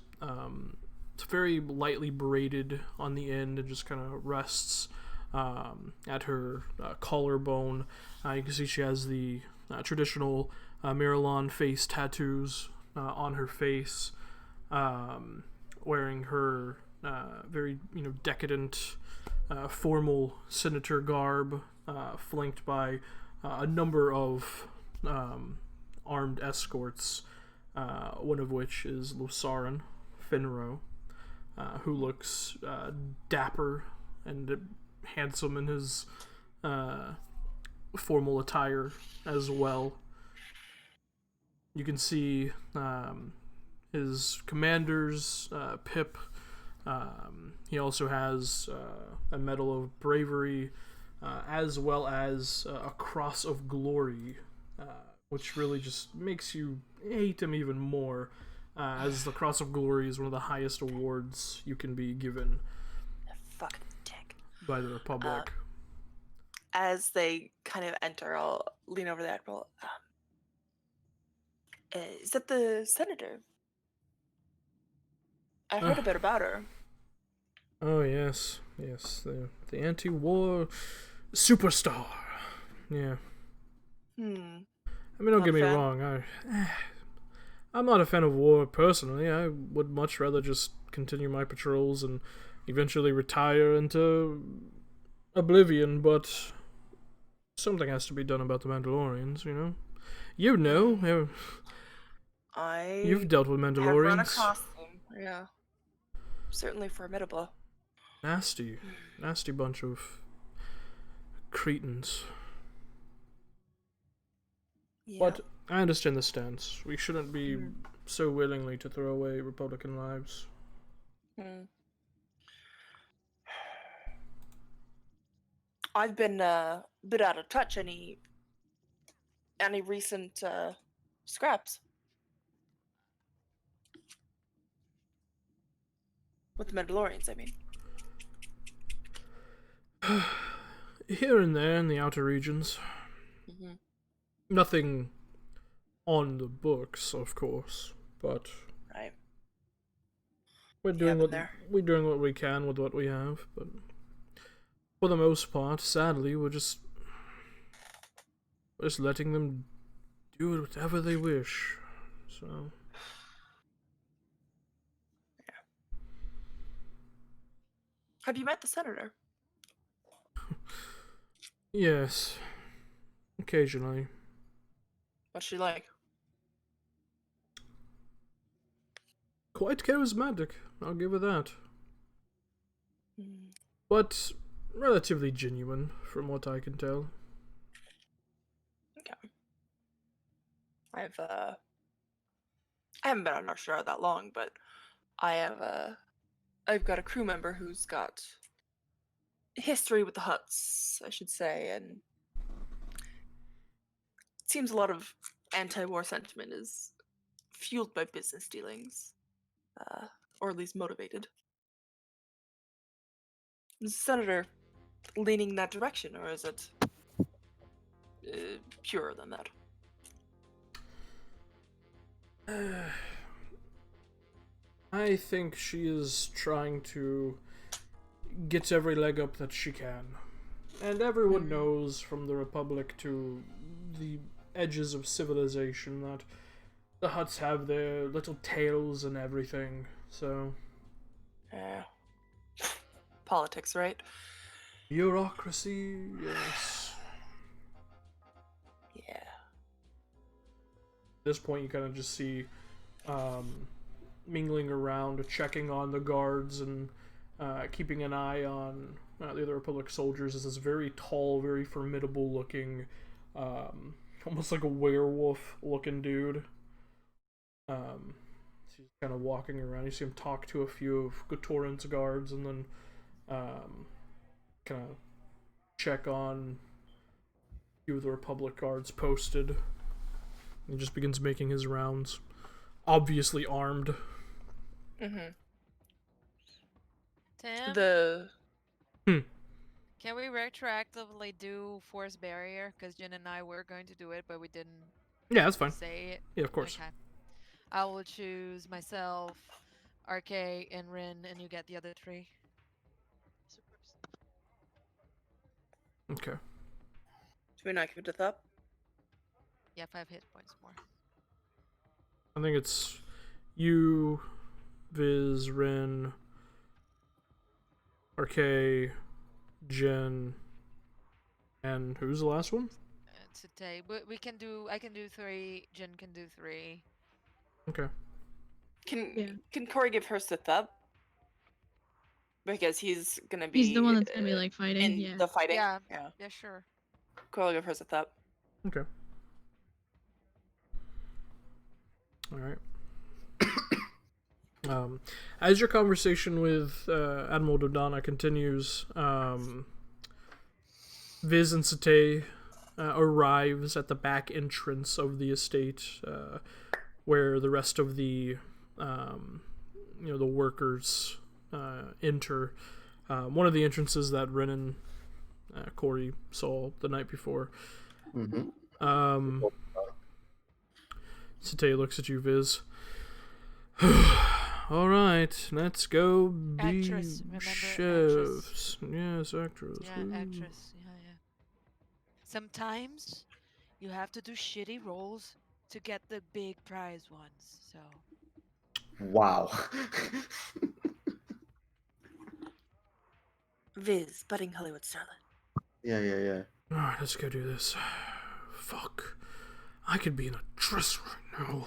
very lightly braided on the end and just kind of rests at her collarbone. You can see she has the traditional Miralon face tattoos on her face, wearing her very decadent formal senator garb, flanked by a number of armed escorts, one of which is Losarin Finro, who looks dapper and handsome in his formal attire as well. You can see his commanders, Pip. He also has a Medal of Bravery, as well as a Cross of Glory, which really just makes you hate him even more, as the Cross of Glory is one of the highest awards you can be given Fucking dick. by the Republic. As they kind of enter, I'll lean over the Admiral. Is that the senator? I heard a bit about her. Oh yes, the anti-war superstar. Yeah. I mean, don't Not get a me fan? wrong. I'm not a fan of war personally. I would much rather just continue my patrols and eventually retire into Oblivion, but something has to be done about the Mandalorians, you know? You know, I you've dealt with have run Mandalorians. across them. Yeah. Certainly formidable. Nasty bunch of cretins. Yeah. But I understand the stance. We shouldn't be Mm. so willingly to throw away Republican lives. Hmm. I've been a bit out of touch. Any recent scraps with the Mandalorians? I mean. Here and there in the outer regions. Hmm. Nothing on the books, of course, but Right. we're Yeah, doing but what there. we're doing what we can with what we have. But for the most part, sadly, we're just letting them do whatever they wish. So Have you met the senator? yes, occasionally. What's she like? Quite charismatic, I'll give her that. Hmm. But relatively genuine, from what I can tell. Okay. I haven't been on North Shore that long, but I've got a crew member who's got history with the Huts, I should say, and it seems a lot of anti-war sentiment is fueled by business dealings, or at least motivated. Is the senator leaning that direction, or is it purer than that? I think she is trying to get every leg up that she can. And everyone knows, from the Republic to the edges of civilization, that the Huts have their little tails and everything, so... Yeah. Politics, right? Bureaucracy, yes. Yeah. At this point, you kind of just see mingling around, checking on the guards, and keeping an eye on the other Republic soldiers is this very tall, very formidable looking, almost like a werewolf looking dude. He's kind of walking around. You see him talk to a few of Gatoran's guards, and then kind of check on a few of the Republic guards posted. He just begins making his rounds, obviously armed. Mm-hmm. Tim, The can we retroactively do force barrier? Because Jin and I were going to do it, but we didn't Yeah, that's fine. say it. Yeah, of course. Okay. I will choose myself, RK, and Rin, and you get the other three. Okay. do we not give it up? Yeah, 5 hit points more. I think it's you, Viz, Rin, RK, Jen, and who's the last one? Today, we can do. I can do 3. Jin can do 3. Okay. Can Corey give hers to Thub? Because he's gonna be He's the one that's gonna be like fighting. in Yeah. the fighting. Yeah. Yeah. Yeah, sure. Corey will give hers to Thub. Okay. Alright. As your conversation with Admiral Dodonna continues, Viz and Satay arrives at the back entrance of the estate, where the rest of the, the workers enter. One of the entrances that Ren and Corey saw the night before. Mm-hmm. Satay looks at you, Viz. All right, let's go be Actress, remember, chefs. Yes, actress. Yeah, Ooh. actress. Yeah. Sometimes you have to do shitty roles to get the big prize ones. So Wow. Viz, budding Hollywood starlet. Yeah. Alright, let's go do this. Fuck. I could be in a dress right now.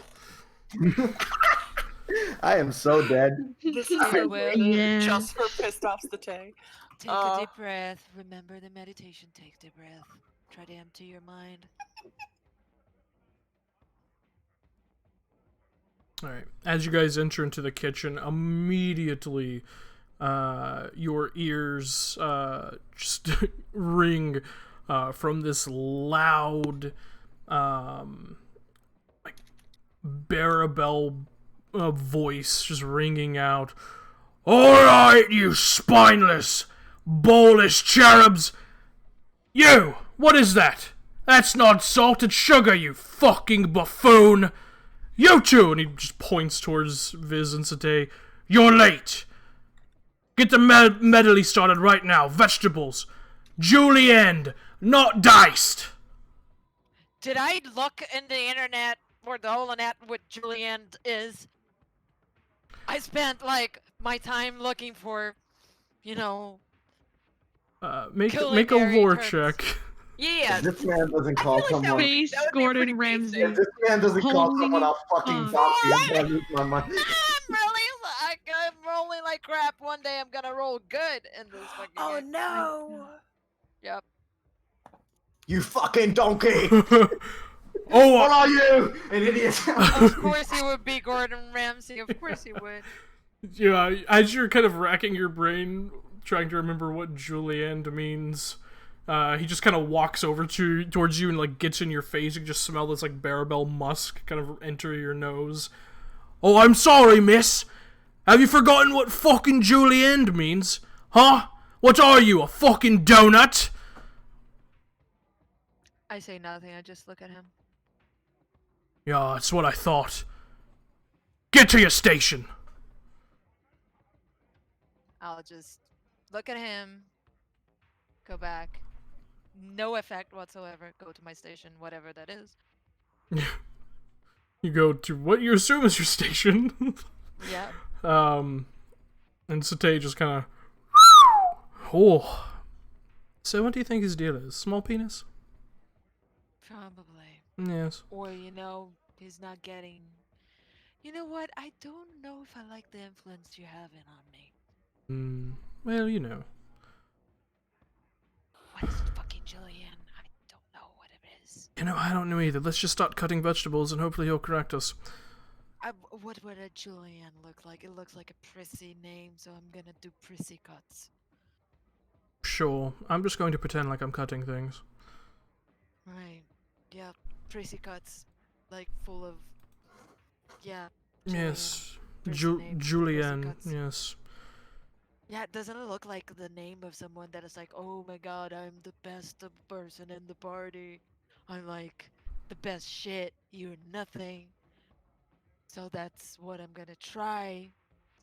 I am so dead. This is I so will. good. Yeah. Just for pissed off the Tay. Take a deep breath. Remember the meditation. Take a deep breath. Try to empty your mind. Alright, as you guys enter into the kitchen, immediately your ears just ring from this loud, like, Barabel voice just ringing out. Alright, you spineless, ballless cherubs! You! What is that? That's not salted sugar, you fucking buffoon! You two! And he just points towards Viz and Satay. You're late! Get the medley started right now. Vegetables. Julienne, not diced! Did I look in the internet or the whole net what Julianne is? I spent like my time looking for, you know. Make a Culinary lore terms. check. Yeah. If this man doesn't I call feel like that someone. would be- Face that would be pretty Gordon Ramsay. If this man doesn't call someone a Holy fucking fuck. foxy, I'm gonna lose my mind. I'm rolling like crap. One day I'm gonna roll good in this fucking Oh game. no. Yep. You fucking donkey! Oh, What are you? An idiot! Of course he would be Gordon Ramsay. Of course he would. yeah, as you're kind of racking your brain, trying to remember what Julienne means, he just kind of walks over towards you and like gets in your face. You can just smell this like Barabel musk kind of enter your nose. Oh, I'm sorry, miss. Have you forgotten what fucking Julienne means? Huh? What are you, a fucking donut? I say nothing. I just look at him. Yeah, that's what I thought. Get to your station. I'll just look at him. Go back. No effect whatsoever. Go to my station, whatever that is. You go to what you assume is your station. Yeah. And Satay just kind of. Oh. So, what do you think his deal is? Small penis? Probably. Yes. Or, you know, he's not getting. You know what? I don't know if I like the influence you're having on me. Well, you know. What is fucking Julian? I don't know what it is. You know, I don't know either. Let's just start cutting vegetables and hopefully he'll correct us. What would a Julian look like? It looks like a prissy name, so I'm gonna do prissy cuts. Sure. I'm just going to pretend like I'm cutting things. Right. Yeah, prissy cuts. Like, full of. Yeah. Yes. Prissy name, prissy Julienne. cuts. Yes. Yeah, doesn't it look like the name of someone that is like, oh my god, I'm the best person in the party. I'm like the best shit. You're nothing. So that's what I'm gonna try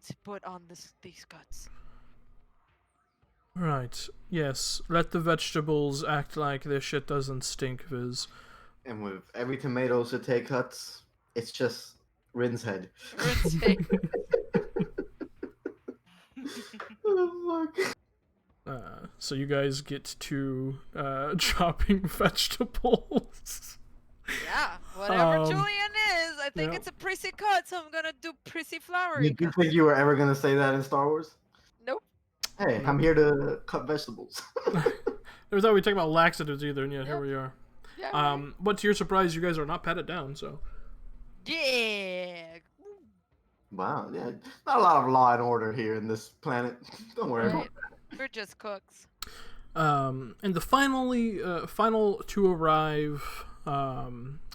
to put on these cuts. Right. Yes. Let the vegetables act like their shit doesn't stink, Viz. And with every tomato Satay cuts, it's just Rin's head. Rinse face. Oh, fuck. So you guys get to chopping vegetables. Yeah, whatever Um, Julian is, I think yeah. it's a prissy cut, so I'm gonna do prissy flowery Did you cuts. think you were ever gonna say that in Star Wars? Nope. Hey, I'm here to cut vegetables. Never thought we'd talk about laxatives either, and yet here Yep. we are. Yeah. Right. But to your surprise, you guys are not patted down, so. Yeah. Wow, yeah, not a lot of law and order here in this planet. Don't worry. Right. We're just cooks. And the final to arrive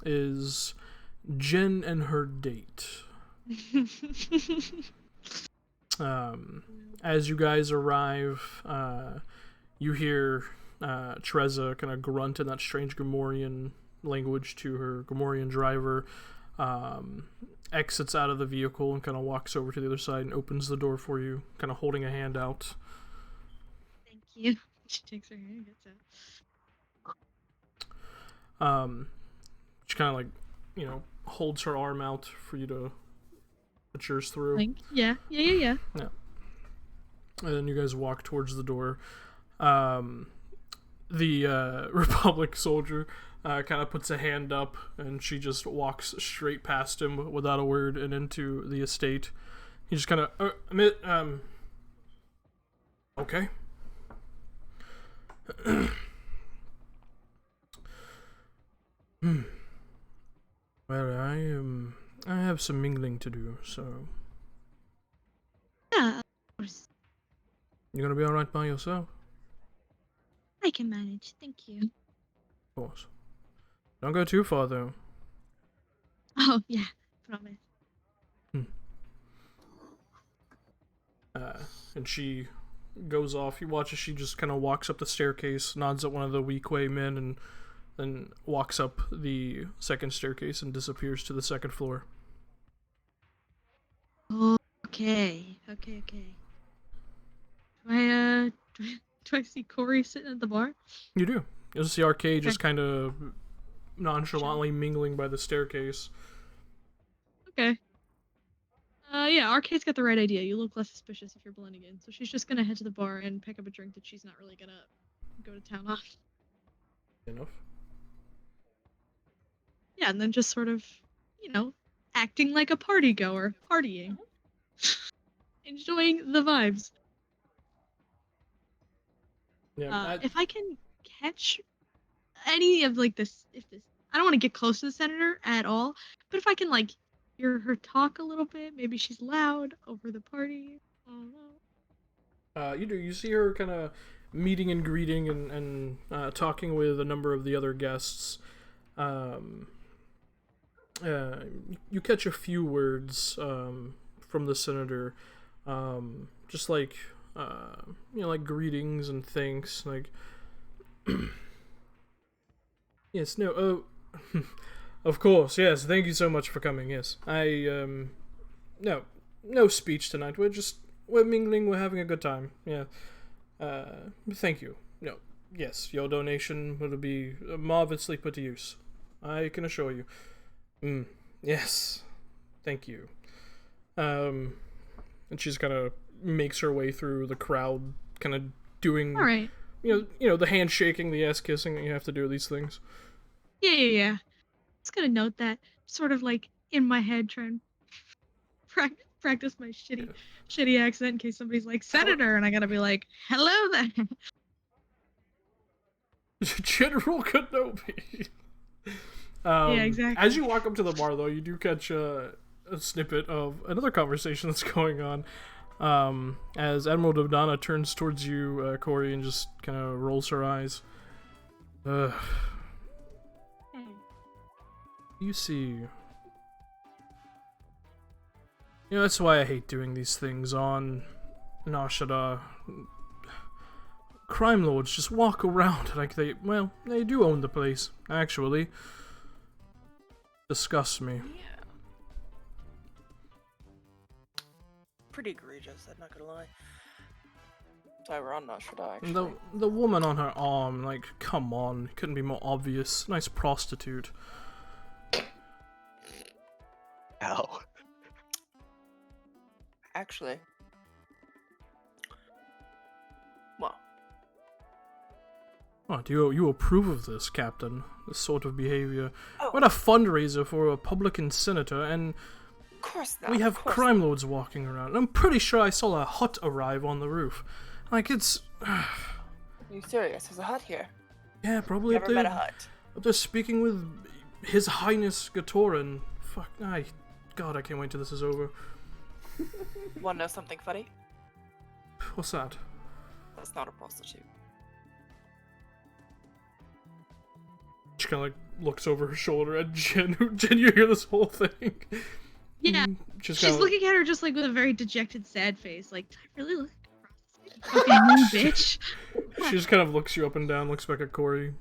is Jen and her date. As you guys arrive, you hear Treza kind of grunt in that strange Gamorrean language to her Gamorrean driver, exits out of the vehicle and kind of walks over to the other side and opens the door for you, kind of holding a hand out. Thank you. She takes her hair and gets it. She kind of like, you know, holds her arm out for you to put yours through. Like, yeah. And then you guys walk towards the door. the Republic soldier kind of puts a hand up, and she just walks straight past him without a word and into the estate. He just kind of, okay. Well, I have some mingling to do, so Yeah, of course. you gonna be all right by yourself? I can manage. Thank you. Of course. Don't go too far, though. Oh yeah, promise. And she goes off. You watch as she just kind of walks up the staircase, nods at one of the Weequay men, and then walks up the second staircase and disappears to the second floor. Okay. Do I see Corey sitting at the bar? You do. You'll see Arcade just kind of nonchalantly mingling by the staircase. Okay. Yeah, Arcade's got the right idea. You look less suspicious if you're blending in. So she's just gonna head to the bar and pick up a drink that she's not really gonna go to town on. Enough. Yeah, and then just sort of, acting like a party goer, partying. Enjoying the vibes. Yeah. If I can catch any of this, I don't want to get close to the senator at all, but if I can hear her talk a little bit, maybe she's loud over the party. I don't know. You do. You see her kind of meeting and greeting and talking with a number of the other guests. You catch a few words from the senator, just like greetings and thanks, yes, no, oh, of course, yes, thank you so much for coming. Yes, no speech tonight. We're mingling. We're having a good time. Yeah, thank you. No, yes, your donation will be marvelously put to use. I can assure you. Yes, thank you. And she's kind of makes her way through the crowd, kind of doing, All right. the handshaking, the ass kissing that you have to do these things. Yeah. Just gonna note that, sort of in my head, try and practice my shitty accent in case somebody's like senator, and I gotta be like, hello there. General Kenobi. Yeah, exactly. As you walk up to the bar, though, you do catch a snippet of another conversation that's going on. As Admiral Dodonna turns towards you, Corey, and just kind of rolls her eyes. Ugh. You see. That's why I hate doing these things on Nar Shaddaa. Crime lords just walk around like they do own the place, actually. Disgusts me. Yeah. Pretty egregious, I'm not gonna lie. Sorry, we're on Nar Shaddaa, actually. The woman on her arm, come on, couldn't be more obvious. Nice prostitute. Ow. Actually. Well. Oh, do you approve of this, Captain? This sort of behavior? Oh. We're a fundraiser for a Republican senator, and Of course not. we have of course crime lords walking around. And I'm pretty sure I saw a hut arrive on the roof. It's... Are you serious? There's a hut here. Yeah, probably Never up there. met a hut. Up there speaking with His Highness Gatoran. Fuck, God, I can't wait till this is over. Wanna know something funny? What's that? That's not a prostitute. She kind of looks over her shoulder at Jen. Jen, you hear this whole thing? Yeah. She's She's looking at her just with a very dejected, sad face. Like, did I really look like a prostitute? Fucking mean bitch. She just kind of looks you up and down, looks back at Corey.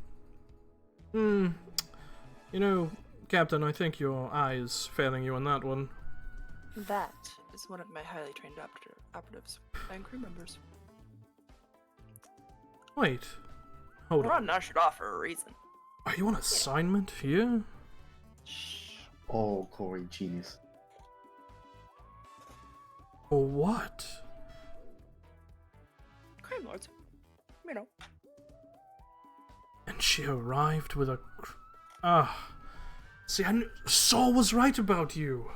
Captain, I think your eye is failing you on that one. That is one of my highly trained operatives and crew members. Wait. Hold We're on. on Nar Shaddaa for a reason. Are you on assignment here? Shh. Oh, Corey, genius. Or what? Crime lords. she arrived with a... See, Saul was right about you.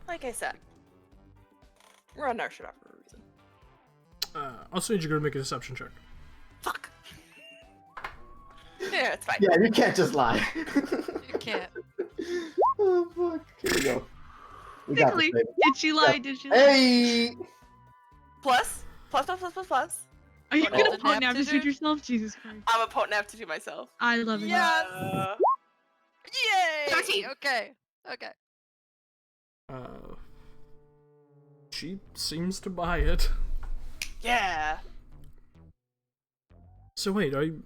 Like I said, we're on Narshada for a reason. Also need you to make a deception check. Fuck. Yeah, it's fine. Yeah, you can't just lie. You can't. Oh fuck. Here we go. We got this, Quickly, baby. did she lie? Did she lie? Hey! Plus. Are you Oh, gonna the point nap now to to suit do? yourself? Jesus Christ. I'm a potent enough to do myself. I love it. Yes. Uh, Yay! 17. Okay. Okay. She seems to buy it. yeah. So wait, are you...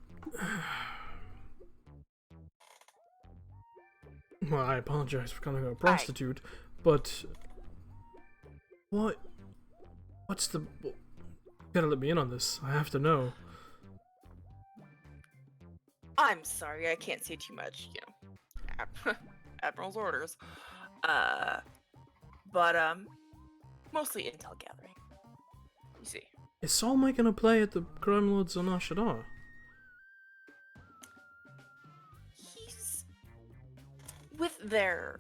Well, I apologize for calling her a prostitute, but... What's the... You gotta let me in on this. I have to know. I'm sorry, I can't say too much, you know. Admiral's orders. But mostly intel gathering. You see. Is Saul making a play at the Crime Lords on Ashadar? He's with their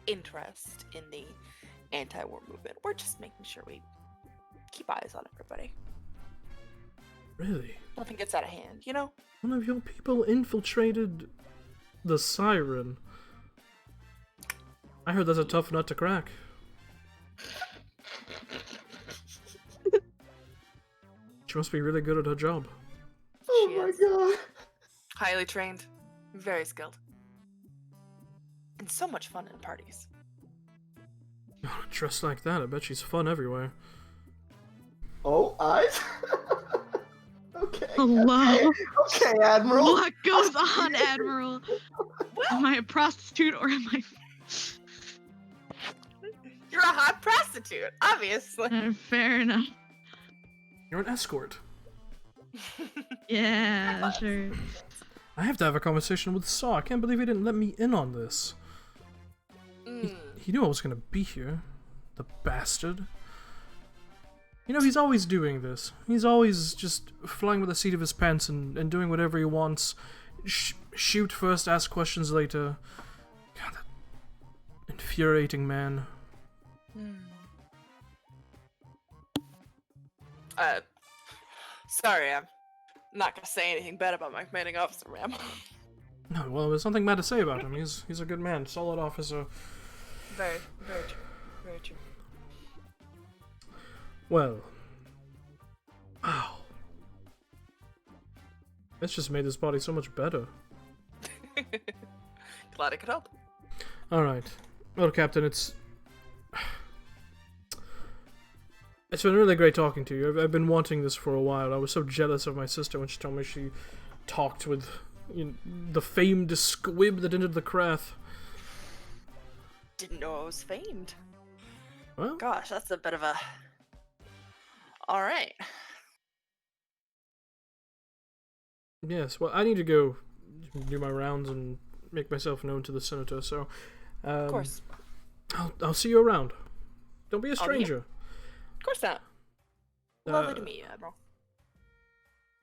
interest in the anti-war movement. We're just making sure we keep eyes on everybody. Really? Nothing gets out of hand, you know? One of your people infiltrated the Siren. I heard that's a tough nut to crack. She must be really good at her job. Oh She my is. god. Highly trained, very skilled, and so much fun in parties. Dressed like that, I bet she's fun everywhere. Oh, eyes? Okay. Hello? Okay, Admiral. What goes on, Admiral? Am I a prostitute or am I... You're a hot prostitute, obviously. Fair enough. You're an escort. Yeah, sure. I have to have a conversation with Saw. I can't believe he didn't let me in on this. Mm. He knew I was gonna be here. The bastard. You know, he's always doing this. He's always just flying by the seat of his pants and doing whatever he wants. Shoot first, ask questions later. God, that infuriating man. Sorry, I'm not gonna say anything bad about my commanding officer, ma'am. No, well, there's nothing bad to say about him. He's a good man, solid officer. Very, very true. Very true. Well. Wow. This just made this body so much better. Glad I could help. Alright. Well, Captain, it's been really great talking to you. I've been wanting this for a while. I was so jealous of my sister when she told me she talked with the famed squib that entered the Krath. Didn't know I was famed. Well, Gosh, that's a bit of a... Alright. yes. Well, I need to go do my rounds and make myself known to the Senator, so... Of course. I'll see you around. Don't be a I'll be here. stranger. Of course not. Lovely to meet you, Admiral.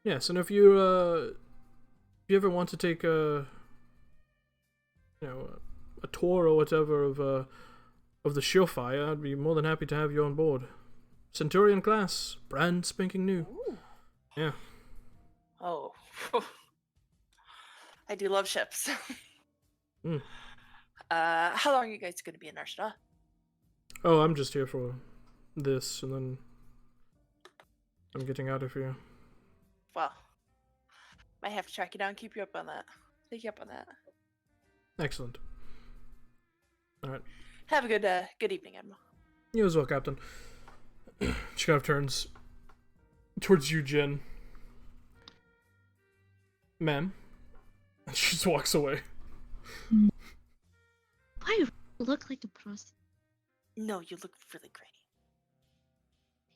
Yes, and if you ever want to take a tour or whatever of the Surefire, I'd be more than happy to have you on board. Centurion class, brand spanking new. Ooh. Yeah. Oh. I do love ships. Mm. How long are you guys going to be in Narshada? Oh, I'm just here for this, and then I'm getting out of here. Well, might have to track you down, keep you up on that. Take you up on that. Excellent. All right. Have a good evening, Admiral. You as well, Captain. She kind of turns towards you, Jen. Ma'am. And she just walks away. I look like a prostitute. No, you look really great.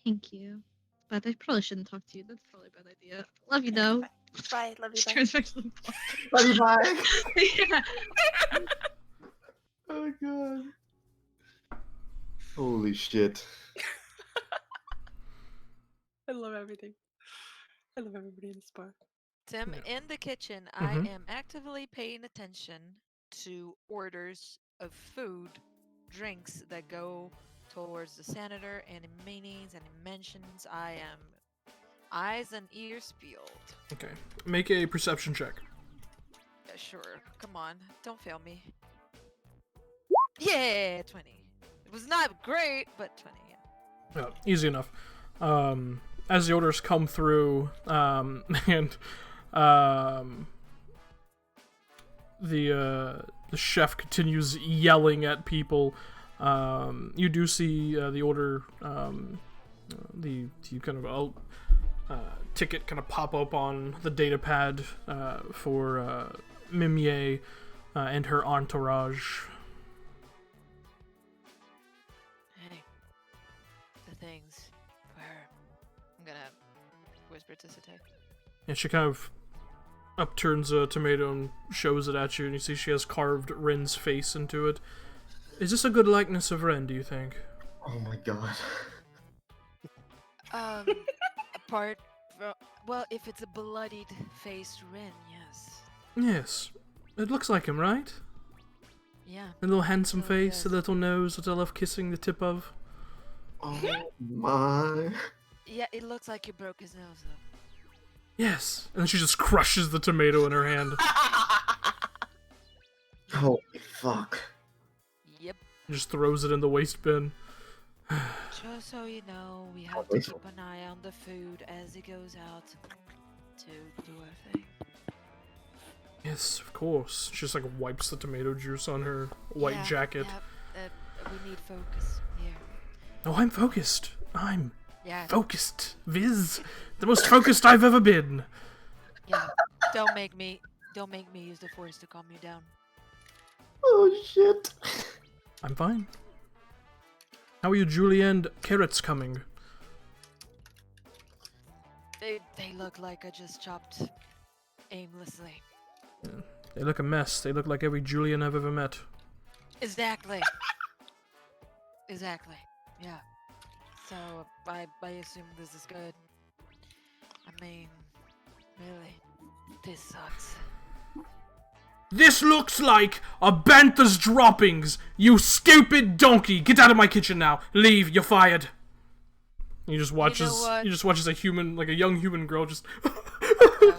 Thank you. But I probably shouldn't talk to you. That's probably a bad idea. Love you, though. Bye, love you, She bye. turns back to the Love you, bye. yeah. Oh god. Holy shit. I love everything. I love everybody in this bar. Tim, Yeah. in the kitchen, Mhm. I am actively paying attention to orders of food, drinks that go towards the senator, any meetings, any mentions. I am eyes and ears peeled. Okay. Make a perception check. Yeah, sure. Come on. Don't fail me. Yeah, 20. It was not great, but 20, yeah. Yeah, easy enough. As the orders come through, and the chef continues yelling at people. You do see the order, the kind of ticket kind of pop up on the data pad for Mimier and her entourage. Hey, the things for her. I'm gonna whisper to Sate. And she kind of upturns a tomato and shows it at you, and you see she has carved Ren's face into it. Is this a good likeness of Ren, do you think? Oh my god. Apart from, well, if it's a bloodied-faced Rin, yes. Yes. It looks like him, right? Yeah. A little handsome Oh, face, a yes. little nose that I love kissing the tip of. Oh my. Yeah, it looks like you broke his nose, though. Yes. And then she just crushes the tomato in her hand. Holy fuck. Yep. And just throws it in the waste bin. Just so you know, we have to wait. keep an eye on the food as it goes out to do our thing. Yes, of course. She just like wipes the tomato juice on her white Yeah, jacket. Yeah, we need focus here. Oh, I'm focused. I'm Yeah, focused. Viz. The most focused I've ever been. yeah. Don't make me use the force to calm you down. Oh shit. I'm fine. How are you, Julie and Carrots coming? They look like I just chopped aimlessly. They look a mess. They look like every Julian I've ever met. Exactly. Exactly. Yeah. So I assume this is good. I mean, really, this sucks. This looks like a Bantha's droppings! You stupid donkey! Get out of my kitchen now! Leave, you're fired! You just watches what? you just watches a human, like a young human girl just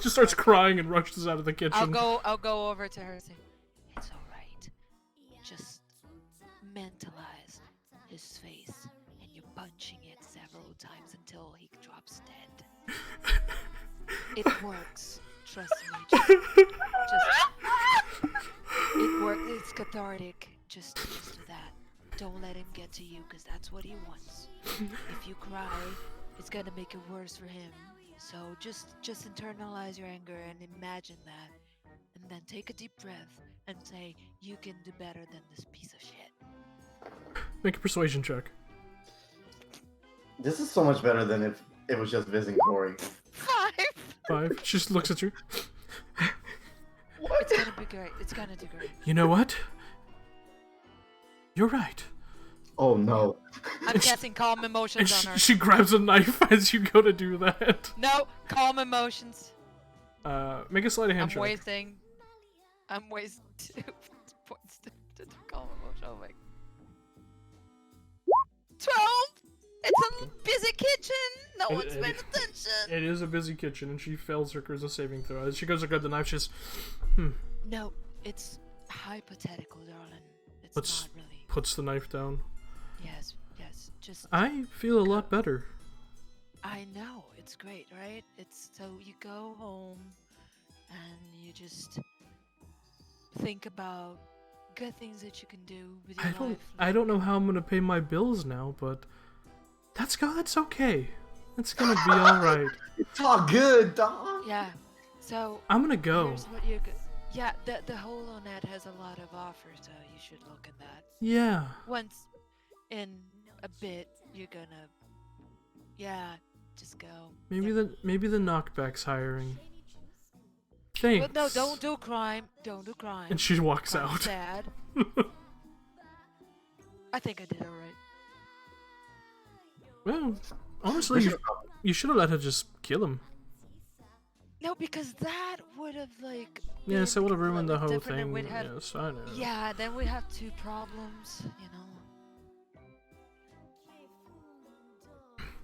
just starts crying and rushes out of the kitchen. I'll go over to her and say, it's alright. Just mentalize his face and you're punching it several times until he drops dead. It works. Trust me. Just it works. It's cathartic. Just do that. Don't let him get to you, because that's what he wants. If you cry, it's gonna make it worse for him. So just internalize your anger and imagine that, and then take a deep breath and say, "You can do better than this piece of shit." Make a persuasion check. This is so much better than if it was just visiting Corey. 5. 5. She just looks at you. It's gonna be great. It's gonna do great. You know what? You're right. Oh no. I'm guessing calm And emotions on her. she grabs a knife as you go to do that. No, calm emotions. Make a sleight of hand I'm check. wasting 2 points to calm emotion. Oh my. 12. It's a busy kitchen. No It- one's it- paying attention. It is a busy kitchen, and she fails her charisma saving throw. As she goes to grab the knife, she's No, it's hypothetical, darling. It's Let's- not really. puts the knife down. Yes. Just I feel a lot better. I know, it's great, right? It's so you go home and you just think about good things that you can do with your life. I don't know how I'm gonna pay my bills now, but that's okay. That's gonna be all right. It's all good, dog. Yeah. So I'm gonna go. here's what you yeah, the HoloNet has a lot of offers, so you should look at that. Yeah. Once in a bit, you're gonna just go. Maybe Yep. maybe the knockback's hiring. Thanks. But no, don't do crime. Don't do crime. And she walks Crime's out. Sad. I think I did alright. Well, honestly, you should have let her just kill him. No, because that would have like. Yes, it been would have ruined the completely whole different and thing. we'd have- Yes, I know. Yeah, then we have two problems. You know.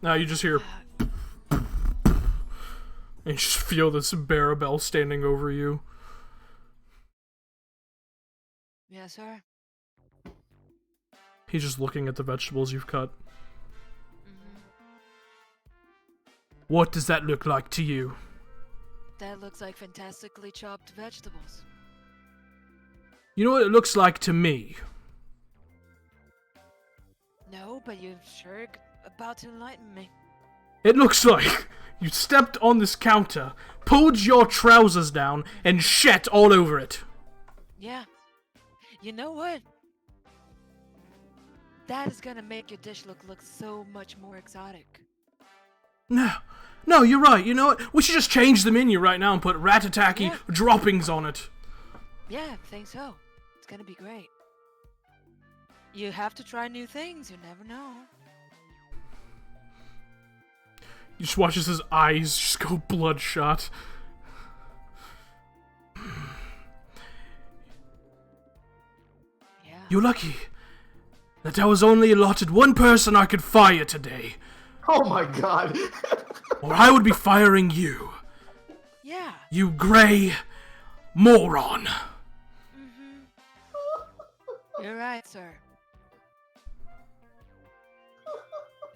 Now you just hear, and you just feel this Barabel standing over you. Yes, sir. He's just looking at the vegetables you've cut. Hmm. What does that look like to you? That looks like fantastically chopped vegetables. You know what it looks like to me? No, but you're sure about to enlighten me. It looks like you stepped on this counter, pulled your trousers down, and shat all over it. Yeah. You know what? That is gonna make your dish look so much more exotic. No, you're right. You know what? We should just change the menu right now and put ratataki Yeah. droppings on it. Yeah, I think so. It's gonna be great. You have to try new things. You never know. You just watch as his eyes just go bloodshot. Yeah. You're lucky that I was only allotted one person I could fire today, Oh my god. or I would be firing you. Yeah. You gray moron. You're right, sir.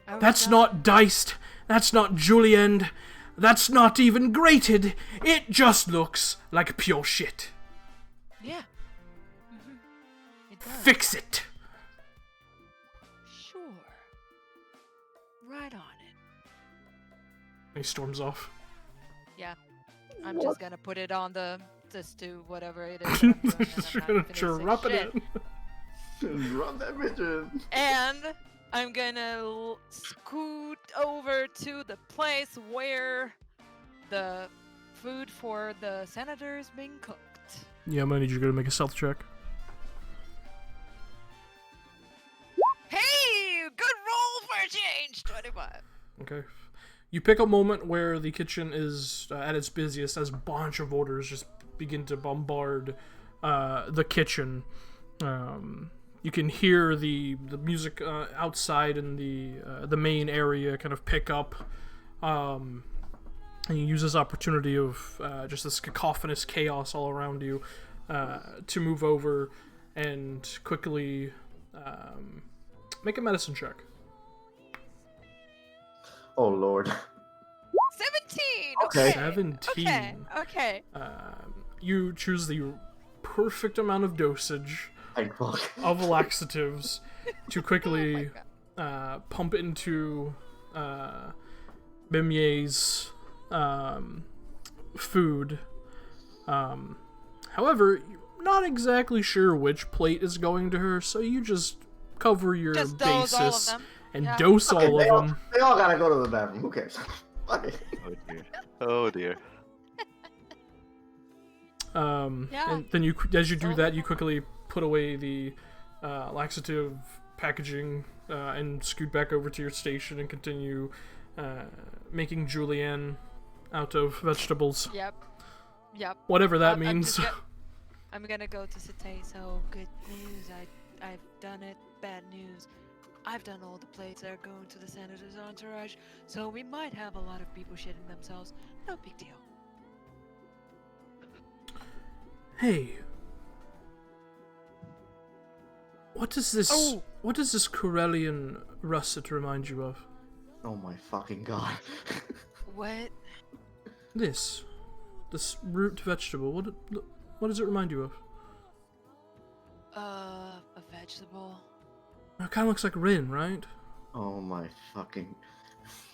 Are we That's done? not diced. That's not julienned. That's not even grated. It just looks like pure shit. Yeah. It does. Fix it. Sure. Right on it. He storms off. Yeah. I'm just gonna put it on the stew, whatever it is. that I'm doing, and You're I'm gonna not gonna say drop it shit. in. Run that bitch in. And I'm gonna scoot over to the place where the food for the senator is being cooked. Yeah, I'm gonna need you to make a stealth check. Hey! Good roll for a change! 25. Okay. You pick a moment where the kitchen is at its busiest as a bunch of orders just begin to bombard the kitchen. You can hear the music outside in the main area kind of pick up, and you use this opportunity of just this cacophonous chaos all around you to move over and quickly make a medicine check. Oh lord. 17! Okay. 17. Okay. You choose the perfect amount of dosage Thank fuck. of laxatives to Oh my quickly God. pump into Bimye's food. However, you're not exactly sure which plate is going to her, so you just cover your Just dose all of basis them. and Yeah. dose all they, of all, them. they all gotta go to the bathroom. Who cares? Fuck it. Oh dear. Oh dear. Yeah. And then as you do So- that, you quickly put away the laxative packaging and scoot back over to your station and continue making julienne out of vegetables. Yep. Whatever that I'm means. just I'm gonna go to Satay, so good news. I've done it. Bad news. I've done all the plates that are going to the senator's entourage, so we might have a lot of people shitting themselves. No big deal. Hey. What does this Oh. what does this Corellian russet remind you of? Oh my fucking god. What? This root vegetable. What does it remind you of? A vegetable. It kind of looks like Rin, right? Oh my fucking.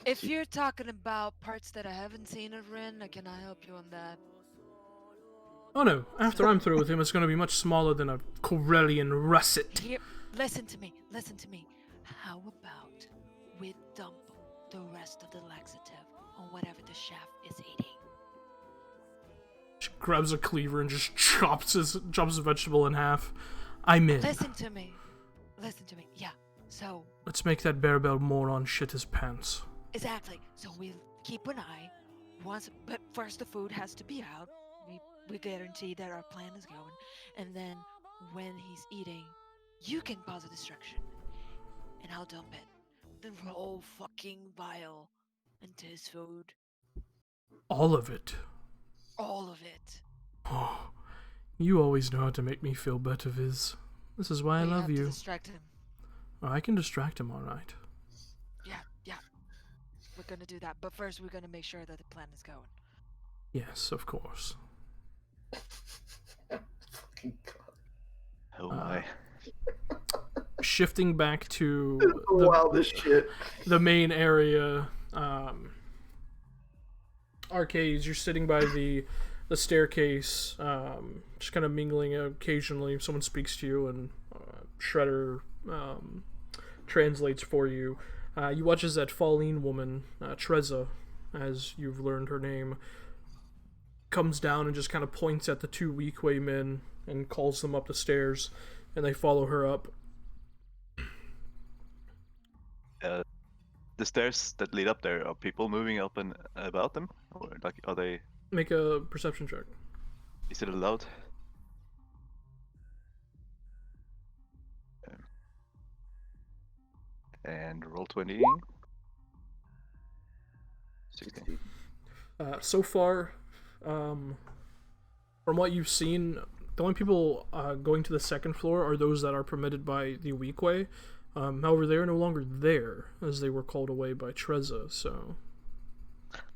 If you're talking about parts that I haven't seen of Rin, can I help you on that? Oh no, after I'm through with him, it's going to be much smaller than a Corellian russet. Here, listen to me. How about we dump the rest of the laxative on whatever the chef is eating? She grabs a cleaver and just chops the vegetable in half. I'm in. Listen to me. Yeah. So, Let's make that Bearbell moron shit his pants. exactly. So we'll keep an eye. but first the food has to be out. We guarantee that our plan is going, and then when he's eating, you can cause a distraction, and I'll dump it. The whole fucking vial into his food, All of it. all of it. Oh, you always know how to make me feel better, Viz. This is why I But love have to you. distract him. Oh, I can distract him, all right. Yeah. We're gonna do that, but first we're gonna make sure that the plan is going. Yes, of course. Fucking God. Oh my. Shifting back to Wow, this shit. the main area, Arcades, you're sitting by the staircase, just kind of mingling occasionally. Someone speaks to you, and Shredder translates for you. You watch as that Falleen woman, Treza, as you've learned her name, comes down and just kind of points at the two Weequay men and calls them up the stairs, and they follow her up. The stairs that lead up there, are people moving up and about them? Or like, are they, Make a perception check. is it allowed? And roll 20. 16. So far, from what you've seen, the only people going to the second floor are those that are permitted by the Weequay. However, they are no longer there, as they were called away by Treza, so...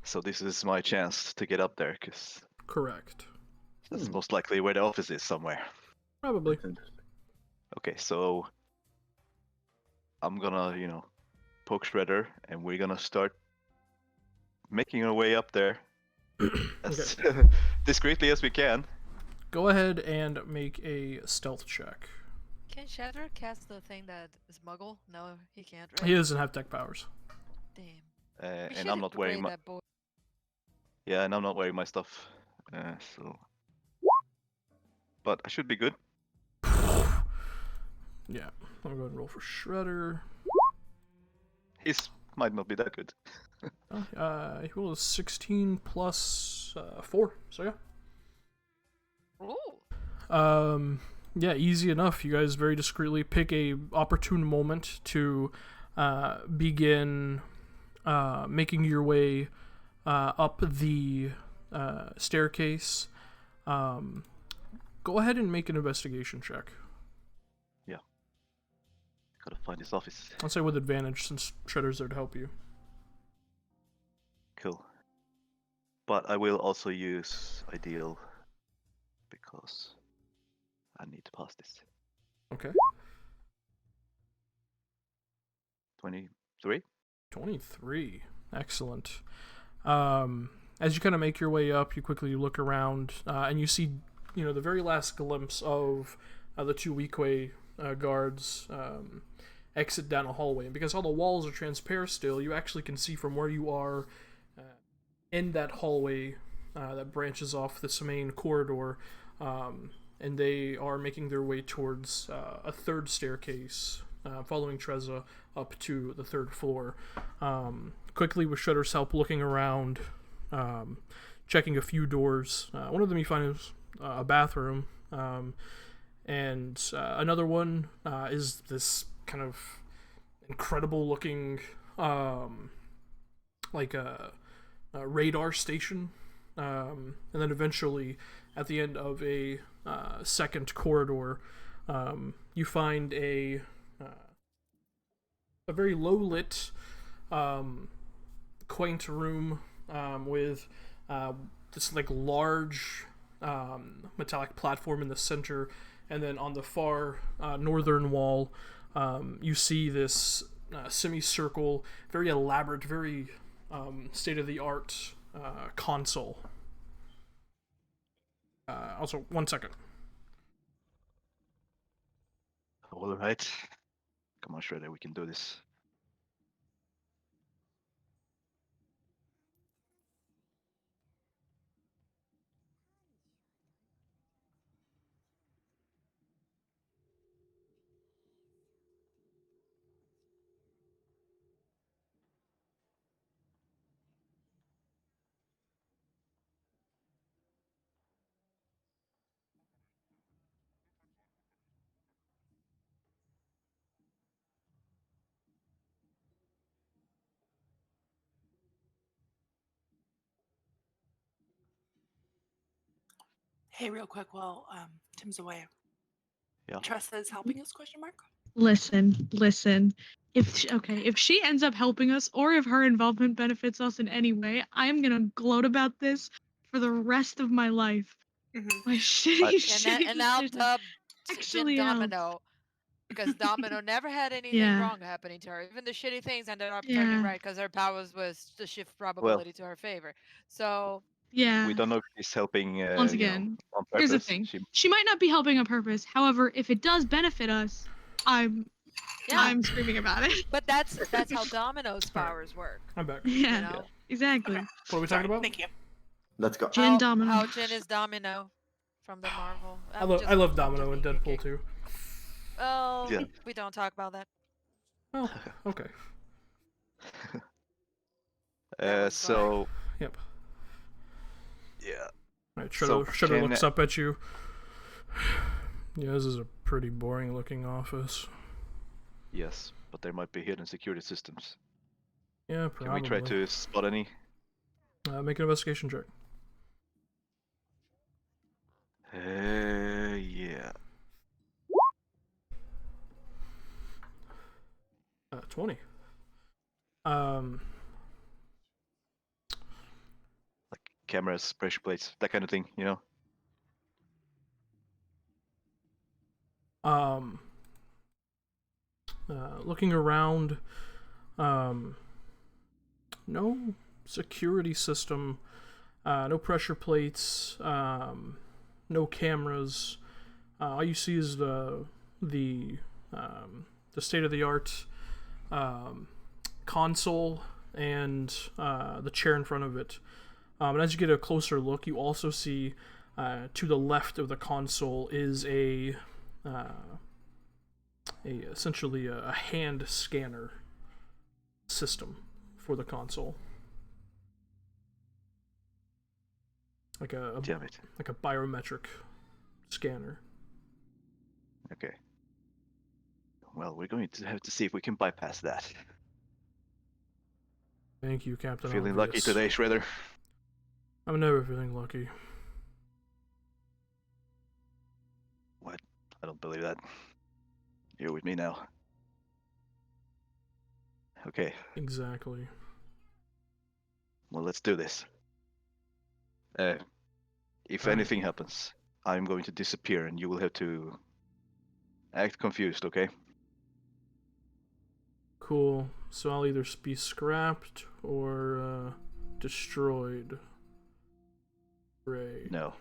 So this is my chance to get up there, because Correct. that's most likely where the office is somewhere. Probably. Okay, so I'm gonna, poke Shredder, and we're gonna start making our way up there as discreetly as we can. Go ahead and make a stealth check. Can Shatter cast the thing that is Muggle? No, he can't, right? He doesn't have tech powers. Damn. We And should I'm not wearing upgrade my that boy. and I'm not wearing my stuff. So, but I should be good. Yeah, I'll go ahead and roll for Shredder. His might not be that good. He rolls 16 plus 4, so yeah. Ooh. Yeah, easy enough. You guys very discreetly pick a opportune moment to begin making your way up the staircase. Go ahead and make an investigation check. Gotta find his office. I'll say with advantage since Shredder's there to help you. Cool. But I will also use Ideal because I need to pass this. Okay. 23? 23. Excellent. As you kind of make your way up, you quickly look around, and you see, the very last glimpse of the two Weequay guards exit down a hallway. And because all the walls are transparent still, you actually can see from where you are in that hallway that branches off this main corridor, and they are making their way towards a third staircase, following Treza up to the third floor. Quickly, with Shredder's help, looking around, checking a few doors. One of them you find is a bathroom, and another one is this kind of incredible looking like a radar station, and then eventually at the end of a second corridor, you find a very low lit, quaint room with this like large metallic platform in the center, and then on the far northern wall, you see this semicircle, very elaborate, very state-of-the-art console. Also, 1 second. All right. Come on, Shredder, we can do this. Hey, real quick, while Tim's away. Yeah. Tressa is helping us? Question mark. Listen. If she ends up helping us, or if her involvement benefits us in any way, I'm gonna gloat about this for the rest of my life. Mm-hmm. My shitty, And I'll decision dub Jin actually helped. Domino because Domino never had anything Yeah. wrong happening to her. Even the shitty things ended up Yeah. turning right because her powers was to shift probability to her favor. So Yeah. We don't know if she's helping. Once You know, again, on here's the purpose. thing. She She might not be helping on purpose. However, if it does benefit us, I'm yeah, screaming about it. but that's how Domino's powers work. I'm back. Yeah. You know Exactly. Okay. What are we Sorry, talking about? Thank you. Let's go. Jin Domino. How Jin is Domino from the Marvel. I love Domino and Deadpool too. Oh, Yeah. we don't talk about that. Oh, okay. That was so Yep. yeah. Alright, So Shudder can- looks up at you. Yeah, this is a pretty boring looking office. Yes, but there might be hidden security systems. Yeah, Can probably. we try to spot any? Make an investigation check. Yeah. 20. Like cameras, pressure plates, that kind of thing, you know? Looking around, no security system, no pressure plates, no cameras. All you see is the state of the art console and the chair in front of it. And as you get a closer look, you also see to the left of the console is essentially a hand scanner system for the console, like a Damn it. biometric scanner. Okay. Well, we're going to have to see if we can bypass that. Thank you, Captain Feeling lucky Obvious. today, Shredder. I'm never feeling lucky. What? I don't believe that. You're with me now. Okay, Exactly. well, let's do this. If Alright. anything happens, I'm going to disappear and you will have to act confused, okay? Cool. So I'll either be scrapped or destroyed. Great. No.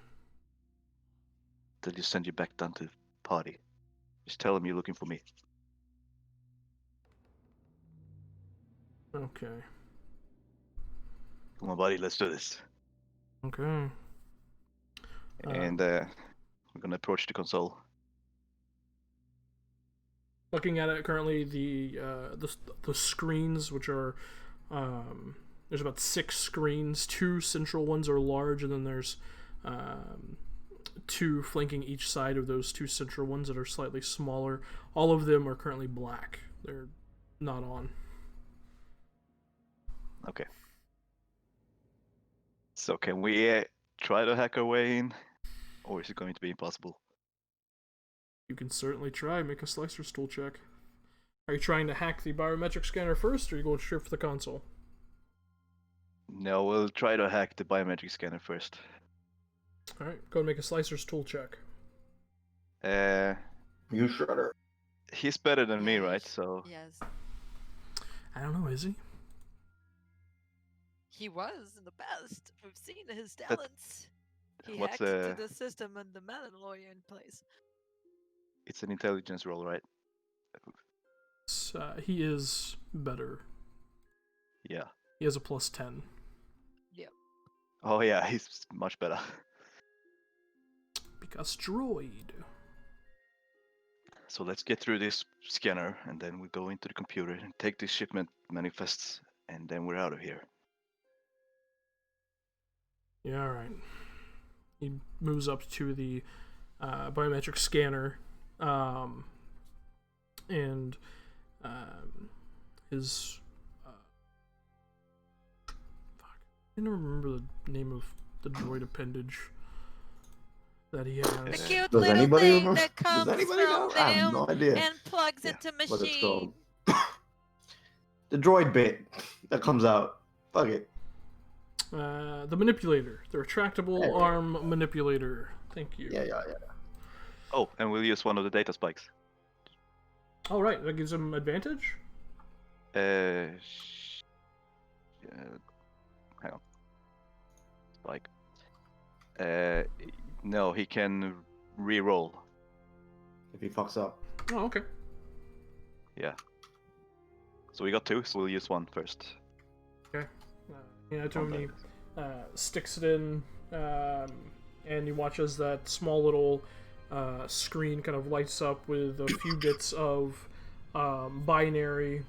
They'll just send you back down to the party. Just tell them you're looking for me. Okay. Come on, buddy, let's do this. Okay. And we're gonna approach the console. Looking at it currently, the screens, which are there's about 6 screens. 2 central ones are large, and then there's 2 flanking each side of those 2 central ones that are slightly smaller. All of them are currently black. They're not on. Okay. So can we try to hack our way in? Or is it going to be impossible? You can certainly try. Make a slicer's tool check. Are you trying to hack the biometric scanner first, or are you going straight for the console? No, we'll try to hack the biometric scanner first. Alright, go and make a slicer's tool check. You Shredder. He's better than me, Yeah, right? he's- So Yes, I don't know, is he? he was in the past. We've seen his talents. He what's, hacked into the system and the melon lawyer in place. it's an intelligence roll, right? He is better. Yeah. He has a plus 10. Oh yeah, he's much better. Because droid. So let's get through this scanner and then we go into the computer and take this shipment manifests and then we're out of here. Yeah, alright. He moves up to the biometric scanner, and his fuck, I don't remember the name of the droid appendage. that he The has. cute Does little anybody thing remember? that comes Does anybody from know? I have them no idea and plugs Yeah, into what it's called. machine. The droid bit that comes out. Fuck it. The manipulator, the retractable There we go. arm manipulator. Thank you. Yeah. Oh, and we'll use one of the data spikes. All right, that gives him advantage. Hang on. Spike. No, he can re-roll. If he fucks up. Oh, okay. Yeah. So we got 2, so we'll use one first. Okay. Yeah, Tony sticks it in, and you watch as that small little screen kind of lights up with a few bits of binary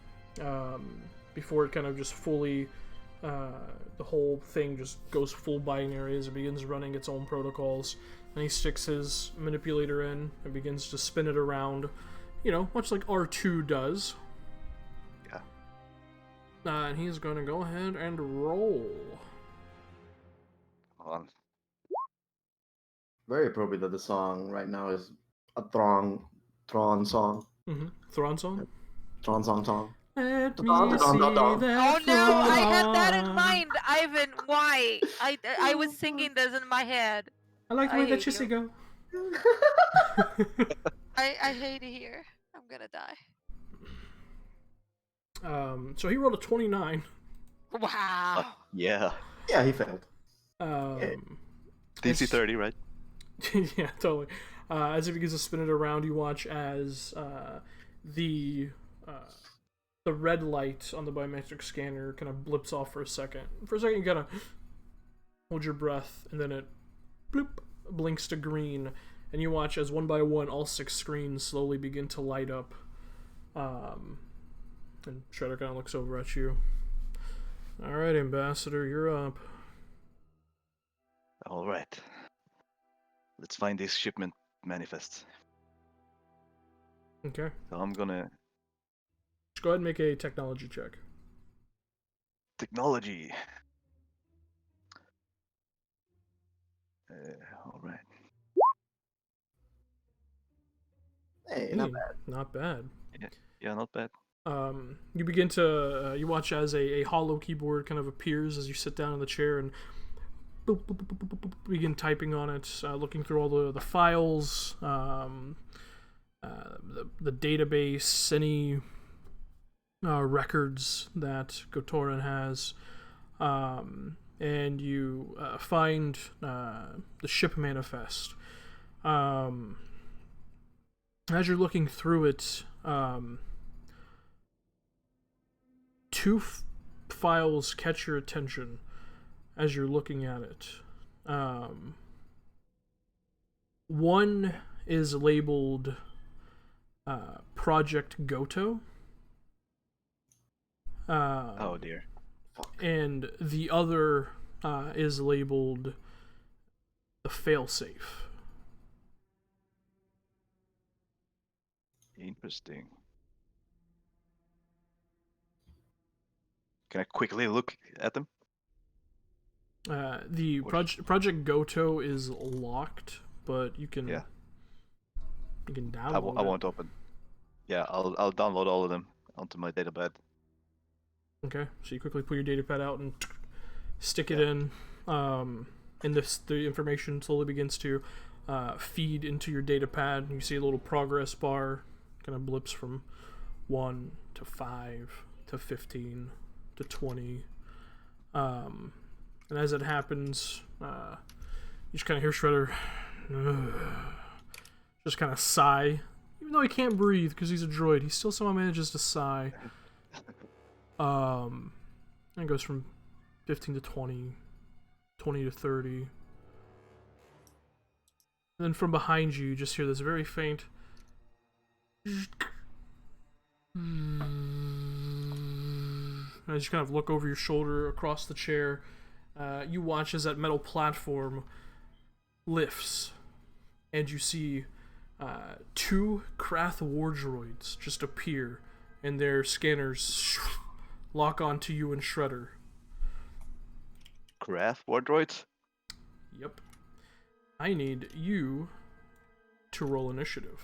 before it kind of just fully, the whole thing just goes full binary as it begins running its own protocols. And he sticks his manipulator in and begins to spin it around, much like R2 does. Yeah. And he's going to go ahead and roll. Hold on. Very appropriate that the song right now is a Thrawn song. Mm-hmm. Thrawn song? Thrawn song. Let me Dun, dun, see dun, dun. that Oh no, I had that in Thrawn. mind, Ivan. Why? I was singing this in my head. I like the I way that hate you say go. I hate it here. I'm gonna die. So he rolled a 29. Wow. Yeah. Yeah, he failed. DC 30, right? Yeah, totally. As it begins to spin it around, you watch as the red light on the biometric scanner kind of blips off for a second. For a second, you gotta hold your breath, and then it bloop, blinks to green, and you watch as one by one all 6 screens slowly begin to light up. And Shredder kind of looks over at you. All right, Ambassador, you're up. All right. Let's find these shipment manifests. Okay. So I'm gonna Just go ahead and make a technology check. technology. All right. Hey, not bad. Not bad. Yeah, not bad. You begin to you watch as a hollow keyboard kind of appears as you sit down in the chair and boop, boop, boop, boop, boop, boop, begin typing on it, looking through all the files, the database, any records that Gotoran has, and you find the ship manifest. As you're looking through it, 2 files catch your attention as you're looking at it. One is labeled Project Goto. Oh dear. And the other is labeled the Failsafe. Interesting. Can I quickly look at them? The Project Goto is locked, but you can Yeah. you can I download it. won't open. Yeah, I'll download all of them onto my datapad. Okay, so you quickly pull your datapad out and stick it in, and the information slowly begins to feed into your datapad. You see a little progress bar, kind of blips from 1 to 5 to 15 to 20, and as it happens, you just kind of hear Shredder just kind of sigh, even though he can't breathe because he's a droid. He still somehow manages to sigh. And it goes from 15 to 20, 20 to 30. And then from behind you, you just hear this very faint. And as you kind of look over your shoulder across the chair, you watch as that metal platform lifts, and you see 2 Krath war droids just appear, and their scanners lock onto you and Shredder. Craft war droids? Yep. I need you to roll initiative.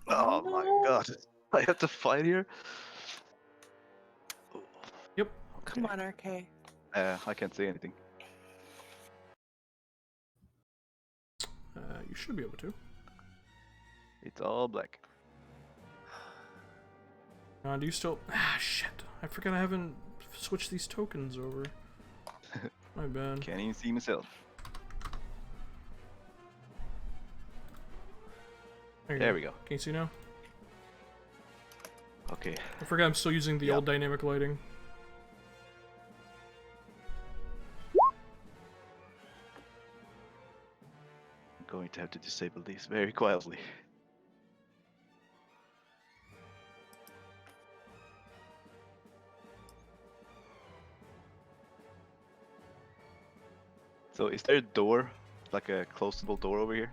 Oh my god. I have to fight here? Yep. Come on, RK. I can't say anything. You should be able to. It's all black. Do you still... Ah, shit. I forgot I haven't switched these tokens over. My bad. Can't even see myself. There we go. Can you see now? Okay. I forgot I'm still using the Yep. old dynamic lighting. I'm going to have to disable these very quietly. So is there a door? Like a closable door over here?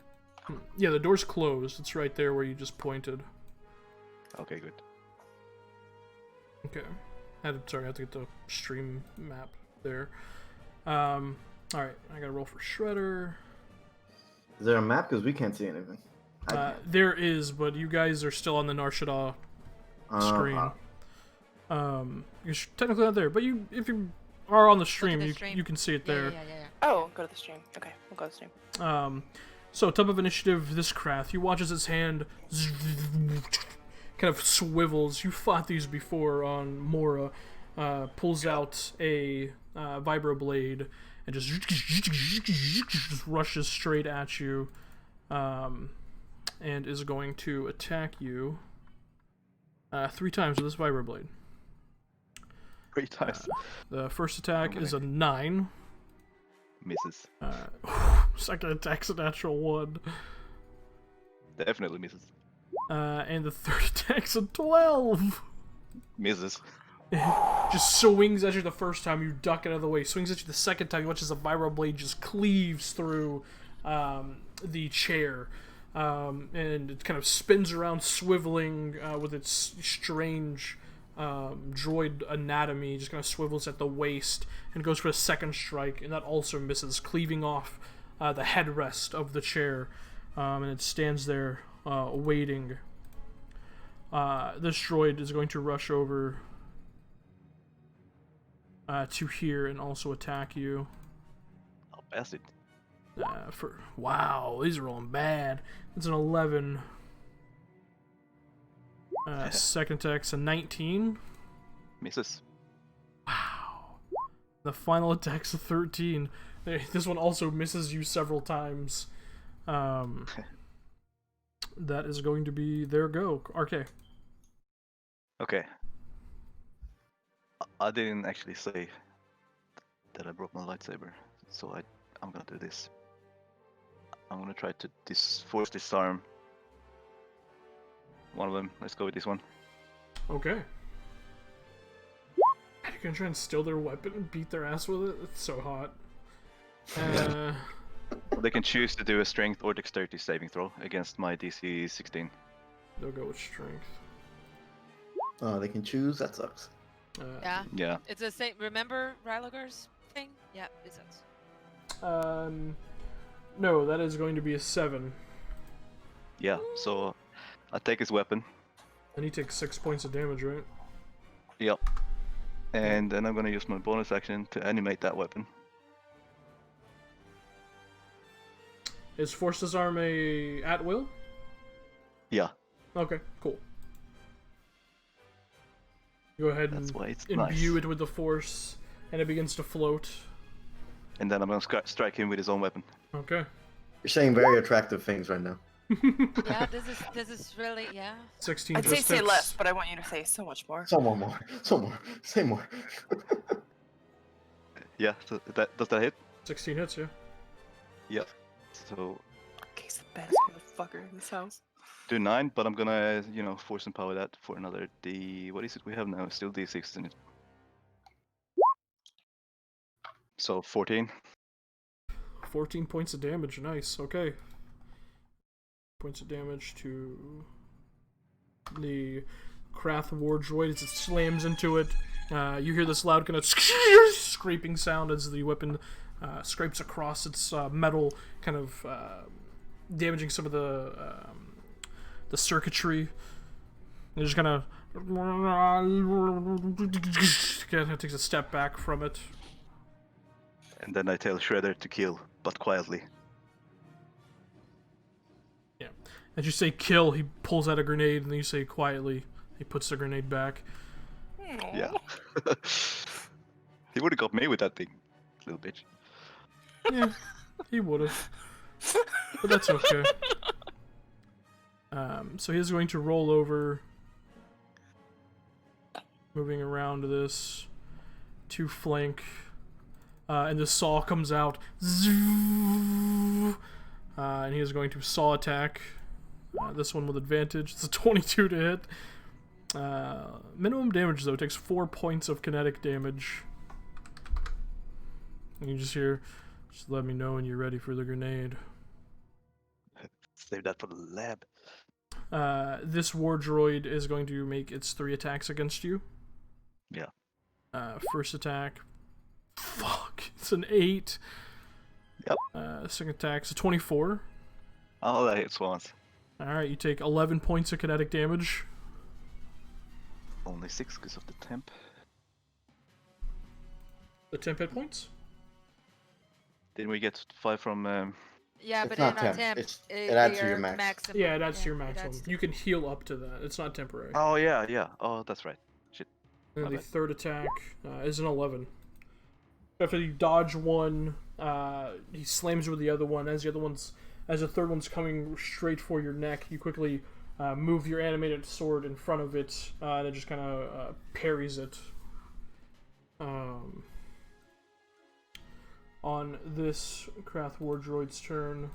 Yeah, the door's closed. It's right there where you just pointed. Okay, good. Okay. I have to get the stream map there. Alright, I gotta roll for Shredder. Is there a map? Because we can't see anything. I can't. There is, but you guys are still on the Nar Shaddaa screen. You're technically not there, but if you are on the stream, the you stream. can see it Yeah, there. yeah. Oh, go to the stream. Okay, we'll go to the stream. So top of initiative, this Krath, you watch as its hand kind of swivels. You fought these before on Mora. Pulls out a vibroblade and just rushes straight at you, and is going to attack you 3 times with this vibroblade. 3 times. The first attack is a 9. Misses. Second attack's a natural 1. Definitely misses. And the third attack's a 12. Misses. Just swings at you the first time, you duck out of the way. Swings at you the second time, you watch as the vibroblade just cleaves through the chair. And it kind of spins around, swiveling with its strange droid anatomy. Just kind of swivels at the waist and goes for a second strike, and that also misses, cleaving off the headrest of the chair. And it stands there waiting. This droid is going to rush over to here and also attack you. I'll pass it. Wow, these are rolling bad. It's an 11. Second attack's a 19. Misses. Wow. The final attack's a 13. This one also misses you several times. That is going to be their go. RK. Okay. I didn't actually say that I broke my lightsaber, so I'm gonna do this. I'm gonna try to force disarm one of them. Let's go with this one. Okay. You're gonna try and steal their weapon and beat their ass with it? It's so hot. They can choose to do a strength or dexterity saving throw against my DC 16. They'll go with strength. Oh, they can choose? That sucks. Yeah. Yeah. It's the same. Remember Rylogar's thing? Yeah, it sucks. No, that is going to be a 7. Yeah, so I take his weapon. And he takes 6 points of damage, right? Yep. And then I'm gonna use my bonus action to animate that weapon. Is Force Disarm a at will? Yeah, Okay, cool. Go ahead that's and why it's imbue nice. it with the Force, and it begins to float. And then I'm gonna strike him with his own weapon. Okay. You're saying very attractive things right now. Yeah, this is really, yeah. 16 I'd say just say hits. less, but I want you to say so much more. Some more. Some more. Say more. Yeah, so does that hit? 16 hits, yeah. Yep. So He's the best motherfucker in this house. do 9, but I'm gonna, force empower that for another D. What is it we have now? Still D6, isn't it? So 14. 14 points of damage, nice, okay. Points of damage to the Krath War Droid as it slams into it. You hear this loud kind of scraping sound as the weapon scrapes across its metal, kind of damaging some of the circuitry. And just kind of takes a step back from it. And then I tell Shredder to kill, but quietly. Yeah. As you say kill, he pulls out a grenade, and then you say quietly, he puts the grenade back. Yeah. He would have got me with that thing, little bitch. Yeah, he would have. But that's okay. So he's going to roll over, moving around this to flank, and the saw comes out, and he is going to saw attack. This one with advantage. It's a 22 to hit. Minimum damage though, takes 4 points of kinetic damage. And you just hear, just let me know when you're ready for the grenade. Save that for the lab. This war droid is going to make its 3 attacks against you. Yeah. First attack. Fuck. It's an 8. Yep. Second attack's a 24. Oh, that hits once. Alright, you take 11 points of kinetic damage. Only 6 because of the temp. The temp hit points? Didn't we get 5 from... Yeah, It's but not in temp, temp, it adds to your your max. maximum. Yeah, it adds to your it maximum. adds to- You can heal up to that. It's not temporary. Oh, yeah, yeah. Oh, that's right. Shit. And my the bad. third attack is an 11. After you dodge one, he slams you with the other one. As the third one's coming straight for your neck, you quickly move your animated sword in front of it, and it just kind of parries it. On this Krath War Droid's turn,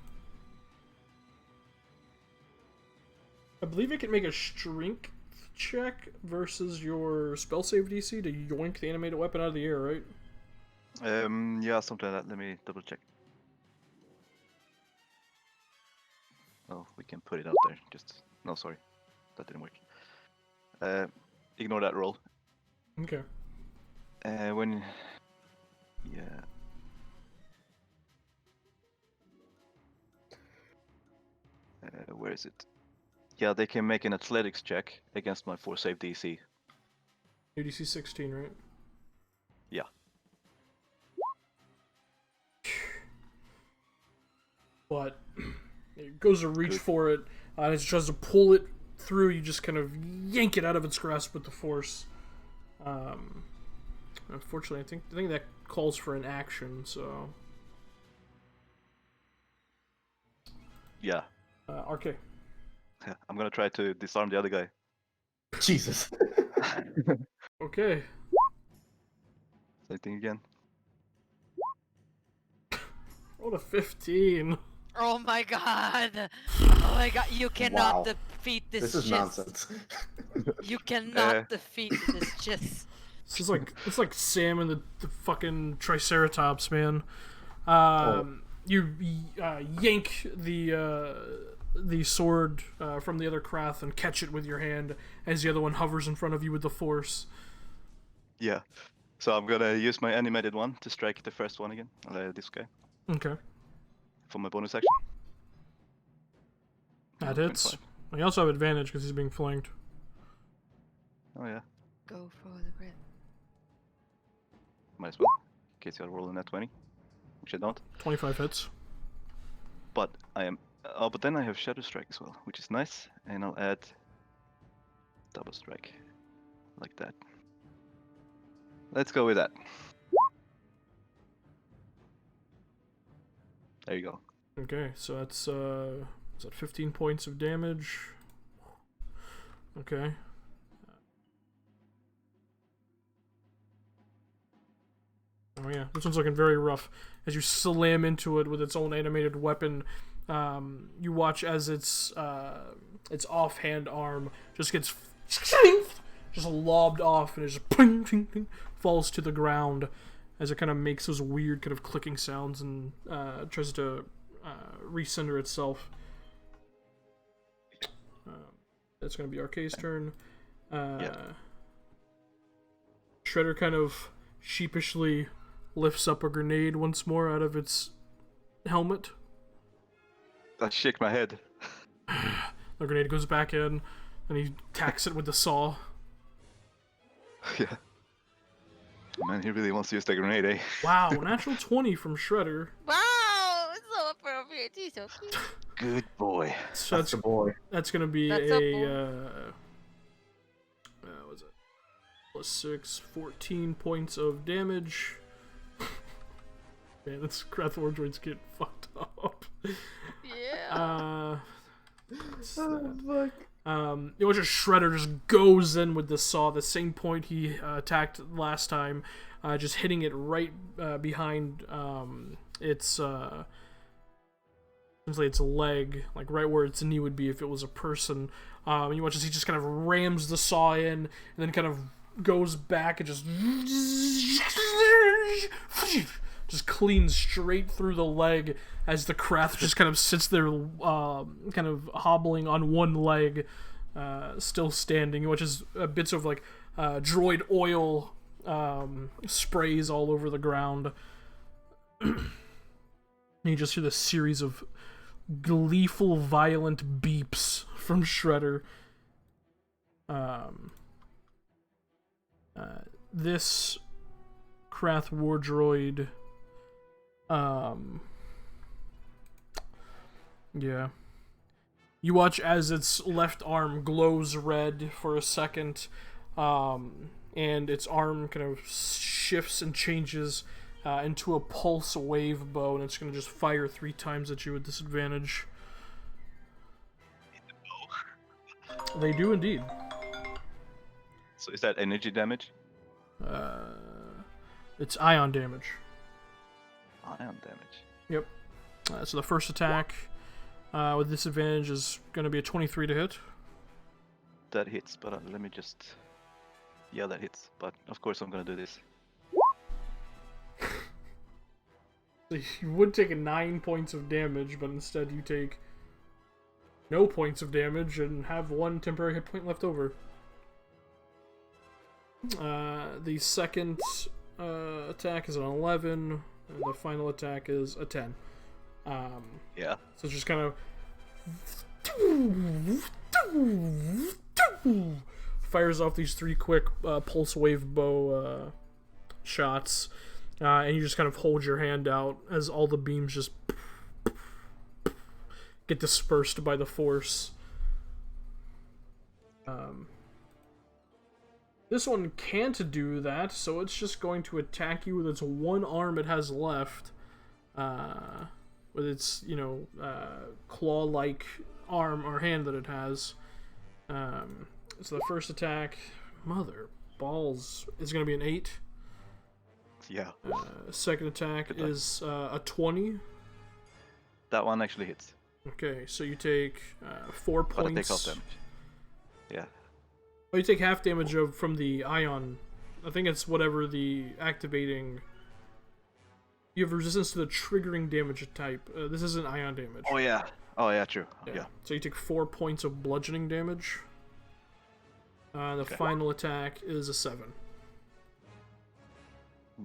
I believe it can make a strength check versus your spell save DC to yoink the animated weapon out of the air, right? Yeah, something like that. Let me double check. Oh, we can put it out there. Just no, sorry, that didn't work. Ignore that roll. Okay. When, yeah. Where is it? Yeah, they can make an athletics check against my 4 save DC. ADC 16, right? Yeah. But it goes to reach for it, and it tries to pull it through. You just kind of yank it out of its grasp with the force. Unfortunately, I think that calls for an action. So, Yeah. RK. I'm gonna try to disarm the other guy. Jesus. Okay. Same thing again. Roll a 15. Oh my god! Oh my god! You cannot Wow. defeat this. This is jizz. nonsense. You cannot Uh. defeat this jizz. It's like Sam and the fucking Triceratops, man. You yank the sword from the other Krath and catch it with your hand as the other one hovers in front of you with the force. Yeah. So I'm gonna use my animated one to strike the first one again. This guy. Okay, For my bonus action. that 0.5. hits. You also have advantage because he's being flanked. Oh yeah. Go for the crit. Might as well. In case you're rolling that 20. Which I don't. 25 hits. But I am... Oh, but then I have Shadow Strike as well, which is nice. And I'll add... Double Strike. Like that. Let's go with that. There you go. Okay, so that's is that 15 points of damage? Okay. Oh yeah, this one's looking very rough. As you slam into it with its own animated weapon, you watch as its offhand arm just gets just lobbed off and it just ping, ping, ping, falls to the ground as it kind of makes those weird kind of clicking sounds and tries to recenter itself. That's going to be RK's turn. Yeah. Shredder kind of sheepishly lifts up a grenade once more out of its helmet. I shake my head. The grenade goes back in, and he tacks it with the saw. Yeah. Man, he really wants to use the grenade, eh? Wow, natural 20 from Shredder. Wow, it's so appropriate. He's so cute. Good boy. So That's the boy. that's gonna be That's what's it? Plus 6, 14 points of damage. Man, this Krath Wardroid's getting fucked up. Yeah. What's Oh, that? fuck. It was just Shredder just goes in with the saw, the same point he attacked last time, just hitting it right behind its essentially its leg, like right where its knee would be if it was a person. You watch as he just kind of rams the saw in, and then kind of goes back and just cleans straight through the leg as the Krath just kind of sits there, kind of hobbling on one leg, still standing, which is bits of like droid oil sprays all over the ground. And you just hear this series of gleeful, violent beeps from Shredder. This Krath Wardroid. Yeah. You watch as its left arm glows red for a second, and its arm kind of shifts and changes into a pulse wave bow, and it's going to just fire 3 times at you with disadvantage. They do indeed. So is that energy damage? It's ion damage. Ion damage. Yep. So the first attack with disadvantage is going to be a 23 to hit. That hits, but let me just... Yeah, that hits, but of course I'm gonna do this. So you would take 9 points of damage, but instead you take no points of damage and have 1 temporary hit point left over. The second attack is an 11, and the final attack is a 10. Yeah. So it's just kind of fires off these 3 quick pulse wave bow shots, and you just kind of hold your hand out as all the beams just get dispersed by the force. This one can't do that, so it's just going to attack you with its one arm it has left, with its, claw-like arm or hand that it has. So the first attack, mother balls, is going to be an 8. Yeah. Second attack Good luck. is a 20. That one actually hits. Okay, so you take 4 But I points. take half damage. Yeah. Oh, you take half damage from the ion. I think it's whatever the activating. You have resistance to the triggering damage type. This isn't ion damage. Oh yeah. Oh yeah, true. Yeah. So you take 4 points of bludgeoning damage. The Okay. final attack is a 7.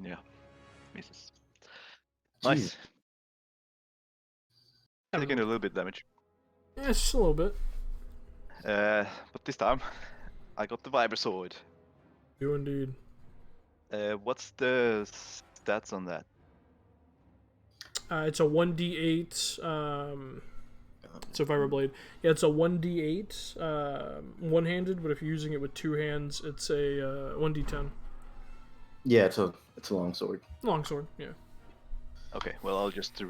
Yeah. Misses. Jeez. Nice. Taking a little bit damage. Yeah, it's just a little bit. But this time, I got the Vibra Sword. You indeed. What's the stats on that? It's a 1d8. So Vibra yeah, it's a 1d8 one-handed, but if you're using it with 2 hands, it's a 1d10. Yeah, it's a longsword. Longsword, yeah. Okay, well I'll just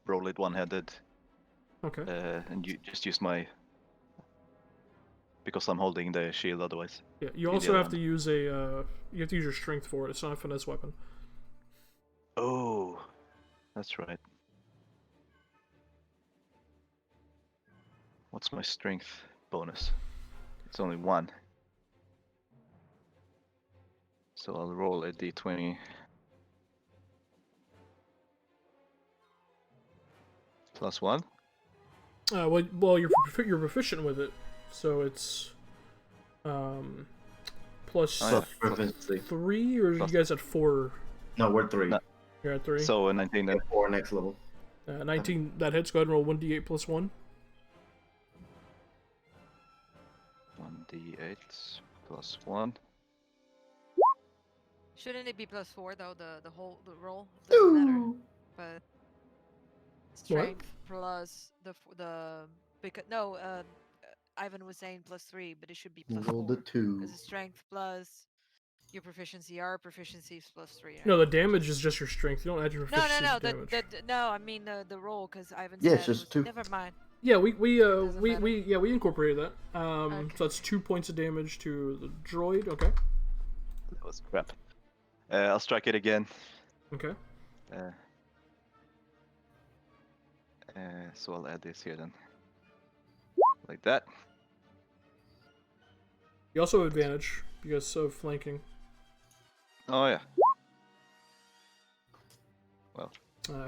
roll it one-handed, Okay. and you just use my, because I'm holding the shield otherwise. Yeah, you the also other have one. to use a you have to use your strength for it. It's not a finesse weapon. Oh, that's right. What's my strength bonus? It's only 1. So I'll roll a d20. Plus 1? Well, you're proficient with it, so it's plus Oh, yeah. Proficiency. 3, or you Plus- guys at 4 No, we're 3. No. You're at 3. So 19 then. 4 next level. 19, that hits. Go ahead and roll 1d8 plus 1. 1d8 plus 1. Shouldn't it be +4 though? The roll doesn't matter. But strength plus the because no Ivan was saying +3, but it should be Roll +4 the 2. because it's strength plus your proficiency. Our proficiency is +3. No, the damage is just your strength. You don't add your No, proficiency no, no. to damage. No, I mean the roll because Ivan Yeah, said it's just was, 2. never mind. Yeah, we matter. we incorporated that. Okay. So that's 2 points of damage to the droid. Okay. That was crap. I'll strike it again. Okay. So I'll add this here then. Like that. You also have advantage because of flanking. Oh yeah.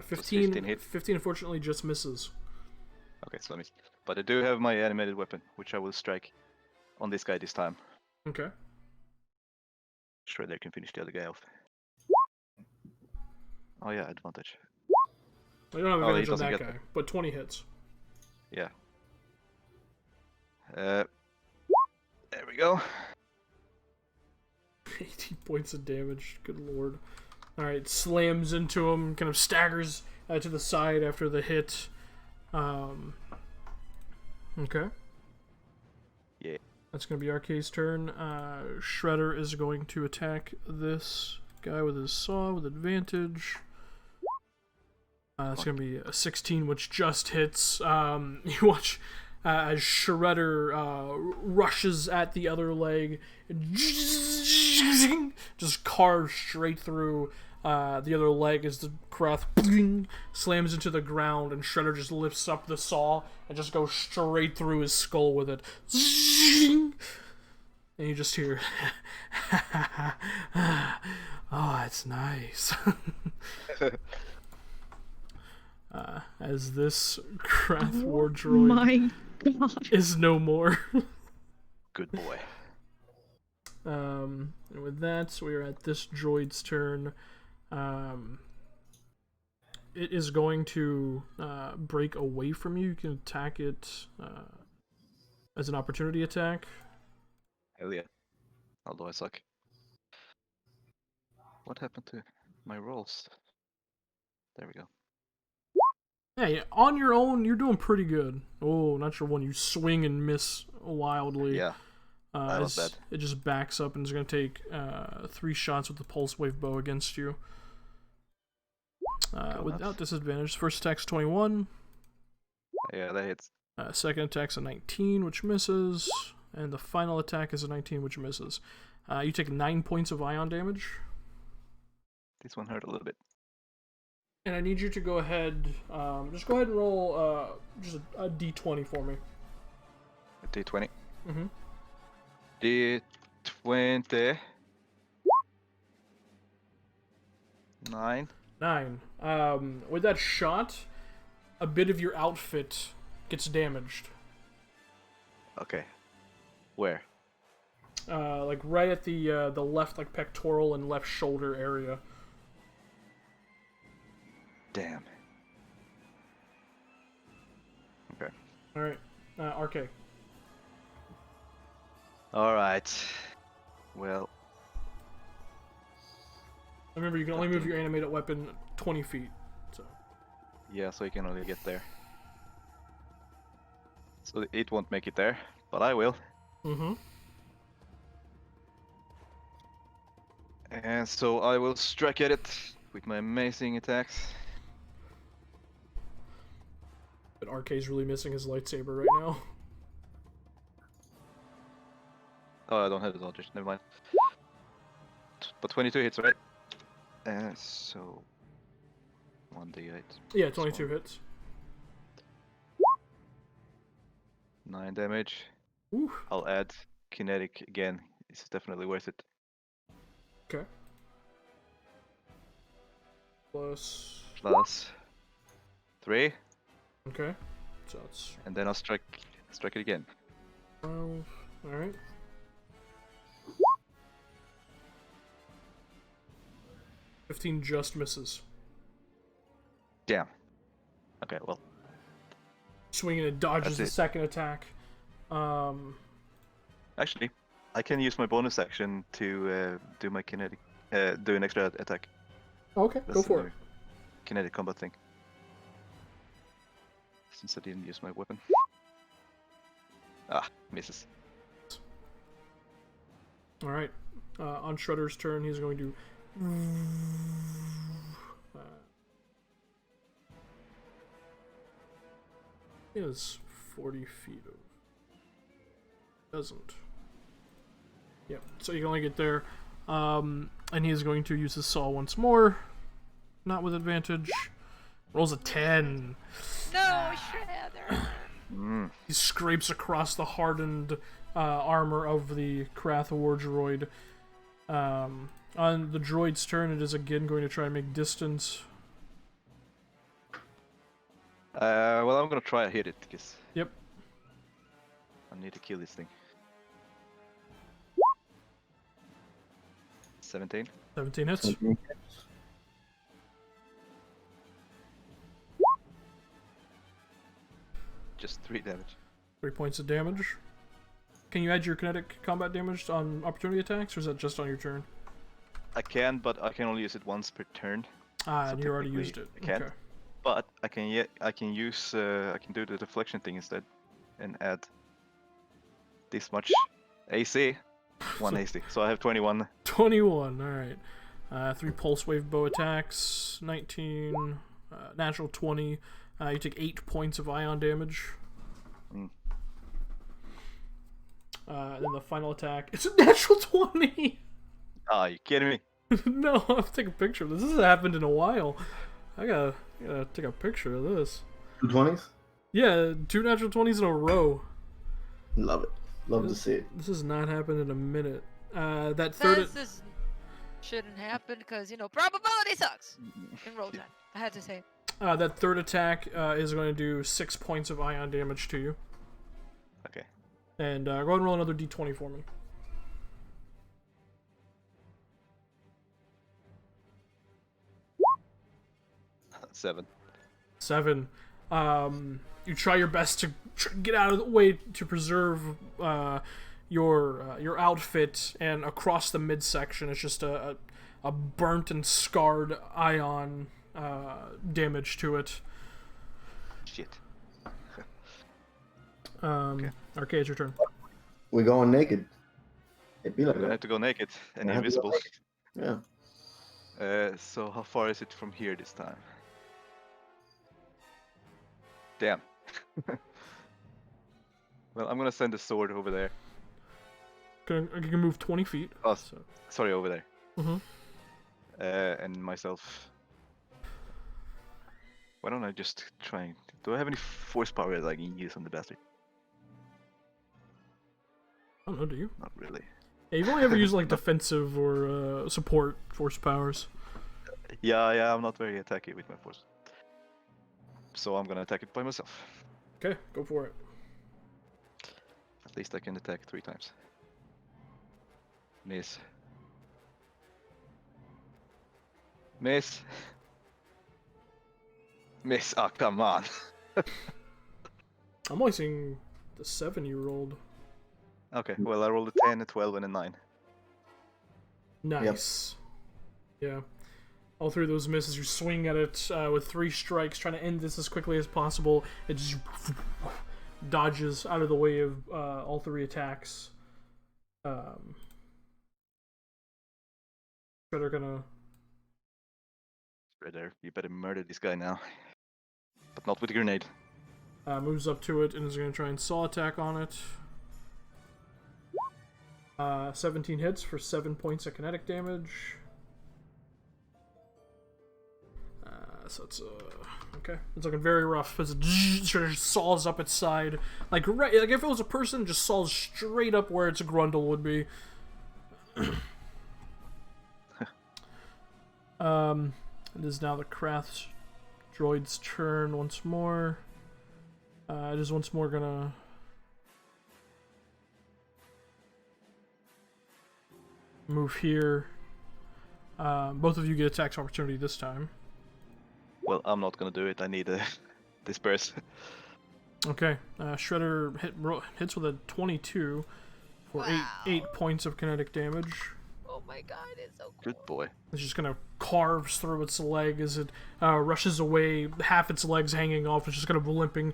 15. 15 hit. 15 unfortunately just misses. Okay, so let me. But I do have my animated weapon, which I will strike on this guy this time. Okay. Shredder can finish the other guy off. Oh yeah, advantage. You don't have Oh, he advantage on doesn't that get guy, but 20 hits. Yeah. There we go. 18 points of damage. Good lord. Alright, slams into him, kind of staggers to the side after the hit. Okay. Yeah. That's going to be Arcade's turn. Shredder is going to attack this guy with his saw with advantage. That's going to be a 16, which just hits. You watch as Shredder rushes at the other leg, just carves straight through the other leg as the Krath slams into the ground, and Shredder just lifts up the saw and just goes straight through his skull with it. And you just hear, oh, it's nice. As this Krath war droid My God. is no more. Good boy. And with that, we are at this droid's turn. It is going to break away from you. You can attack it as an opportunity attack. Hell yeah. Although I suck. What happened to my rolls? There we go. Yeah, on your own, you're doing pretty good. Oh, not your one. You swing and miss wildly. Yeah. That was as bad. It just backs up and is going to take 3 shots with the pulse wave bow against you. Without nuts. disadvantage. First attack's 21. Yeah, that hits. Second attack's a 19, which misses. And the final attack is a 19, which misses. You take 9 points of ion damage. This one hurt a little bit. And I need you to go ahead, just go ahead and roll just a d20 for me. A D20. Mm-hmm. D20. 9. 9. With that shot, a bit of your outfit gets damaged. Okay. Where? Like right at the left, like pectoral and left shoulder area. Damn. Okay. All right, RK. Alright. Well, Remember, you can only move your animated weapon 20 feet. So. yeah, so you can only get there. So it won't make it there, but I will. Mm-hmm. And so I will strike at it with my amazing attacks. But RK's really missing his lightsaber right now. Oh, I don't have the dodgers, never mind. But 22 hits, right? So 1d8. Yeah, 22 hits. 9 damage. Ooh. I'll add kinetic again. It's definitely worth it. Okay. Plus. Plus 3, Okay. So it's and then I'll strike it again. 12. Alright. 15 just misses. Damn. Okay, well, Swinging and dodges the That's it. second attack. actually, I can use my bonus action to do my kinetic, do an extra attack. Okay, go That's for the it. kinetic combat thing. Since I didn't use my weapon. Ah, misses. All right. On Shredder's turn, he's going to. He has 40 feet of. Doesn't. Yep. So you can only get there. And he is going to use his saw once more. Not with advantage. Rolls a 10. No, Shredder. Mm. He scrapes across the hardened armor of the Krath War droid. On the droid's turn, it is again going to try and make distance. Well, I'm gonna try to hit it because Yep. I need to kill this thing. 17. 17 hits. Just 3 damage. 3 points of damage. Can you add your kinetic combat damage on opportunity attacks, or is that just on your turn? I can, but I can only use it once per turn. Ah, So and you already used it. technically I can't. Okay. But I can use I can do the deflection thing instead, and add this much AC, 1 AC. So I have 21. 21, alright. 3 pulse wave bow attacks, 19, natural 20. You take 8 points of ion damage. Mm. And then the final attack, it's a natural 20! Ah, you kidding me? No, I have to take a picture of this. This hasn't happened in a while. I gotta take a picture of this. 220s? Yeah, 2 natural 20s in a row. Love it. Love to see it. This has not happened in a minute. That third... This shouldn't happen because, probability sucks. In roll time. I had to say it. That third attack is going to do 6 points of ion damage to you. Okay. And go ahead and roll another d20 for me. 7. 7. You try your best to get out of the way to preserve your outfit, and across the midsection it's just a burnt and scarred ion damage to it. Shit. Arcade, it's your turn. We're going naked. It'd be like I'm gonna that. have to go naked and I have to go invisible. naked. Yeah. So how far is it from here this time? Damn. Well, I'm gonna send the sword over there. You can move 20 feet. Oh, So. sorry, over there. Mhm. And myself. Why don't I just try? Do I have any force power that I can use on the bastard? I don't know, do you? Not really. Yeah, you've only ever used like defensive or support force powers. Yeah, I'm not very attacky with my force. So I'm gonna attack it by myself. Okay, go for it. At least I can attack 3 times. Miss. Miss. Miss. Oh, come on. I'm only seeing the 7 you rolled. Okay, well, I rolled a 10, a 12, and a 9. Nice. Yeah. All 3 of those misses. You swing at it with 3 strikes, trying to end this as quickly as possible. It just dodges out of the way of all 3 attacks. Shredder gonna... Shredder, you better murder this guy now. But not with a grenade. Moves up to it and is gonna try and saw attack on it. 17 hits for 7 points of kinetic damage. So it's okay. It's looking very rough as it sort of saws up its side, like if it was a person, just saws straight up where its grundle would be. It is now the Krath droid's turn once more. It is once more gonna move here. Both of you get attacks opportunity this time. Well, I'm not gonna do it. I need a disperse. Okay, Shredder hits with a 22 for eight points of kinetic damage. Oh my god, it's so cool. Good boy. It's just gonna carves through its leg as it rushes away, half its legs hanging off. It's just kind of limping,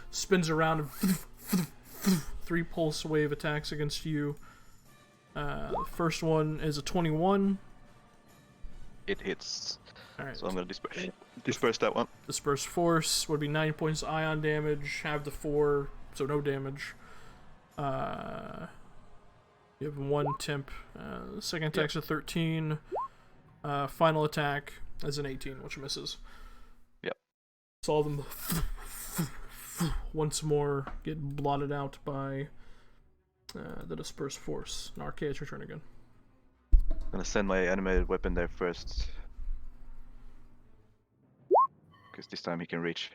spins around, and 3 pulse wave attacks against you. The first one is a 21. It hits. Alright. So I'm gonna disperse that one. Disperse force would be 9 points of ion damage, half the 4, so no damage. You have 1 temp. Second attack's a 13. Final attack is an 18, which misses. Yep. So all of them once more get blotted out by the dispersed force. And RK, it's your turn again. I'm gonna send my animated weapon there first. Because this time he can reach.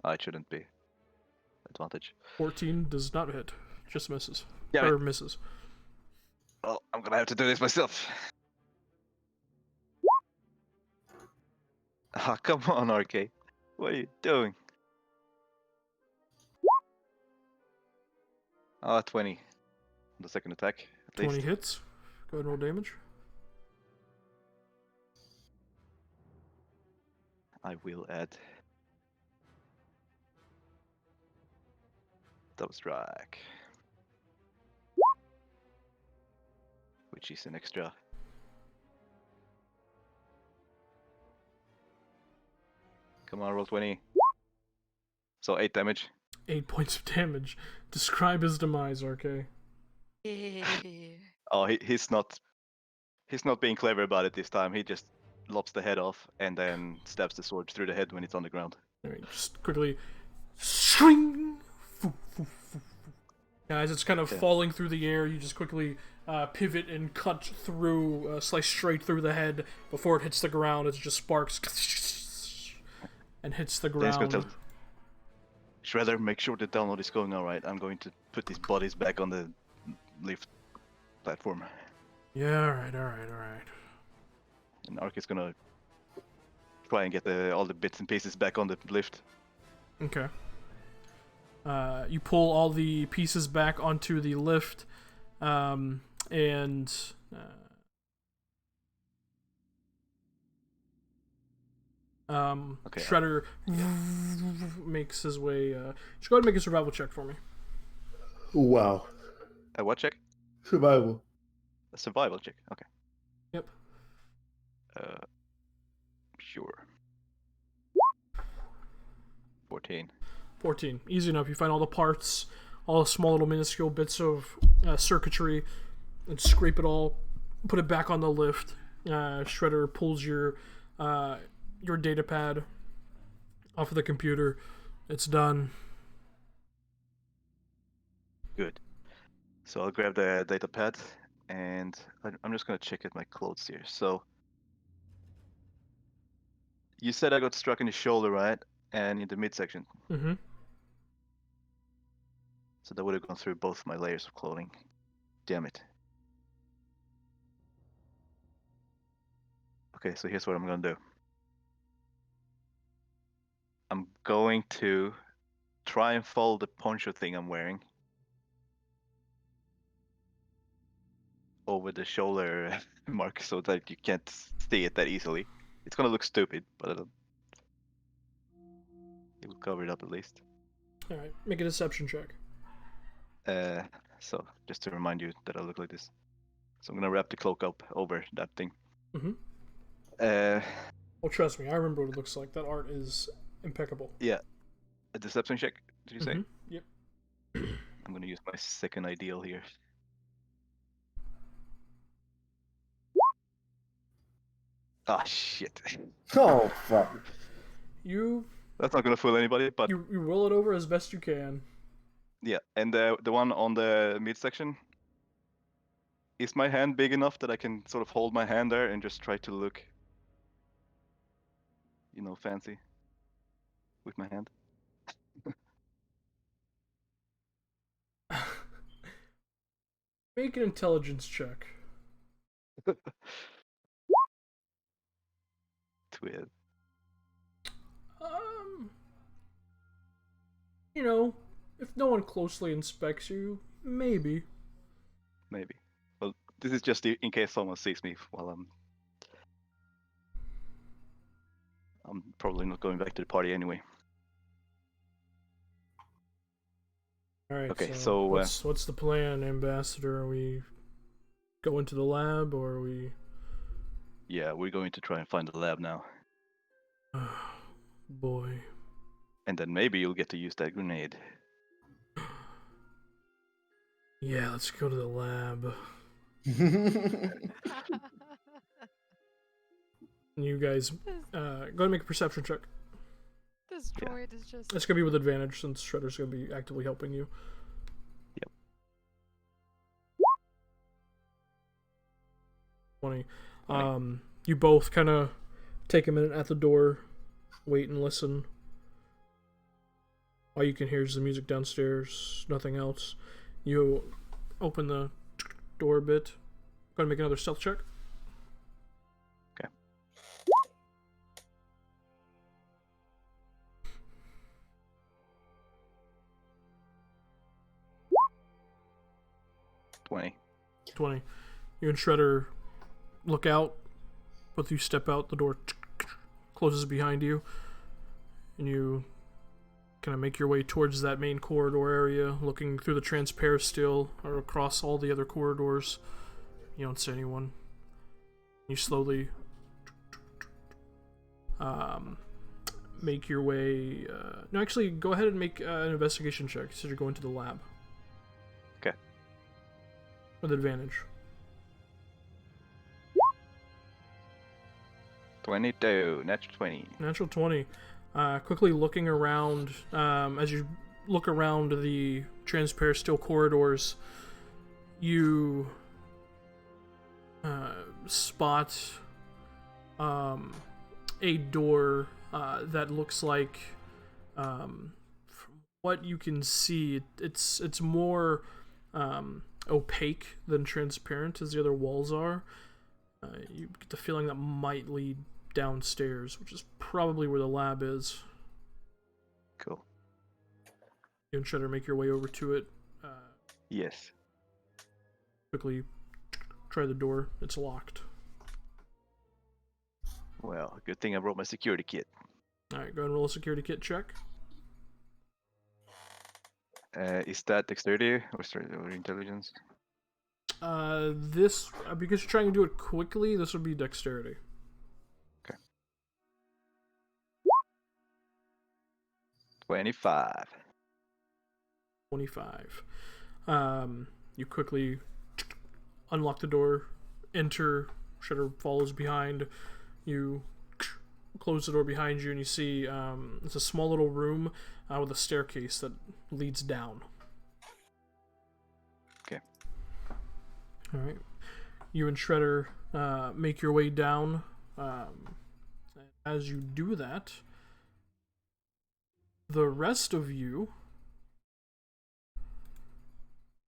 It shouldn't be. Advantage. 14 does not hit. Just misses. Yeah, Or misses. Well, I'm gonna have to do this myself. Ah, come on, RK. What are you doing? 20. The second attack, at 20 least. hits. Go ahead and roll damage. I will add. Double strike. Which is an extra. Come on, roll 20. So 8 damage. 8 points of damage. Describe his demise, RK. Oh, he's not being clever about it this time. He just lops the head off and then stabs the sword through the head when it's on the ground. Alright, just quickly. Swing! As it's kind of falling through the air, you just quickly pivot and cut through, slice straight through the head. Before it hits the ground, it just sparks and hits the Then he's gonna ground. tell Shredder, make sure the download is going alright. I'm going to put these bodies back on the lift platform. Yeah, alright. And Ark is gonna try and get all the bits and pieces back on the lift. Okay. You pull all the pieces back onto the lift, and Okay. Shredder makes his way. Just go ahead and make a survival check for me. Wow. A what check? Survival. A survival check. Okay. Yep. Sure. 14. 14. Easy enough. You find all the parts, all the small little minuscule bits of circuitry, and scrape it all, put it back on the lift. Shredder pulls your data pad off of the computer. It's done. Good. So I'll grab the data pad and I'm just gonna check at my clothes here. So you said I got struck in the shoulder, right? And in the midsection. Mm-hmm. So that would have gone through both my layers of clothing. Damn it. Okay, so here's what I'm gonna do. I'm going to try and fold the poncho thing I'm wearing over the shoulder mark so that you can't see it that easily. It's gonna look stupid, but it will cover it up at least. Alright, make a deception check. So just to remind you that I look like this. So I'm gonna wrap the cloak up over that thing. Mm-hmm. Uh, Well, trust me, I remember what it looks like. That art is impeccable. yeah. A deception check, did you say? Mhm, yep. I'm gonna use my second ideal here. Ah, shit. Oh, fuck. You That's not gonna fool anybody, but you roll it over as best you can. yeah. And the one on the midsection, is my hand big enough that I can sort of hold my hand there and just try to look, fancy with my hand? Make an intelligence check. 12. You know, if no one closely inspects you, maybe. Maybe. Well, this is just in case someone sees me while I'm probably not going back to the party anyway. All right. Okay, So so, what's the plan, Ambassador? Are we go into the lab, or are we? Yeah, we're going to try and find the lab now. Boy. And then maybe you'll get to use that grenade. Yeah, let's go to the lab. You guys, go ahead and make a perception check. This droid is just. It's gonna be with advantage since Shredder's gonna be actively helping you. Yep. 20. You both kind of take a minute at the door, wait and listen. All you can hear is the music downstairs, nothing else. You open the door a bit. Go ahead and make another stealth check. Okay. $20. 20. You and Shredder look out. Both of you step out. The door closes behind you. And you kind of make your way towards that main corridor area, looking through the transparisteel or across all the other corridors. You don't see anyone. You slowly make your way. No, actually, go ahead and make an investigation check since you're going to the lab. Okay. With advantage. 22, natural 20. Natural 20. Quickly looking around, as you look around the transparisteel corridors, you spot a door that looks like, from what you can see, it's more opaque than transparent as the other walls are. You get the feeling that might lead downstairs, which is probably where the lab is. Cool. You and Shredder make your way over to it. Yes. Quickly try the door. It's locked. Well, good thing I brought my security kit. Alright, go ahead and roll a security kit check. Is that dexterity or intelligence? This, because you're trying to do it quickly, this would be dexterity. 25. 25. You quickly unlock the door, enter, Shredder follows behind. You close the door behind you, and you see it's a small little room with a staircase that leads down. Okay. Alright. You and Shredder make your way down. As you do that, the rest of you,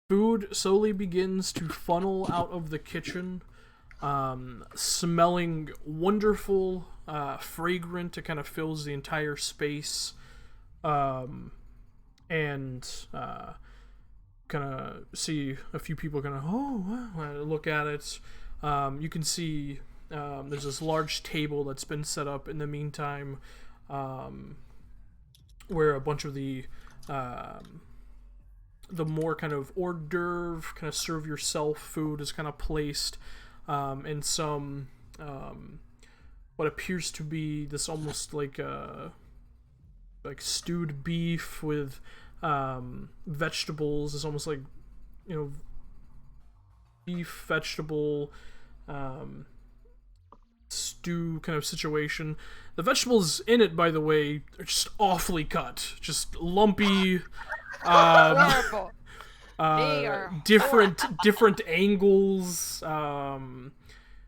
food slowly begins to funnel out of the kitchen, smelling wonderful, fragrant. It kind of fills the entire space, and kind of see a few people kind of look at it. You can see there's this large table that's been set up in the meantime, where a bunch of the more kind of hors d'oeuvre, kind of serve yourself food is kind of placed, in some what appears to be this almost like stewed beef with vegetables. It's almost like, you know, beef vegetable stew kind of situation. The vegetables in it, by the way, are just awfully cut, just lumpy, Horrible. They are different angles.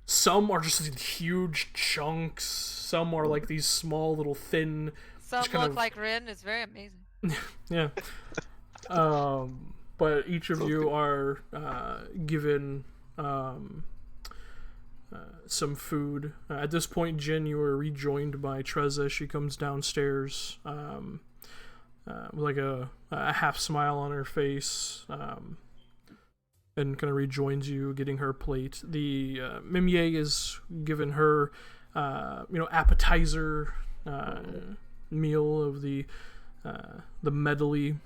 Some are just huge chunks. Some are like these small little thin. Some kind look of- like Rin. It's very amazing. Yeah. But each of you are given some food. At this point, Jin, you are rejoined by Treza. She comes downstairs with like a half smile on her face, and kind of rejoins you, getting her plate. The Mimier is given her, appetizer meal of the medley,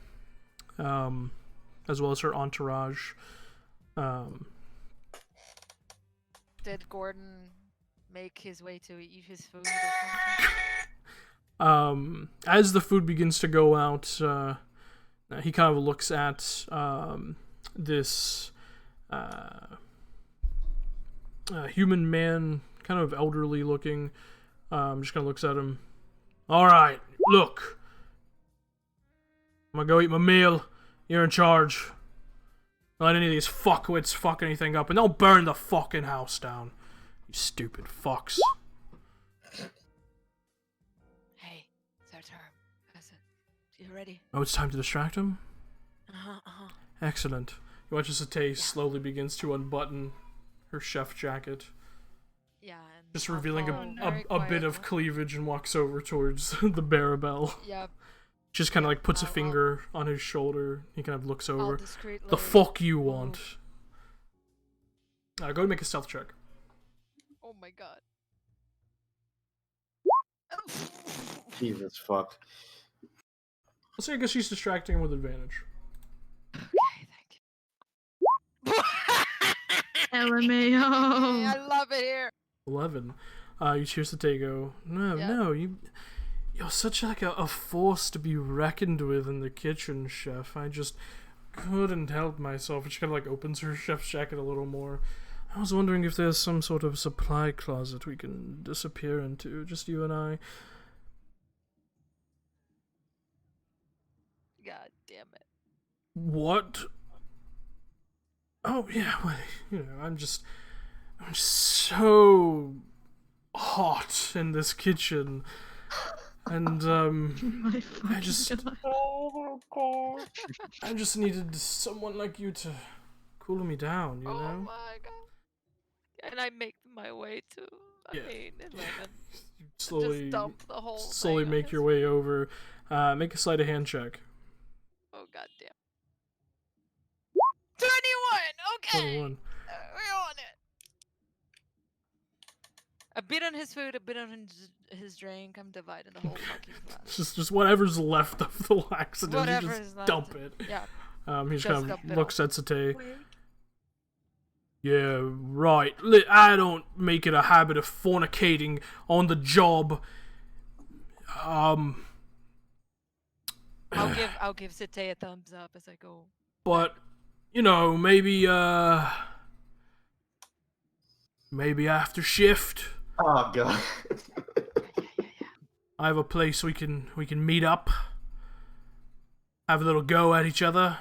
as well as her entourage. Did Gordon make his way to eat his food or something? As the food begins to go out, he kind of looks at this human man, kind of elderly looking. Just kind of looks at him. All right, look. I'm gonna go eat my meal. You're in charge. Don't let any of these fuckwits fuck anything up, and don't burn the fucking house down. You stupid fucks. Hey, it's our turn. That's it. You ready? Oh, it's time to distract him? Uh-huh. Excellent. You watch as Satay slowly begins to unbutton her chef jacket, Yeah, and just I'll revealing follow very a bit of quietly. cleavage, and walks over towards the Barabel. Yep. Just kind of like puts a I'll- finger on his shoulder. He kind of looks I'll over. discreetly. The fuck you move. want? Go and make a stealth check. Oh my god. Jesus fuck. Let's say I guess she's distracting with advantage. Okay, thank you. LMAO. I love it here. 11. You cheers to Tego. No, Yeah. no, you're such like a force to be reckoned with in the kitchen, chef. I just couldn't help myself. And she kind of like opens her chef's jacket a little more. I was wondering if there's some sort of supply closet we can disappear into, just you and I. God damn it. What? Oh yeah, well, I'm just so hot in this kitchen, and My fucking just- God. I just needed someone like you to cool me down, you Oh know? my god. And I make my way to, Yeah. 11. You slowly, Just dump the whole slowly thing on make his- your way over. Make a sleight of hand check. Oh god damn. 21! Okay! 21. We're on it! A bit on his food, a bit on his drink. I'm dividing the whole fucking It's glass. just whatever's left of the laxatives, Whatever you is just left. dump it. Yeah. He just Just kind dump of it looks at Satay. Yeah, right. I don't make it a habit of fornicating on the job. I'll give Sete a thumbs up as I go. But maybe after shift, Oh god. I have a place we can meet up, have a little go at each other.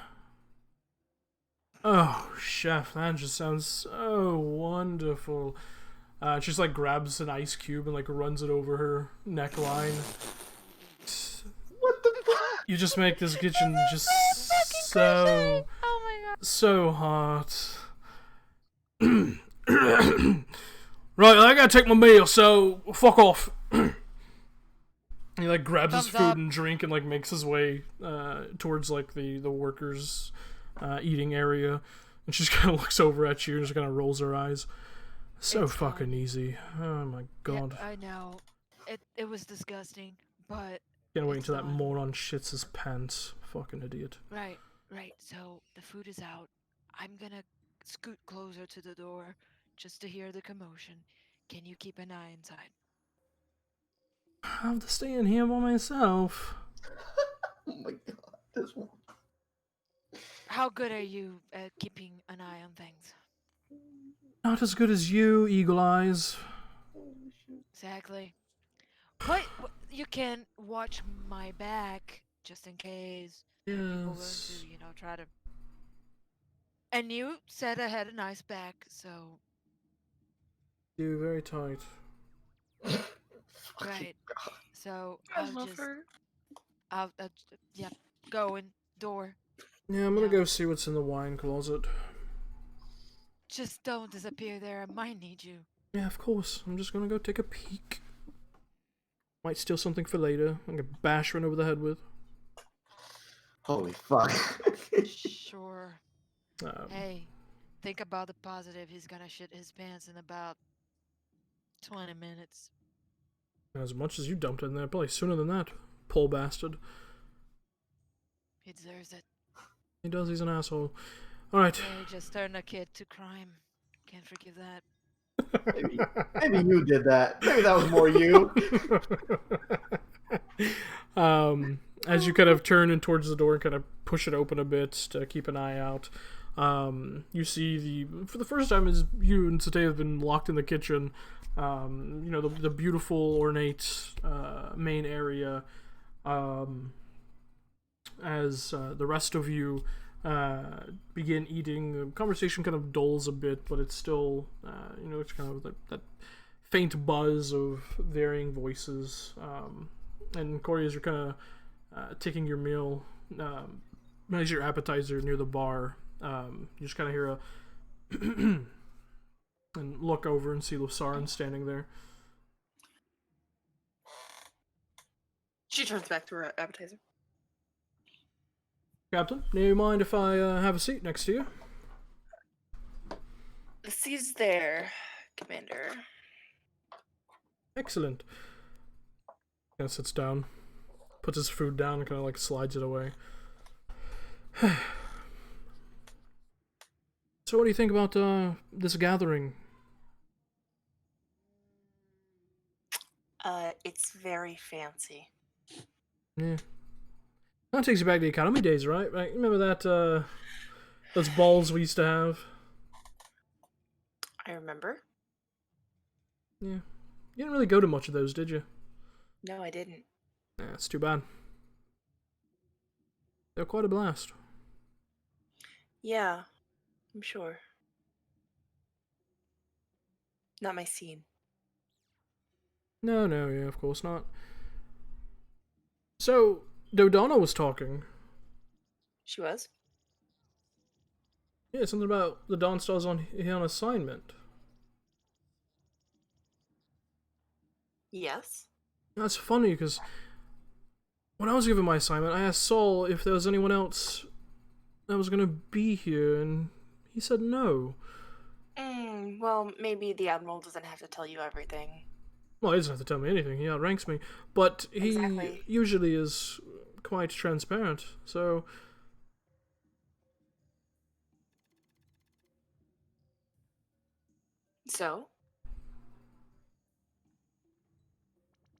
Oh, chef, that just sounds so wonderful. She just like grabs an ice cube and like runs it over her neckline. What the fuck? You just make this kitchen just so Oh my god. so hot. Right, I gotta take my meal, so fuck off. He like grabs his Thumbs food up. and drink and like makes his way towards like the workers' eating area, and she just kind of looks over at you and just kind of rolls her eyes. So It's fucking fine. easy. Oh my god. Yeah, I know. It was disgusting, but Can't wait it's until that fine. moron shits his pants. Fucking idiot. right. So the food is out. I'm gonna scoot closer to the door just to hear the commotion. Can you keep an eye inside? I have to stay in here by myself. Oh my god. This one. How good are you at keeping an eye on things? Not as good as you, Eagle Eyes. Exactly. But you can watch my back just in case people are going Yes. to, try to. And you said I had a nice back, so You very tight. right. So I I'll love just, her. yeah, go in door. Yeah, I'm gonna Yeah. go see what's in the wine closet. Just don't disappear there. I might need you. Yeah, of course. I'm just gonna go take a peek. Might steal something for later. I'm gonna bash one over the head with. Holy fuck. Sure. Um, Hey, think about the positive. He's gonna shit his pants in about 20 minutes. as much as you dumped in there, probably sooner than that. Poor bastard. He deserves it. He does, he's an asshole. Alright. Yeah, he just turned a kid to crime. Can't forgive that. Maybe you did that. Maybe that was more you. As you kind of turn in towards the door and kind of push it open a bit to keep an eye out, you see for the first time as you and Sate have been locked in the kitchen, you know, the beautiful ornate main area, as the rest of you begin eating. The conversation kind of dulls a bit, but it's still, you know, it's kind of like that faint buzz of varying voices. And Corey, as you're kind of taking your meal, as your appetizer near the bar, you just kind of hear a and look over and see Lusarin standing there. She turns back to her appetizer. Captain, do you mind if I have a seat next to you? The seat's there, Commander. Excellent. Kind of sits down, puts his food down, and kind of like slides it away. So, what do you think about this gathering? It's very fancy. Yeah. That takes you back to the academy days, right? Right? Remember that those balls we used to have? I remember. Yeah. You didn't really go to much of those, did you? No, I didn't. Yeah, it's too bad. They're quite a blast. Yeah, I'm sure. Not my scene. No, yeah, of course not. So, Dodonna was talking. She was? Yeah, something about the Dawn Stars here on assignment. Yes. That's funny, because when I was given my assignment, I asked Saul if there was anyone else that was going to be here, and he said no. Well, maybe the Admiral doesn't have to tell you everything. Well, he doesn't have to tell me anything, he outranks me, but he Exactly. usually is quite transparent, so... So?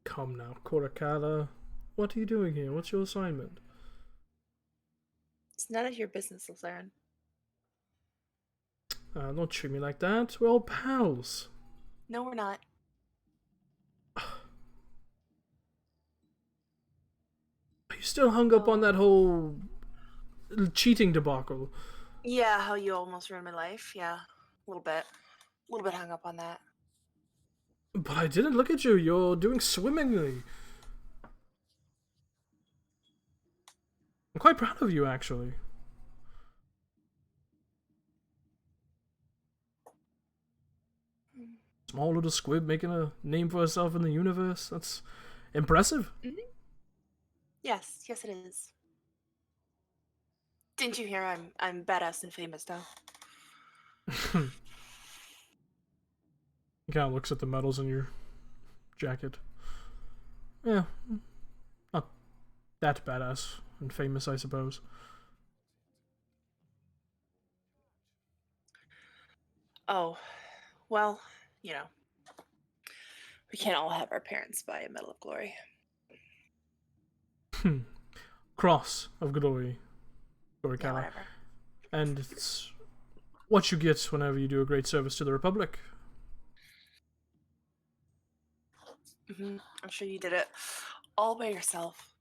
Come now, Korakala. What are you doing here? What's your assignment? It's none of your business, Lazarin. Don't treat me like that. We're all pals. No, we're not. Are you still hung up on that whole cheating debacle? Yeah, how you almost ruined my life. Yeah, a little bit. A little bit hung up on that. But I didn't look at you. You're doing swimmingly. I'm quite proud of you, actually. Small little squid making a name for herself in the universe. That's impressive. Yes, it is. Didn't you hear? I'm badass and famous now. He kind of looks at the medals in your jacket. Yeah, not that badass and famous, I suppose. Oh, well, you know, we can't all have our parents buy a Medal of Glory. Cross of Glory, Yeah, Gorikala. whatever. And it's what you get whenever you do a great service to the Republic. I'm sure you did it all by yourself.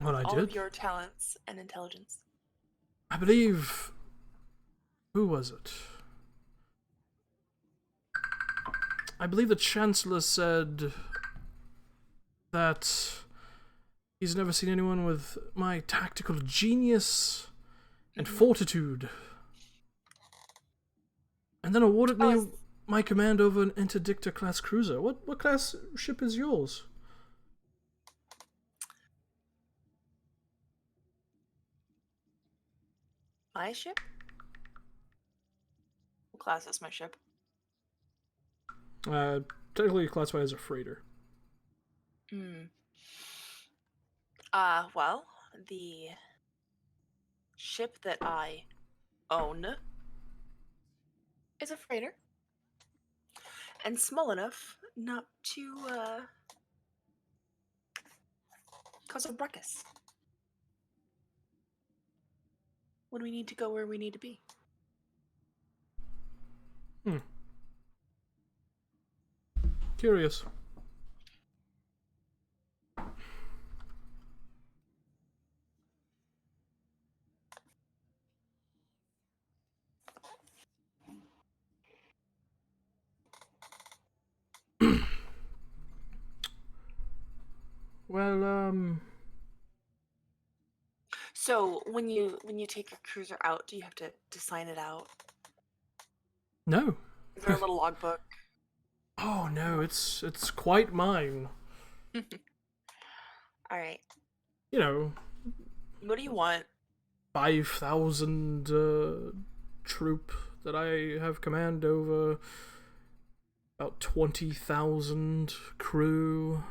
Well, I all did. of your talents and intelligence. I believe... Who was it? I believe the Chancellor said that he's never seen anyone with my tactical genius and fortitude. and then awarded me Oh, my command over an Interdictor class cruiser. What class ship is yours? my ship? What class is my ship? Technically classified as a freighter. Hmm. Well, the ship that I own is a freighter. And small enough not to, cause a ruckus when we need to go where we need to be. Curious. Well, So when you take your cruiser out, do you have to sign it out? no. Is there a little logbook? Oh no, it's quite mine. All right. You know, What do you want? 5,000 troop that I have command over. About 20,000 crew.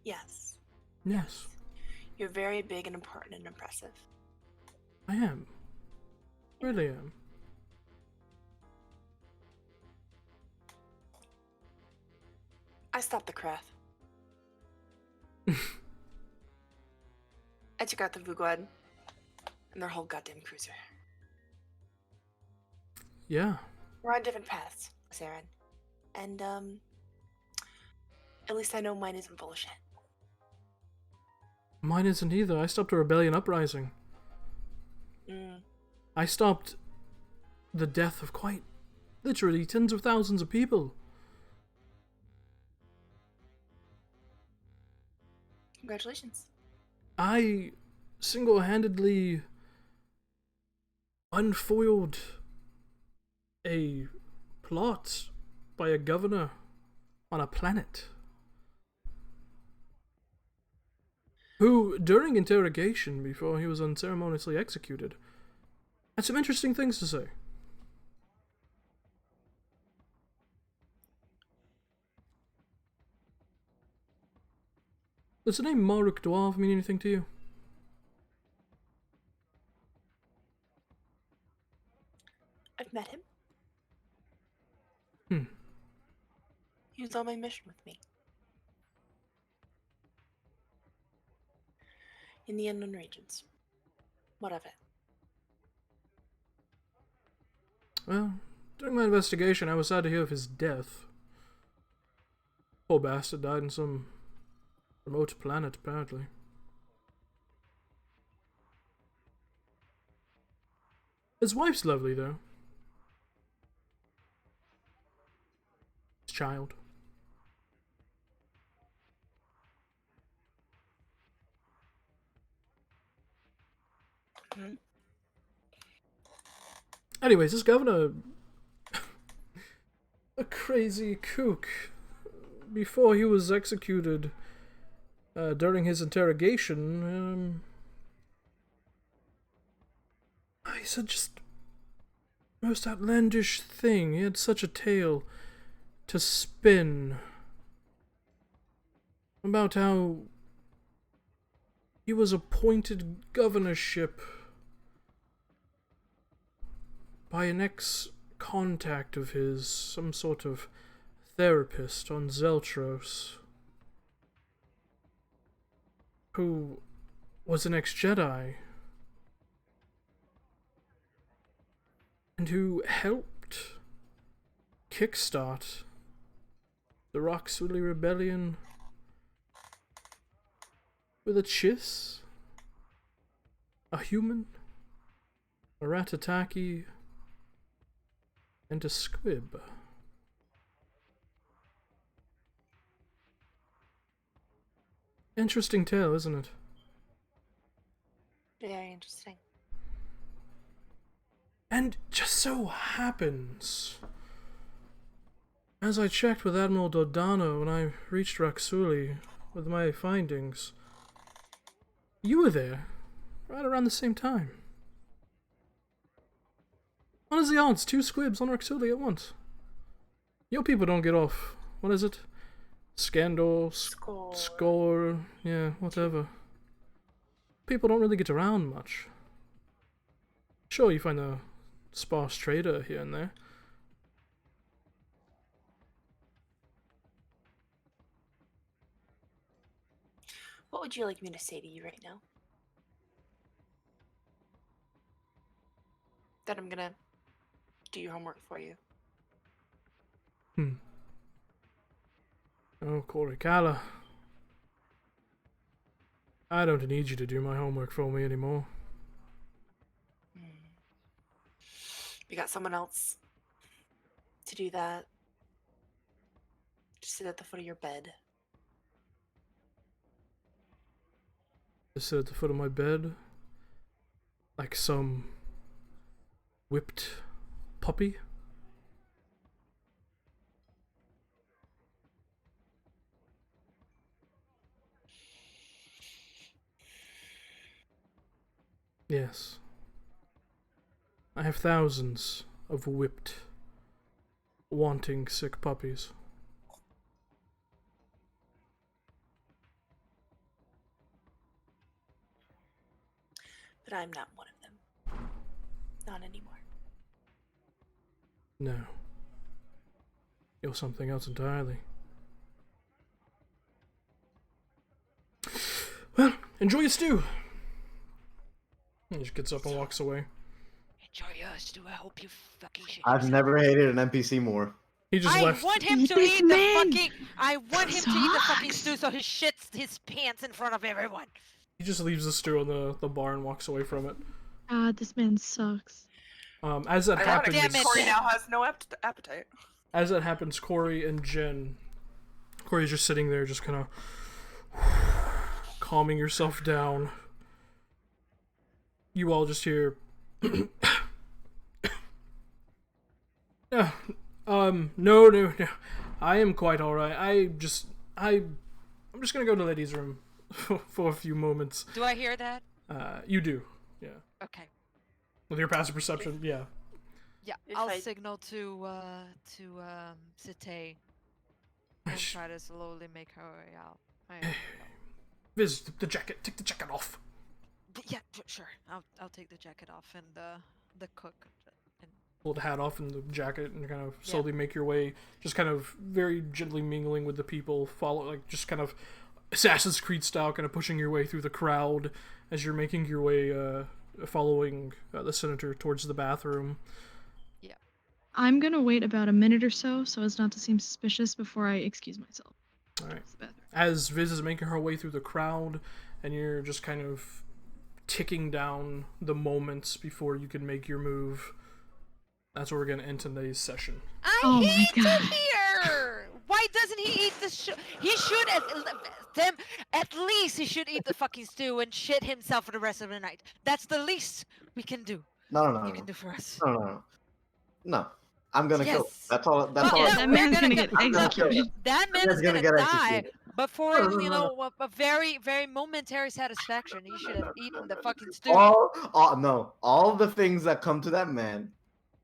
Yes. Yes, You're very big and important and impressive. I am. Really am. I stopped the Krath. I took out the Vuguad and their whole goddamn cruiser. Yeah. We're on different paths, Saren. And, at least I know mine isn't full of shit. Mine isn't either. I stopped a rebellion uprising. I stopped the death of quite literally tens of thousands of people. Congratulations. I single-handedly unfoiled a plot by a governor on a planet who, during interrogation before he was unceremoniously executed, had some interesting things to say. Does the name Maruk Dwarf mean anything to you? I've met him. Hmm. He was on my mission with me. In the unknown regions. What of it? Well, during my investigation, I was sad to hear of his death. Poor bastard died in some remote planet, apparently. His wife's lovely, though. His child. Mhm. Anyways, this governor... a crazy kook. Before he was executed, during his interrogation, he said just most outlandish thing. He had such a tale to spin about how he was appointed governorship by an ex-contact of his, some sort of therapist on Zeltros, who was an ex-Jedi, and who helped kickstart the Roxley Rebellion with a chiss, a human, a Ratataki, and a squib. Interesting tale, isn't it? Very interesting. And just so happens, as I checked with Admiral Dodano when I reached Raxuli with my findings, you were there, right around the same time. What is the odds? 2 squibs on Raxuli at once. Your people don't get off. What is it? Scandal, score, yeah, whatever. People don't really get around much. Sure, you find a sparse trader here and there. What would you like me to say to you right now? That I'm gonna do your homework for you. Oh, Korikala. I don't need you to do my homework for me anymore. We got someone else to do that. Just sit at the foot of your bed. Just sit at the foot of my bed, like some whipped puppy. Yes. I have thousands of whipped, wanting sick puppies. But I'm not one of them. Not anymore. No. You're something else entirely. Well, enjoy your stew. He just gets up and walks away. Enjoy yours, too. I hope you fucking shit. I've never hated an NPC more. He just I left. want him to This eat the man fucking. I want him to eat the fucking sucks. stew so he shits his pants in front of everyone. He just leaves the stew on the bar and walks away from it. God, this man sucks. As that happens, Damn it. Corey now has no appetite. as that happens, Corey and Jen. Corey's just sitting there, just kind of calming yourself down. You all just hear. No. I am quite alright. I'm just gonna go to Letty's room for a few moments. Do I hear that? You do, yeah. Okay. With your passive perception, yeah. Yeah, If I'll I- signal to Site and try to slowly make her way out. Viz, the jacket. Take the jacket off. Yeah, sure. I'll take the jacket off and the cook. And Pull the hat off and the jacket and kind of slowly make your way, just kind of very gently mingling with the people, just kind of Assassin's Creed style, kind of pushing your way through the crowd as you're making your way, following the senator towards the bathroom. I'm gonna wait about a minute or so as not to seem suspicious before I excuse myself. Alright. Use the bathroom. As Viz is making her way through the crowd, and you're just kind of ticking down the moments before you can make your move, that's where we're going to end today's session. I Oh my hate to God. hear. Why doesn't he eat the? He should at least he should eat the fucking stew and shit himself for the rest of the night. That's the least we can do. No. You can do for us. No. I'm gonna kill him. Yes. That's all. That's Well, all. yeah, That we're man's gonna gonna get I'm gonna kill executed. him. That man That's is gonna gonna get die executed. before No. a very, very momentary satisfaction. He should have eaten the fucking stew. All the things that come to that man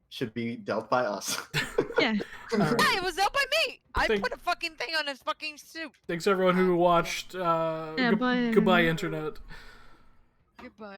should be dealt by us. Yeah. Alright. Yeah, it was dealt by me. I Think- put a fucking thing on his fucking stew. Thanks everyone who watched. Yeah, bye, Goodbye, everyone. Internet. Goodbye.